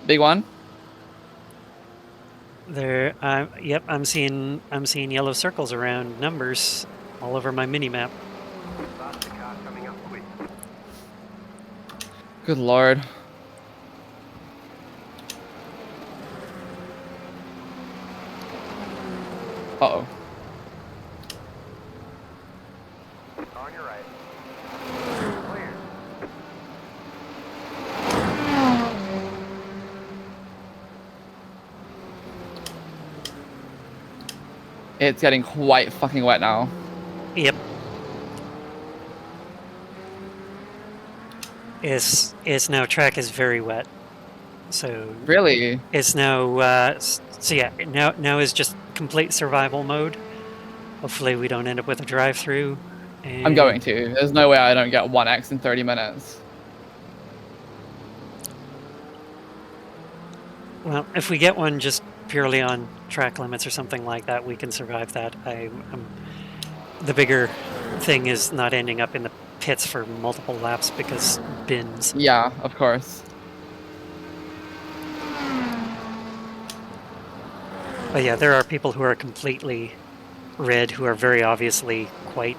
Big one. There, yep, I'm seeing yellow circles around numbers all over my mini map. Faster car coming up quick. Good lord. Uh-oh. On your right. Clear. It's getting quite fucking wet now. Yep. It's now track is very wet, so Really? it's now so yeah, now is just complete survival mode. Hopefully we don't end up with a drive-through. I'm going And to. There's no way I don't get 1x in 30 minutes. well, if we get one just purely on track limits or something like that, we can survive that. The bigger thing is not ending up in the pits for multiple laps because bins. Yeah, of course. But yeah, there are people who are completely red who are very obviously quite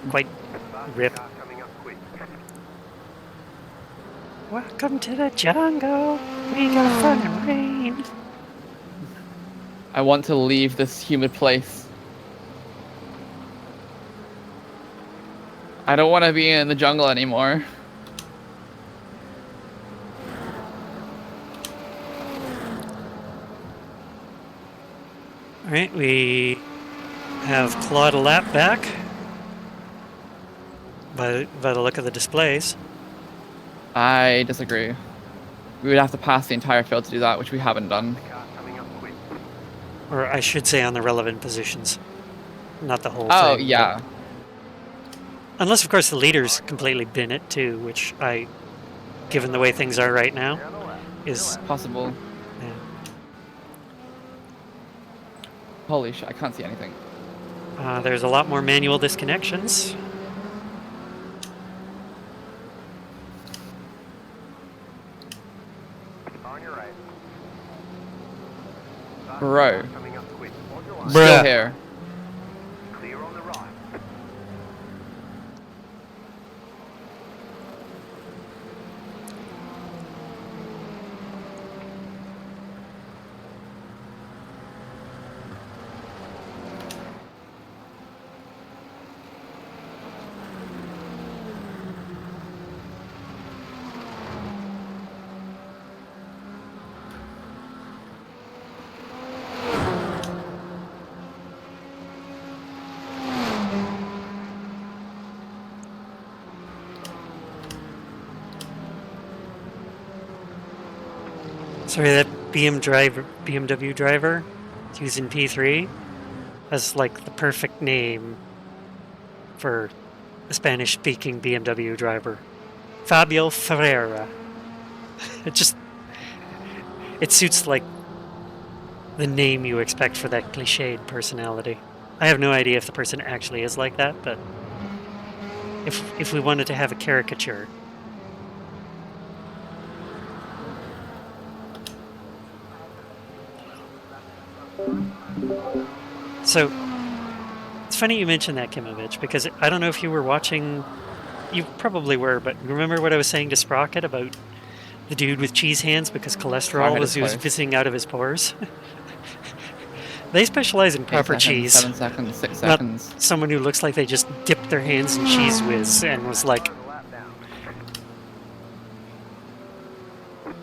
Faster ripped. car coming up quick. Welcome to the jungle. We got fun and rain. I want to leave this humid place. I don't want to be in the jungle anymore. All right, we have clawed a lap back by the look of the displays. I disagree. We would have to pass the entire field to do that, which we haven't done. Car coming up quick. Or I should say on the relevant positions, not the whole Oh, thing. yeah. But unless, of course, the leaders completely bin it too, which given the way things are right now, Down the left. is Possible. yeah. Holy shit, I can't see anything. There's a lot more manual disconnections. On your right. Faster Bro. car coming up quick. On your line. Still Bruh. here. Clear on the right. Sorry, that BMW driver using P3 has like the perfect name for a Spanish-speaking BMW driver, Fabio Ferreira. It suits like the name you expect for that cliched personality. I have no idea if the person actually is like that, but if we wanted to have a caricature. So it's funny you mentioned that, Kimovich, because I don't know if you were watching. You probably were, but remember what I was saying to Sprocket about the dude with cheese hands because cholesterol was oozing out of his pores? They specialize in 8 proper seconds, cheese. 7 seconds, 6 Not seconds. someone who looks like they just dipped their hands in cheese whiz and was like, Cars a lap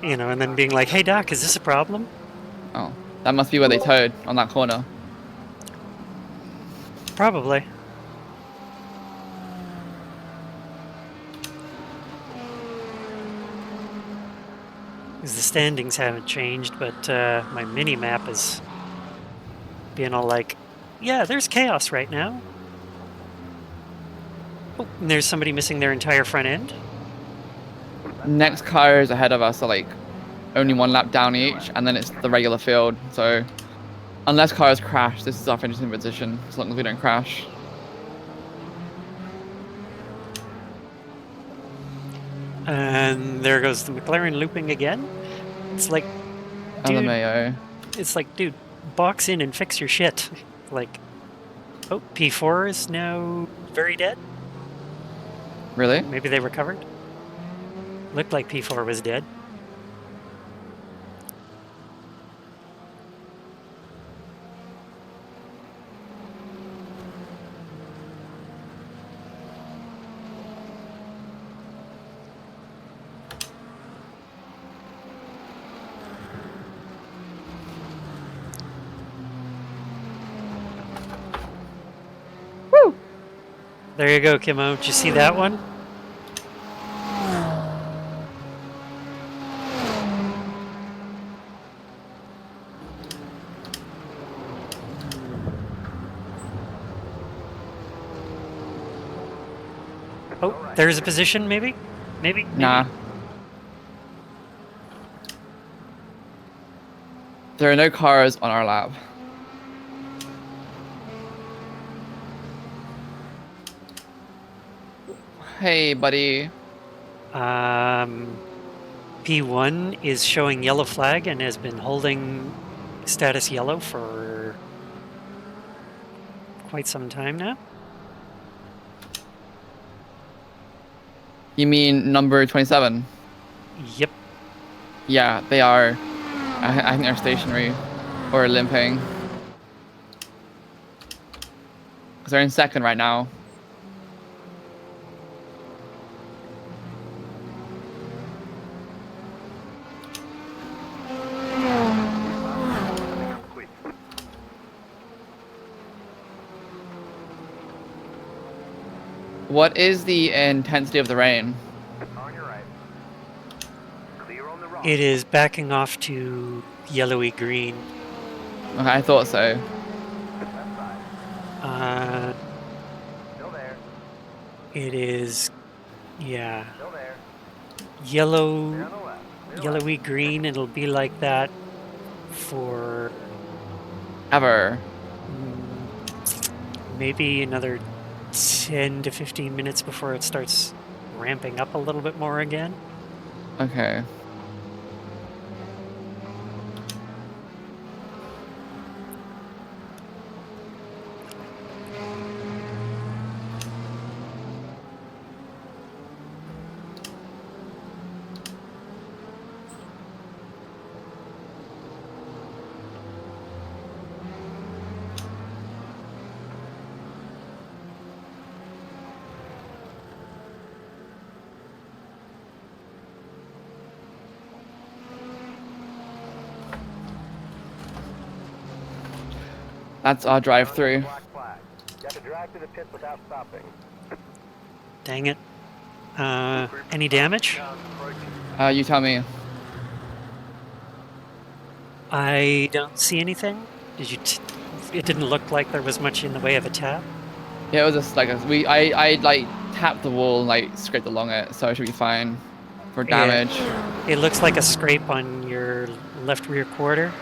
down. and then being like, "Hey doc, is this a problem?" Oh, that must be where they towed, on that corner. Probably. Because the standings haven't changed, but my mini map is being all like, "Yeah, there's chaos right now." Oh, and there's somebody missing their entire front end. Next cars ahead of us are like only 1 lap down each, and then it's the regular field. So unless cars crash, this is our finishing position, as long as we don't crash. And there goes the McLaren looping again. It's like, dude, LMAO. It's like, dude, box in and fix your shit. Like, oh, P4 is now very dead. Really? Maybe they recovered. Looked like P4 was dead. Woo! There you go, Kimo. Did you see that one? Oh, there's a position, maybe? Maybe? Nah. There are no cars on our lap. Hey, buddy. P1 is showing yellow flag and has been holding status yellow for quite some time now. You mean number 27? Yep. Yeah, they are. I think they're stationary or limping. Because they're in second right now. What is the intensity of the rain? On your right. Clear on the right. It is backing off to yellowy green. Okay, I thought so. Left side. Uh, Still there. it is, yeah, Still there. yellow, Clear on the left. Clear yellowy green. It'll be like that for Ever. maybe another 10 to 15 minutes before it starts ramping up a little bit more again. Okay. That's our drive-through. Black flag. You have to drive to the pits without stopping. Dang it. Any damage? You tell me. I don't see anything. Did you? It didn't look like there was much in the way of a tap. Yeah, it was just like I like tapped the wall and like scraped along it, so I should be fine for damage. It looks like a scrape on your left rear quarter.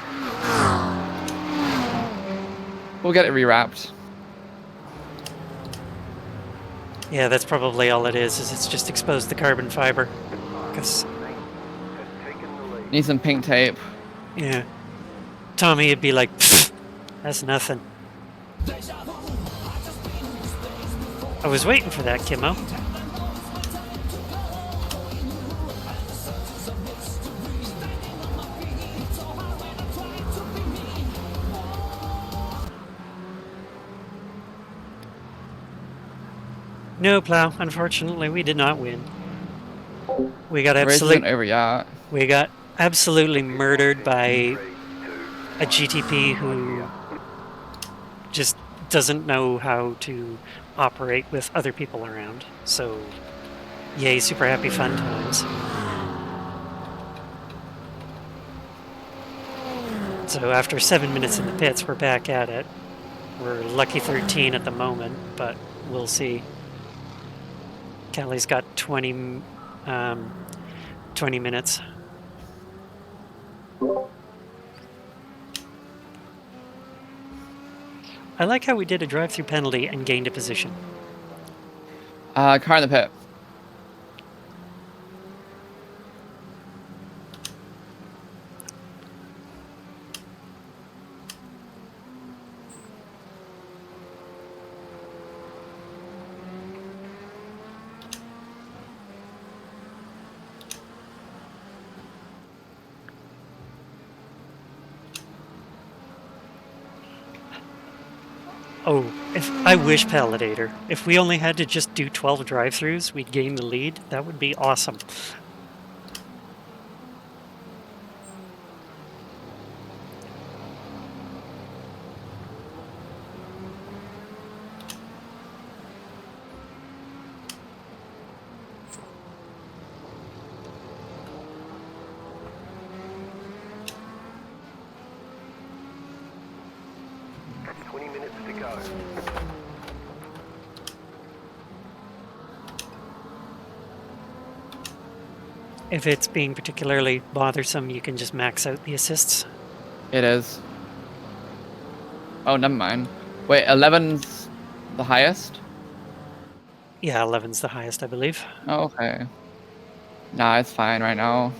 We'll get it rewrapped. Yeah, that's probably all it is it's just exposed the carbon fiber. 'Cause, Need some pink tape. yeah, Tommy would be like, "Pfft, that's nothing." I was waiting for that, Kimo. No, Plow. Unfortunately, we did not win. We got The race isn't over yet. We got absolutely murdered by a GTP who just doesn't know how to operate with other people around. So, yay, super happy fun times. So after 7 minutes in the pits, we're back at it. We're lucky 13 at the moment, but we'll see. Callie's got 20 minutes. I like how we did a drive-through penalty and gained a position. Car in the pit. Oh, if I wish Palidator. If we only had to just do 12 drive-throughs, we'd gain the lead. That would be awesome. If it's being particularly bothersome, you can just max out the assists. It is. Oh, never mind. Wait, 11's the highest? Yeah, 11's the highest, I believe. Oh, okay. Nah, it's fine right now.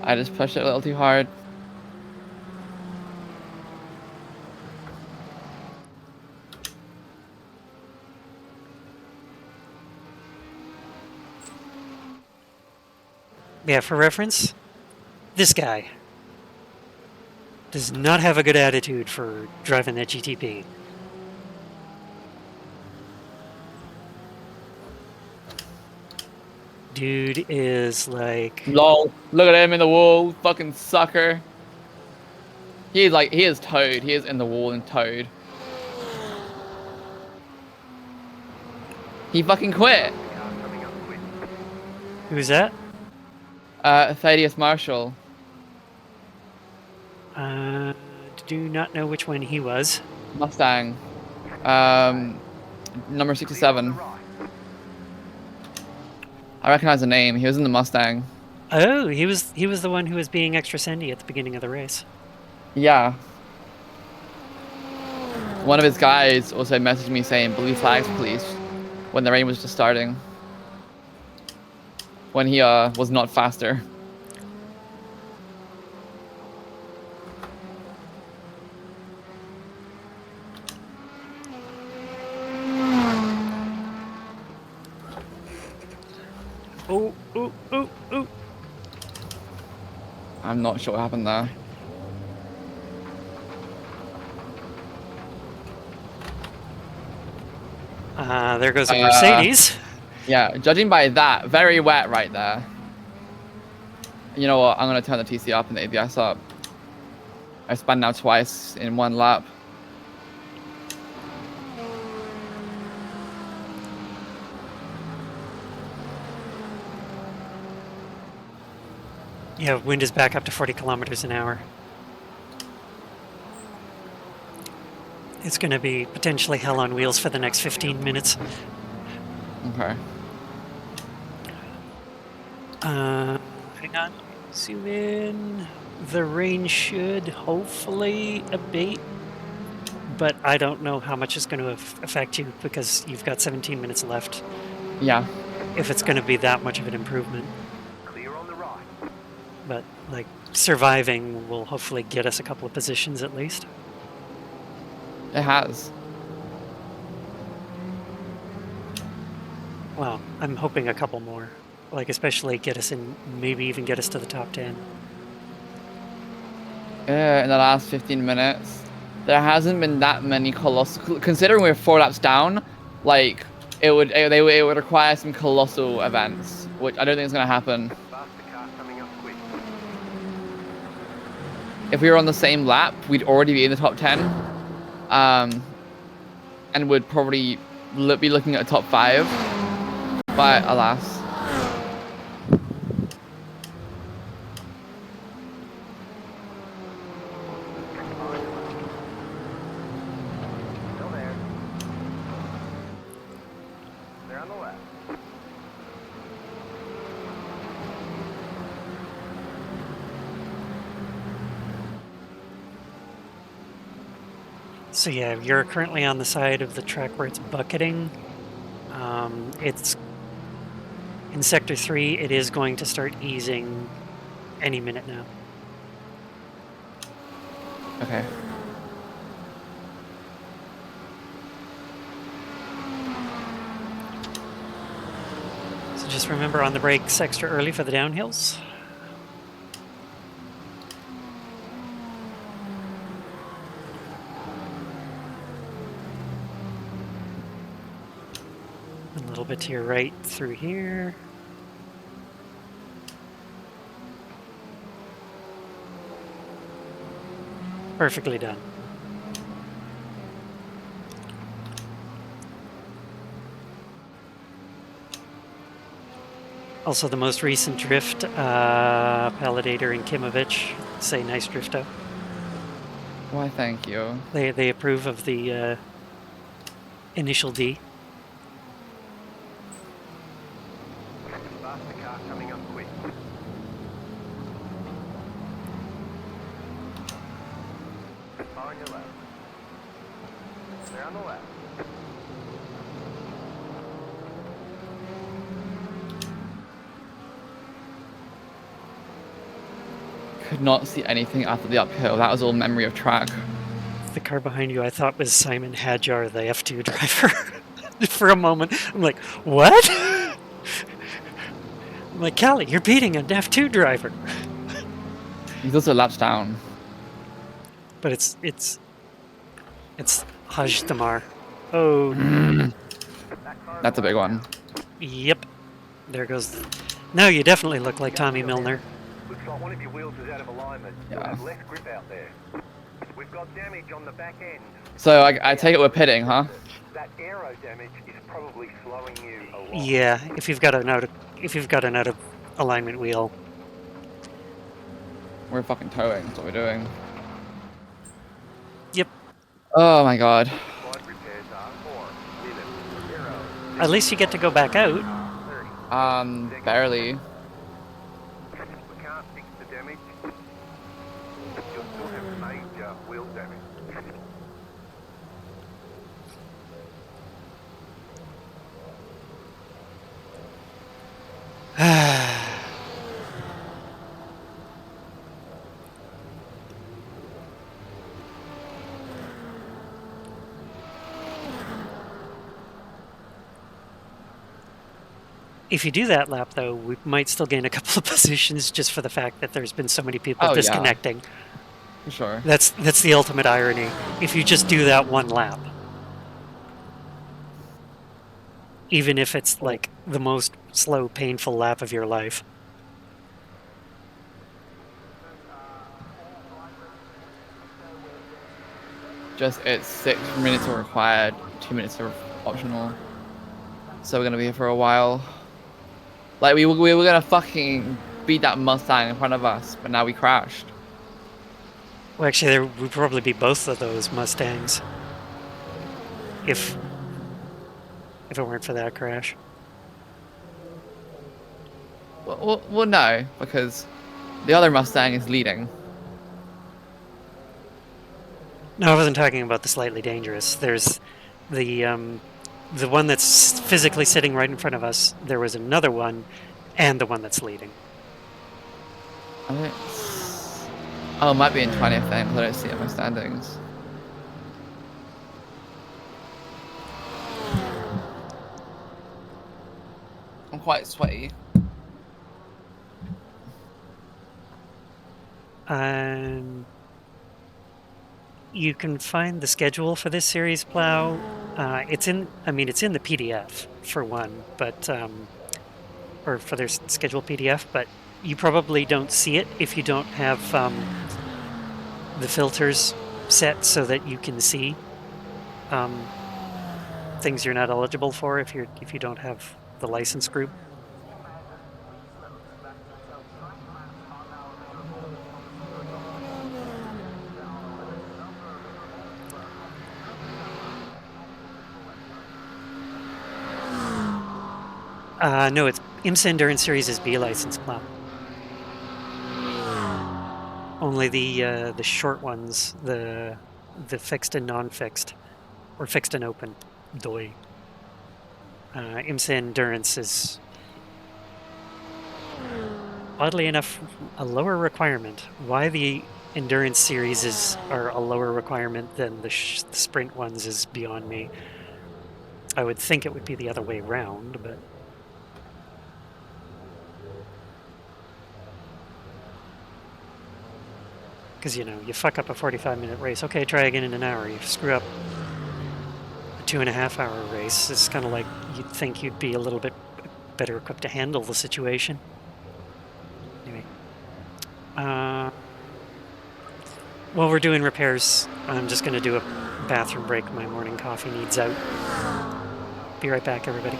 I just pushed it a little too hard. Yeah, for reference, this guy does not have a good attitude for driving that GTP. Dude is like... Lol. Look at him in the wall. Fucking sucker. He is towed. He is in the wall and towed. He fucking quit. Who's that? Thaddeus Marshall. Do not know which one he was. Mustang. Number 67. I recognize the name. He was in the Mustang. Oh, he was the one who was being extra sandy at the beginning of the race. Yeah. One of his guys also messaged me saying blue flags please when the rain was just starting. When he was not faster. Oh, oh, oh, oh. I'm not sure what happened there. There goes a Mercedes. Yeah, judging by that, very wet right there. You know what? I'm gonna turn the TC up and the ABS up. I spun now twice in one lap. Yeah, wind is back up to 40 kilometers an hour. It's going to be potentially hell on wheels for the next 15 minutes. Okay. Hang on. Zoom in. The rain should hopefully abate, but I don't know how much it's going to affect you because you've got 17 minutes left. Yeah. If it's going to be that much of an improvement. Clear on the right. But, like, surviving will hopefully get us a couple of positions at least. It has. Well, I'm hoping a couple more. Like, especially get us in, maybe even get us to the top 10. Yeah, in the last 15 minutes, there hasn't been that many colossal. Considering we're 4 laps down, like it would require some colossal events, which I don't think is gonna happen. Faster car coming up quick. If we were on the same lap, we'd already be in the top 10, and would probably be looking at a top 5. But alas. Still there. They're on the left. So yeah, you're currently on the side of the track where it's bucketing. It's in Sector 3, it is going to start easing any minute now. Okay. So just remember on the brakes extra early for the downhills. little bit to your right through here. Perfectly done. Also, the most recent drift, Palidator and Kimovich say nice drift out. Why, thank you. They approve of the initial D. Faster car coming up quick. Far on your left. They're on the left. Could not see anything after the uphill. That was all memory of track. The car behind you, I thought was Simon Hadjar, the F2 driver. For a moment, I'm like, what? I'm like, Callie, you're beating an F2 driver. He's also laps down. But it's Haj Damar. Oh, That's a big one. yep. There goes. Now you definitely look like Tommy Milner. Looks like one of your wheels is out of alignment. You'll Yeah. have less grip out there. We've got damage on the back end. So I take it we're pitting, huh? That aero damage is probably slowing you a lot. Yeah, if you've got an out of alignment wheel. We're fucking towing. That's what we're doing. Yep. Oh my god. Slide repairs are 4, limit, 0, At least you get to go back out. 30. Barely. We can't fix the damage. You'll still have major wheel damage. If you do that lap, though, we might still gain a couple of positions just for the fact that there's been so many people Oh, yeah. disconnecting. For sure. That's the ultimate irony. If you just do that one lap, even if it's like the most slow, painful lap of your life. Just it's 6 minutes are required, 2 minutes are optional. So we're gonna be here for a while. Like we were gonna fucking beat that Mustang in front of us, but now we crashed. Well, actually, there would probably be both of those Mustangs if it weren't for that crash. Well, no, because the other Mustang is leading. No, I wasn't talking about the slightly dangerous. There's the one that's physically sitting right in front of us. There was another one, and the one that's leading. Oh, it might be in 20th then, because I don't see it in my standings. I'm quite sweaty. You can find the schedule for this series plow. It's in the PDF for one, but or for their schedule PDF, but you probably don't see it if you don't have the filters set so that you can see things you're not eligible for if you don't have the license group. No, it's IMSA Endurance Series is B license plow. Only the short ones, the fixed and non-fixed, or fixed and open, DOI. IMSA Endurance is, oddly enough, a lower requirement. Why the Endurance series are a lower requirement than the sprint ones is beyond me. I would think it would be the other way around, but... Because, you fuck up a 45-minute race. Okay, try again in an hour. You screw up a 2.5 hour race. It's kind of like you'd think you'd be a little bit better equipped to handle the situation. Anyway, while we're doing repairs, I'm just going to do a bathroom break. My morning coffee needs out. Be right back, everybody.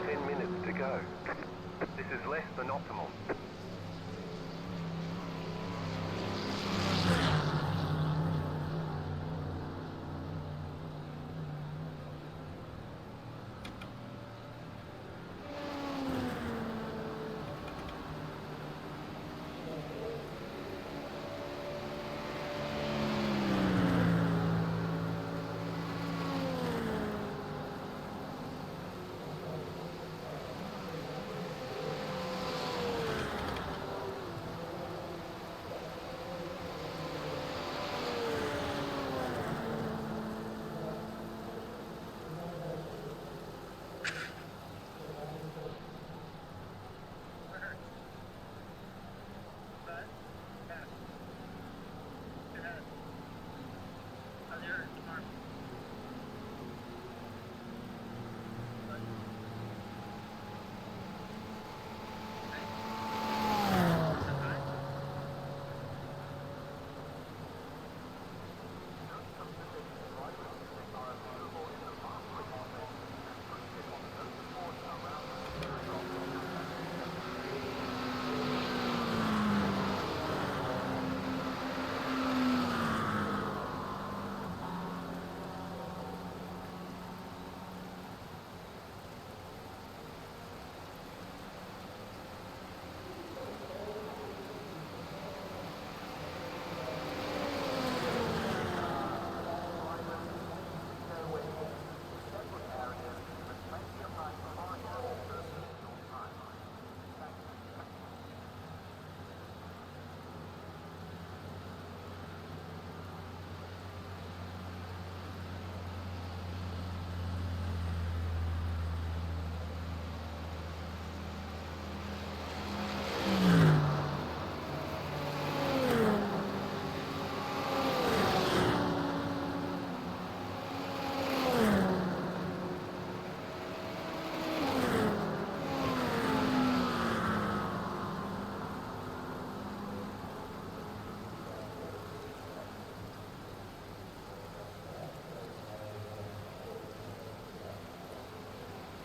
10 minutes to go. This is less than optimal.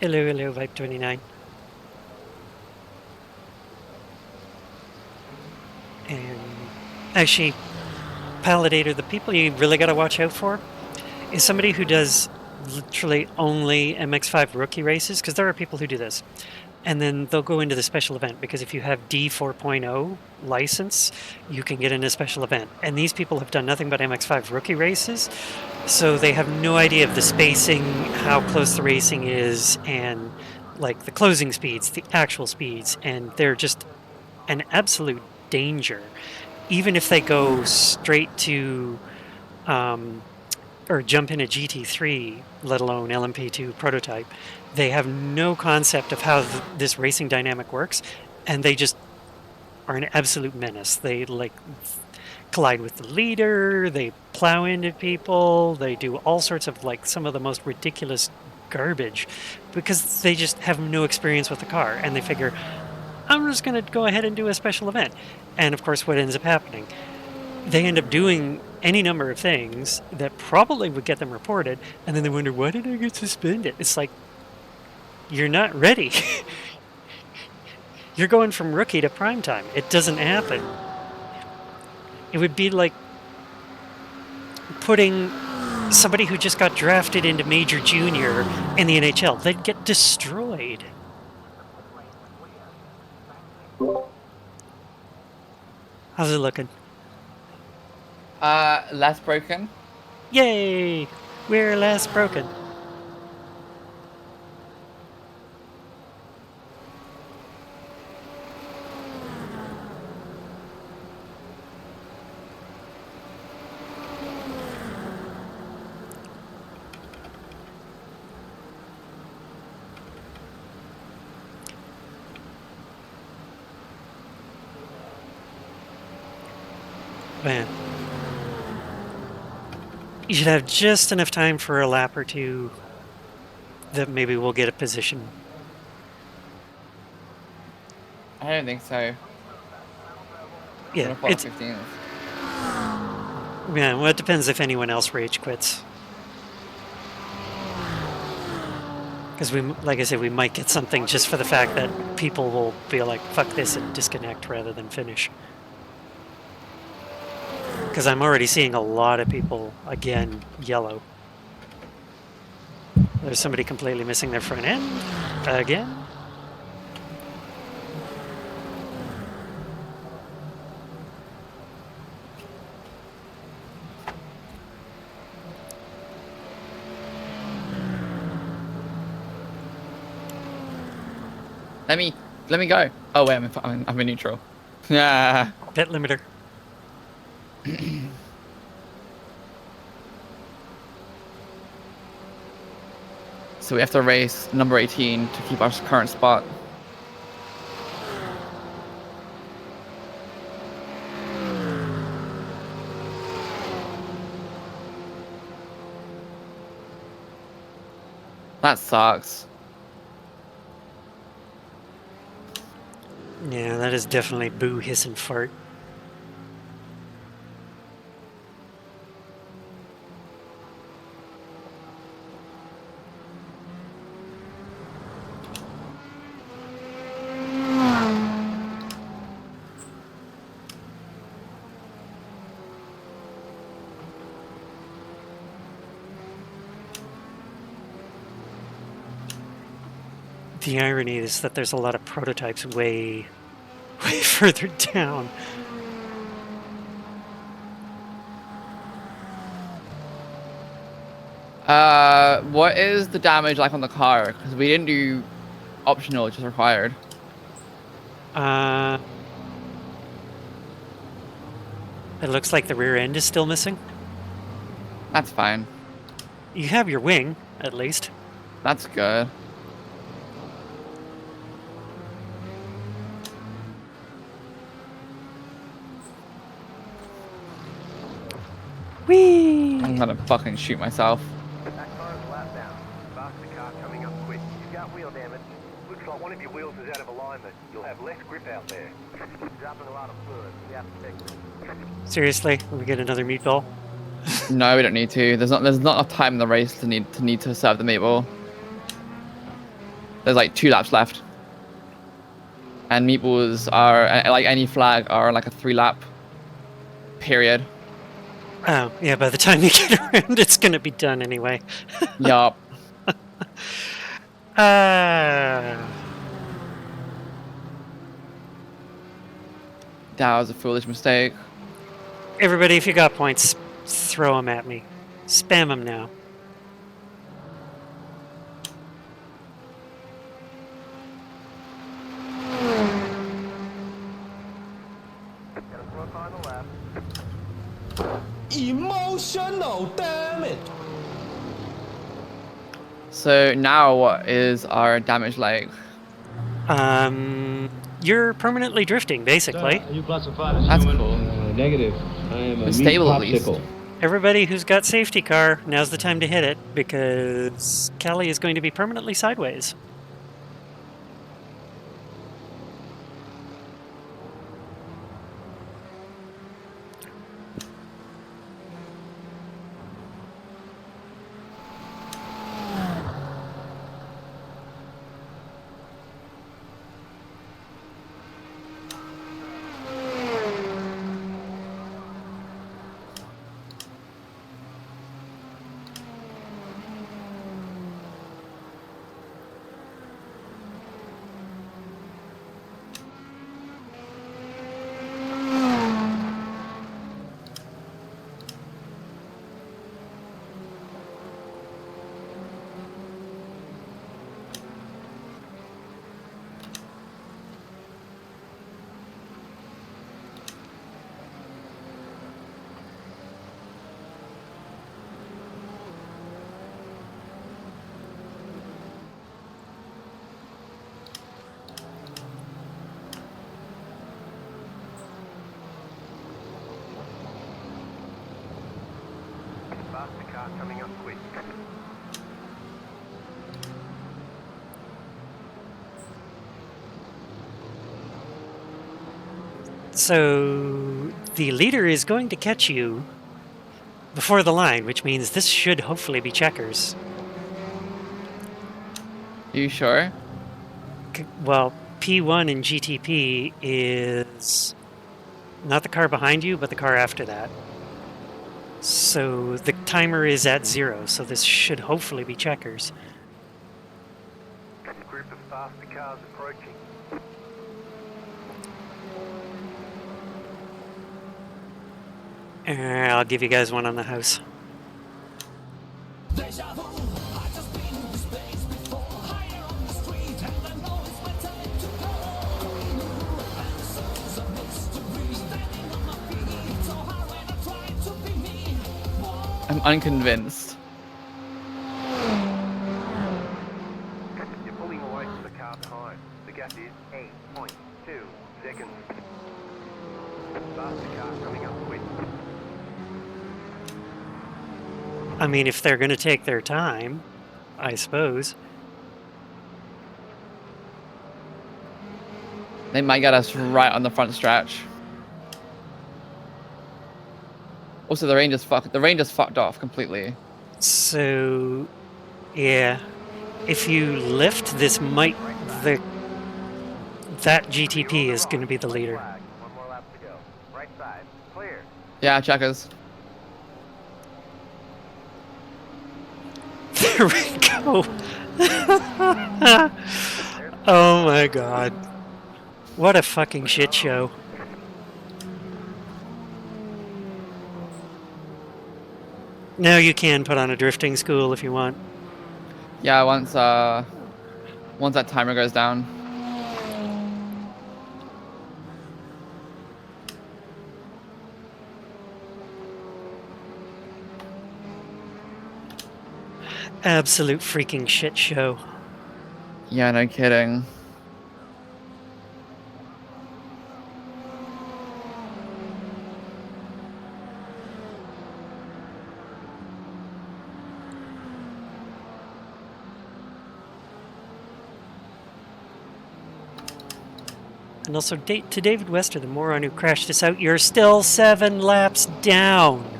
Hello, hello, Vibe 29. And actually, Palidator, the people you really got to watch out for is somebody who does literally only MX5 rookie races, because there are people who do this. And then they'll go into the special event, because if you have D 4.0 license, you can get in a special event. And these people have done nothing but MX5 rookie races, so they have no idea of the spacing, how close the racing is, and like the closing speeds, the actual speeds, and they're just an absolute danger. Even if they go straight to or jump in a GT3, let alone LMP2 prototype, they have no concept of how this racing dynamic works, and they just are an absolute menace. They like collide with the leader, they plow into people, they do all sorts of like some of the most ridiculous garbage because they just have no experience with the car, and they figure, I'm just going to go ahead and do a special event. And of course, what ends up happening? They end up doing any number of things that probably would get them reported, and then they wonder, why did I get suspended? It's like, you're not ready. You're going from rookie to prime time. It doesn't happen. It would be like putting somebody who just got drafted into major junior in the NHL. They'd get destroyed. How's it looking? Less broken. Yay! We're less broken. Man. You should have just enough time for a lap or two that maybe we'll get a position. I don't think so. Yeah, I'm it's 15th. yeah. Well, it depends if anyone else rage quits. Because like I said, we might get something just for the fact that people will be like, "Fuck this" and disconnect rather than finish. Because I'm already seeing a lot of people again yellow. There's somebody completely missing their front end again. Let me go. Oh wait, I'm in neutral. Yeah. Pit limiter. So we have to race number 18 to keep our current spot. That sucks. Yeah, that is definitely boo, hiss, and fart. The irony is that there's a lot of prototypes way further down. What is the damage like on the car? Because we didn't do optional, just required. It looks like the rear end is still missing. That's fine. You have your wing, at least. That's good. Whee! I'm gonna fucking shoot myself. That car's lap down. Faster car coming up quick. You've got wheel damage. Looks like one of your wheels is out of alignment. You'll have less grip out there. Dropping a lot of fluid. You have to fix it. Seriously, will we get another meatball? No, we don't need to. There's not enough time in the race to need to serve the meatball. There's like 2 laps left. And meatballs are like any flag are like a 3-lap period. Oh, yeah, by the time you get around, it's going to be done anyway. Yup. Ah. That was a foolish mistake. Everybody, if you got points, throw them at me. Spam them now. Got a slow car on the left. Emotional damage. So now what is our damage like? You're permanently drifting, basically. Are you classified as That's human? cool. Negative. I am a It's meat stable at least. popsicle. Everybody who's got safety car, now's the time to hit it, because Callie is going to be permanently sideways. car coming up quick. So the leader is going to catch you before the line, which means this should hopefully be checkers. You sure? Well, P1 in GTP is not the car behind you, but the car after that. So the timer is at 0, so this should hopefully be checkers. Group of faster cars approaching. I'll give you guys one on the house. I'm unconvinced. You're pulling away from the car behind. The gap is 8.2 seconds. Faster car coming up quick. I mean, if they're going to take their time, I suppose. They might get us right on the front stretch. Also, the rain just fucked off completely. So, yeah, if you lift, this might that GTP is going to be the leader. One more lap to go. Right side, clear. Yeah, checkers. There we go. Oh my god. What a fucking shit show. Now you can put on a drifting school if you want. Yeah, once that timer goes down. Absolute freaking shit show. Yeah, no kidding. And also, to David Wester, the moron who crashed this out, you're still 7 laps down.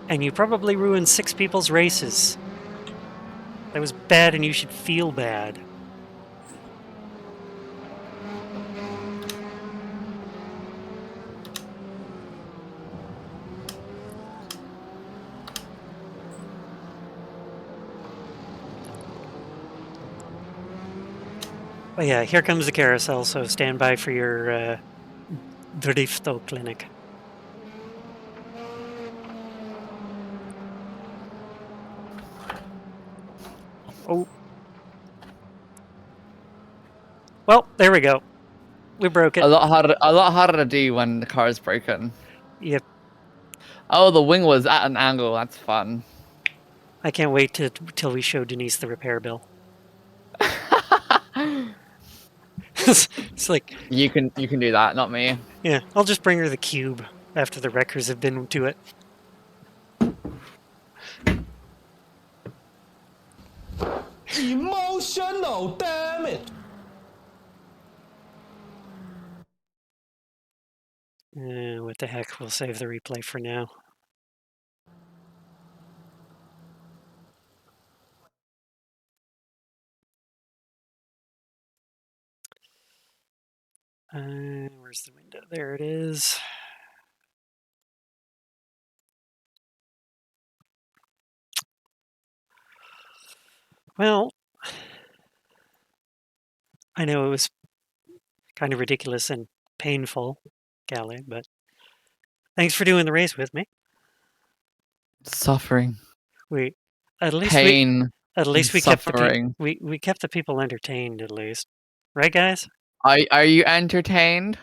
And you probably ruined 6 people's races. That was bad, and you should feel bad. But yeah, here comes the carousel, so stand by for your Drifto clinic. Oh. Well, there we go. We broke it. A lot harder to do when the car is broken. Yep. Oh, the wing was at an angle. That's fun. I can't wait till we show Denise the repair bill. It's like, You can do that, not me. yeah, I'll just bring her the cube after the wreckers have been to it. Emotional, damn it! What the heck, we'll save the replay for now. Where's the window? There it is. Well, I know it was kind of ridiculous and painful, Callie, but thanks for doing the race with me. Suffering. We at least Pain. we Suffering. we kept the people entertained at least, right, guys? Are you entertained?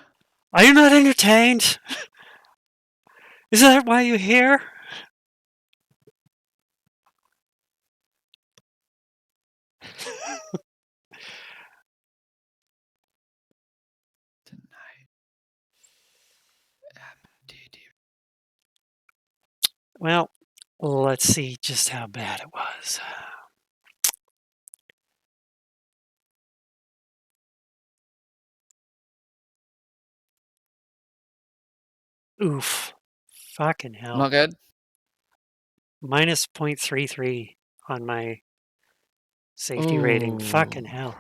Are you not entertained? Is that why you're here? Well, let's see just how bad it was. Oof. Fucking hell. Not good. Minus 0.33 on my safety rating. Oh. Fucking hell.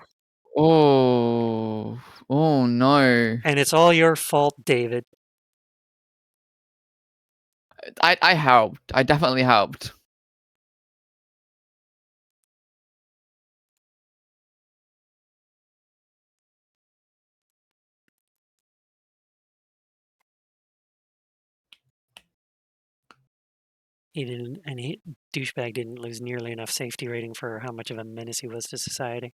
Oh. Oh no. And it's all your fault, David. I helped. I definitely helped. He didn't, and he douchebag didn't lose nearly enough safety rating for how much of a menace he was to society.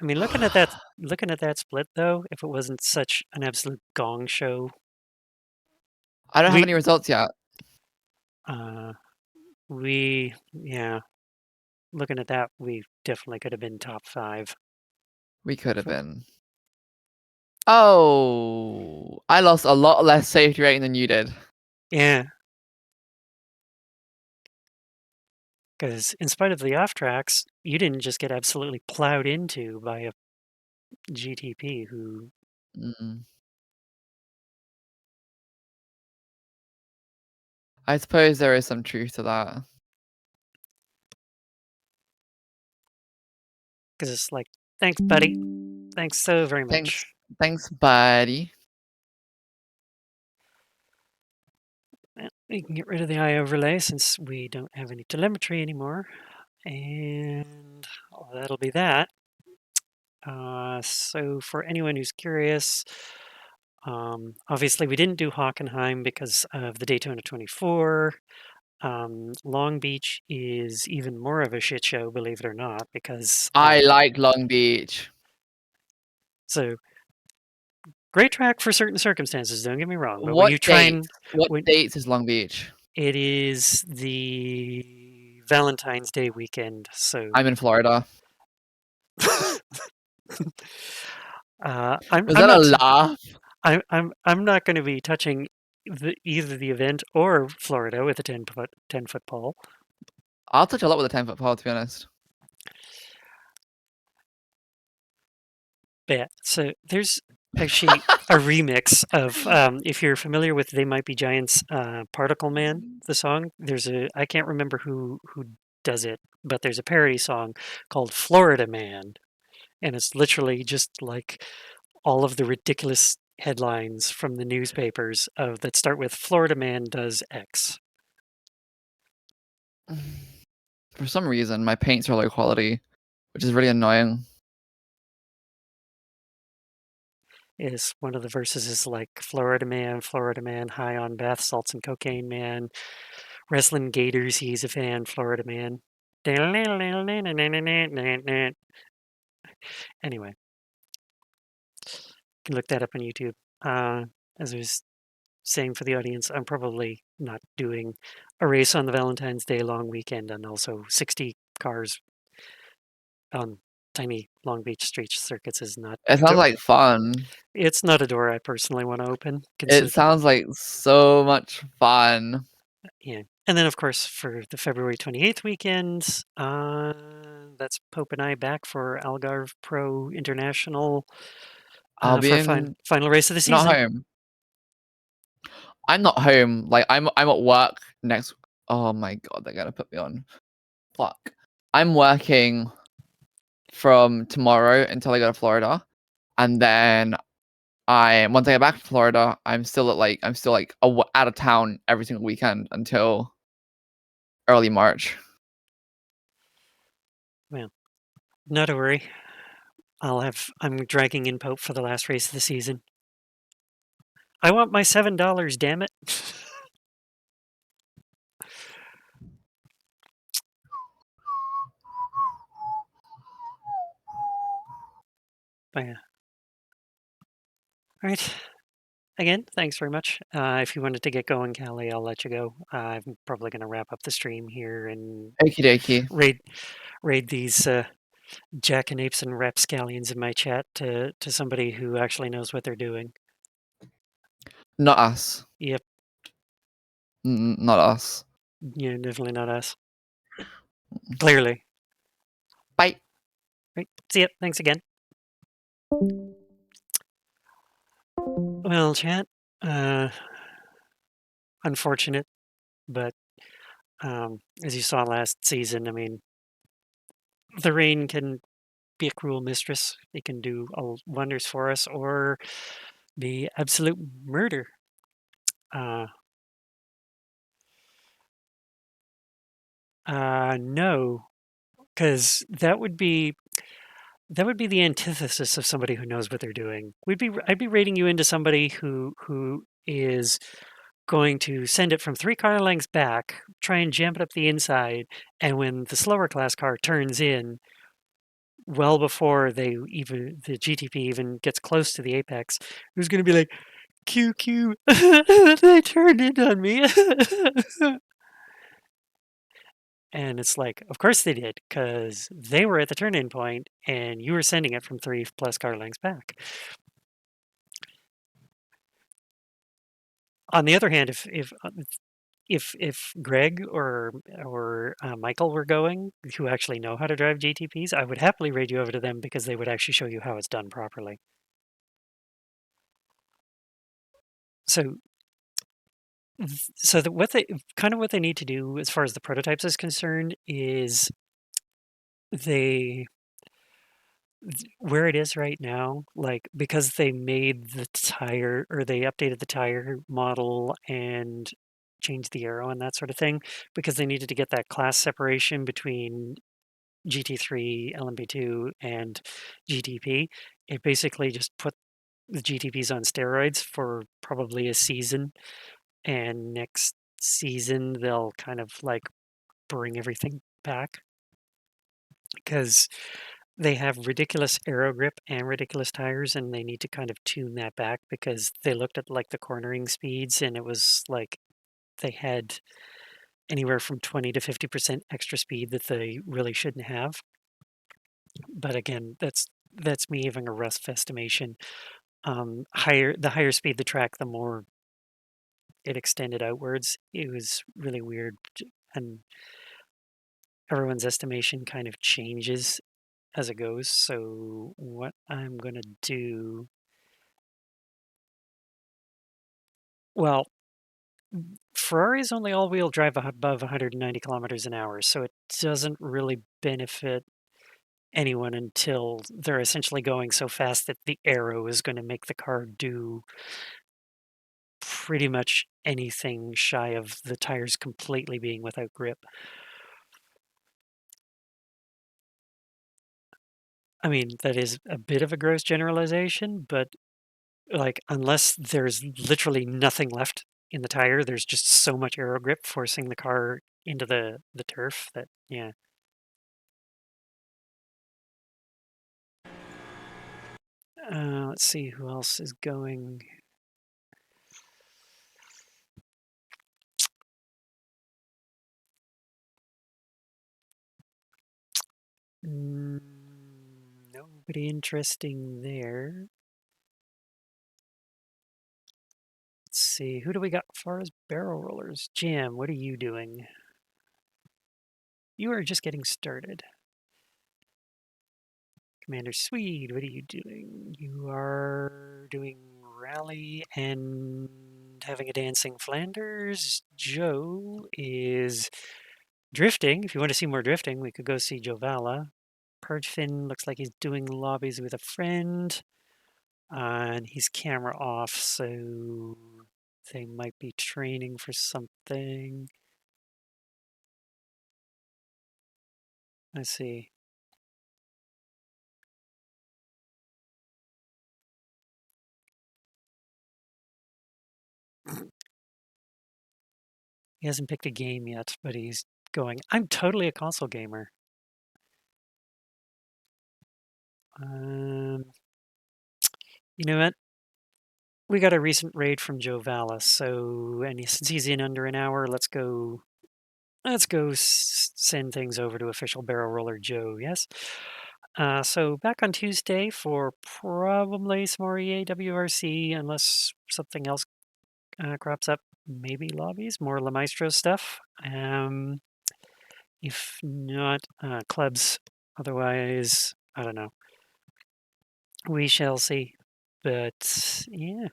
I mean, looking at that split though, if it wasn't such an absolute gong show, I don't have we any results yet. uh, yeah, looking at that, we definitely could have been top 5. We could have been. Oh, I lost a lot less safety rating than you did. Yeah, because in spite of the off tracks, you didn't just get absolutely plowed into by a GTP who. Mm. I suppose there is some truth to that. Because it's like, thanks, buddy. Thanks so very much. Thanks, buddy. Well, we can get rid of the eye overlay since we don't have any telemetry anymore. And that'll be that. So for anyone who's curious, obviously we didn't do Hockenheim because of the Daytona 24. Long Beach is even more of a shit show, believe it or not, because I like Long Beach. so great track for certain circumstances. Don't get me wrong, but when What you try dates? What dates is Long Beach? it is the Valentine's Day weekend. So I'm in Florida. I'm Was I'm that a not laugh? I'm not going to be touching either the event or Florida with a 10-foot pole. I'll touch a lot with a 10-foot pole, to be honest. But so there's actually a remix of if you're familiar with They Might Be Giants, Particle Man, the song. I can't remember who does it, but there's a parody song called Florida Man, and it's literally just like all of the ridiculous headlines from the newspapers that start with Florida Man does X. For some reason, my paints are low quality, which is really annoying. Is one of the verses is like Florida Man, high on bath salts and cocaine man, wrestling gators, he's a fan, Florida Man. Anyway, you can look that up on YouTube. As I was saying for the audience, I'm probably not doing a race on the Valentine's Day long weekend, and also 60 cars on tiny Long Beach street circuits is not. It sounds like fun. It's not a door I personally want to open. It sounds like so much fun. Yeah, and then of course for the February 28th weekend, that's Pope and I back for Algarve Pro International I'll be for in final race of the not season. home. I'm not home. Like I'm at work next. Oh my god, they're gonna put me on. Fuck. I'm working from tomorrow until I go to Florida, and then once I get back to Florida, I'm still out of town every single weekend until early March. Well, not to worry. I'm dragging in Pope for the last race of the season. I want my $7, damn it. But yeah. All right. Again, thanks very much. If you wanted to get going, Callie, I'll let you go. I'm probably going to wrap up the stream here and Okie dokie. raid these jackanapes and rapscallions in my chat to somebody who actually knows what they're doing. Not us. Yep. Not us. Yeah, definitely not us. Clearly. Bye. Right. See ya. Thanks again. Well, chat. Unfortunate, but as you saw last season, I mean, the rain can be a cruel mistress. It can do wonders for us, or be absolute murder. No, because that would be the antithesis of somebody who knows what they're doing. I'd be rating you into somebody who is going to send it from 3 car lengths back, try and jam it up the inside, and when the slower class car turns in, well before the GTP even gets close to the apex, who's going to be like, QQ, they turned in on me. And it's like, of course they did, because they were at the turn-in point, and you were sending it from 3+ car lengths back. On the other hand, if Greg or Michael were going, who actually know how to drive GTPs, I would happily raid you over to them because they would actually show you how it's done properly. So what they need to do as far as the prototypes is concerned is where it is right now, like, because they made the tire, or they updated the tire model and changed the aero and that sort of thing, because they needed to get that class separation between GT3, LMP2, and GTP. It basically just put the GTPs on steroids for probably a season, and next season they'll kind of like bring everything back, because they have ridiculous aero grip and ridiculous tires, and they need to kind of tune that back, because they looked at like the cornering speeds, and it was like they had anywhere from 20 to 50% extra speed that they really shouldn't have. But again, that's me having a rough estimation. The higher speed the track, the more it extended outwards. It was really weird, and everyone's estimation kind of changes as it goes. So what I'm gonna do, well, Ferrari's only all-wheel drive above 190 kilometers an hour, so it doesn't really benefit anyone until they're essentially going so fast that the aero is going to make the car do pretty much anything shy of the tires completely being without grip. I mean, that is a bit of a gross generalization, but like, unless there's literally nothing left in the tire, there's just so much aero grip forcing the car into the turf that, yeah. Let's see who else is going. Nobody interesting there. Let's see, who do we got as far as barrel rollers? Jim, what are you doing? You are just getting started. Commander Swede, what are you doing? You are doing rally and having a dancing Flanders. Joe is drifting. If you want to see more drifting, we could go see Jovala. Purgefin looks like he's doing lobbies with a friend. And he's camera off, so they might be training for something. Let's see. He hasn't picked a game yet, but he's going, I'm totally a console gamer. You know what? We got a recent raid from Joe Vallis, so, and since he's in under an hour, let's go send things over to official barrel roller Joe. Yes. So back on Tuesday for probably some more EA WRC, unless something else crops up. Maybe lobbies, more La Maestro stuff. If not, clubs. Otherwise, I don't know. We shall see. But yeah.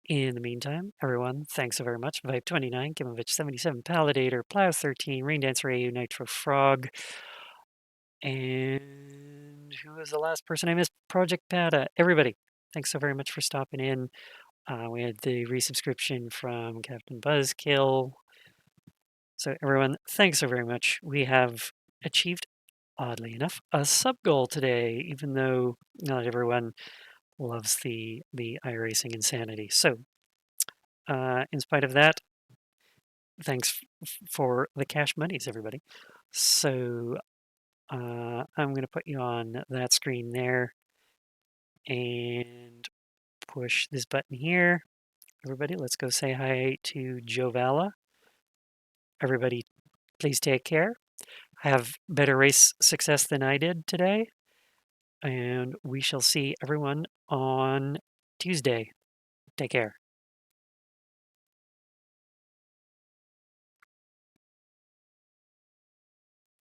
In the meantime, everyone, thanks so very much. Vibe29, Kimovich77, Palidator, Plow13, Raindancer AU, Nitro Frog, and who was the last person I missed? Project Pata. Everybody, thanks so very much for stopping in. We had the resubscription from Captain Buzzkill. So everyone, thanks so very much. We have achieved, oddly enough, a sub goal today, even though not everyone loves the iRacing insanity. So in spite of that, thanks for the cash monies, everybody. So I'm going to put you on that screen there and push this button here. Everybody, let's go say hi to Jovala. Everybody, please take care. Have better race success than I did today. And we shall see everyone on Tuesday. Take care.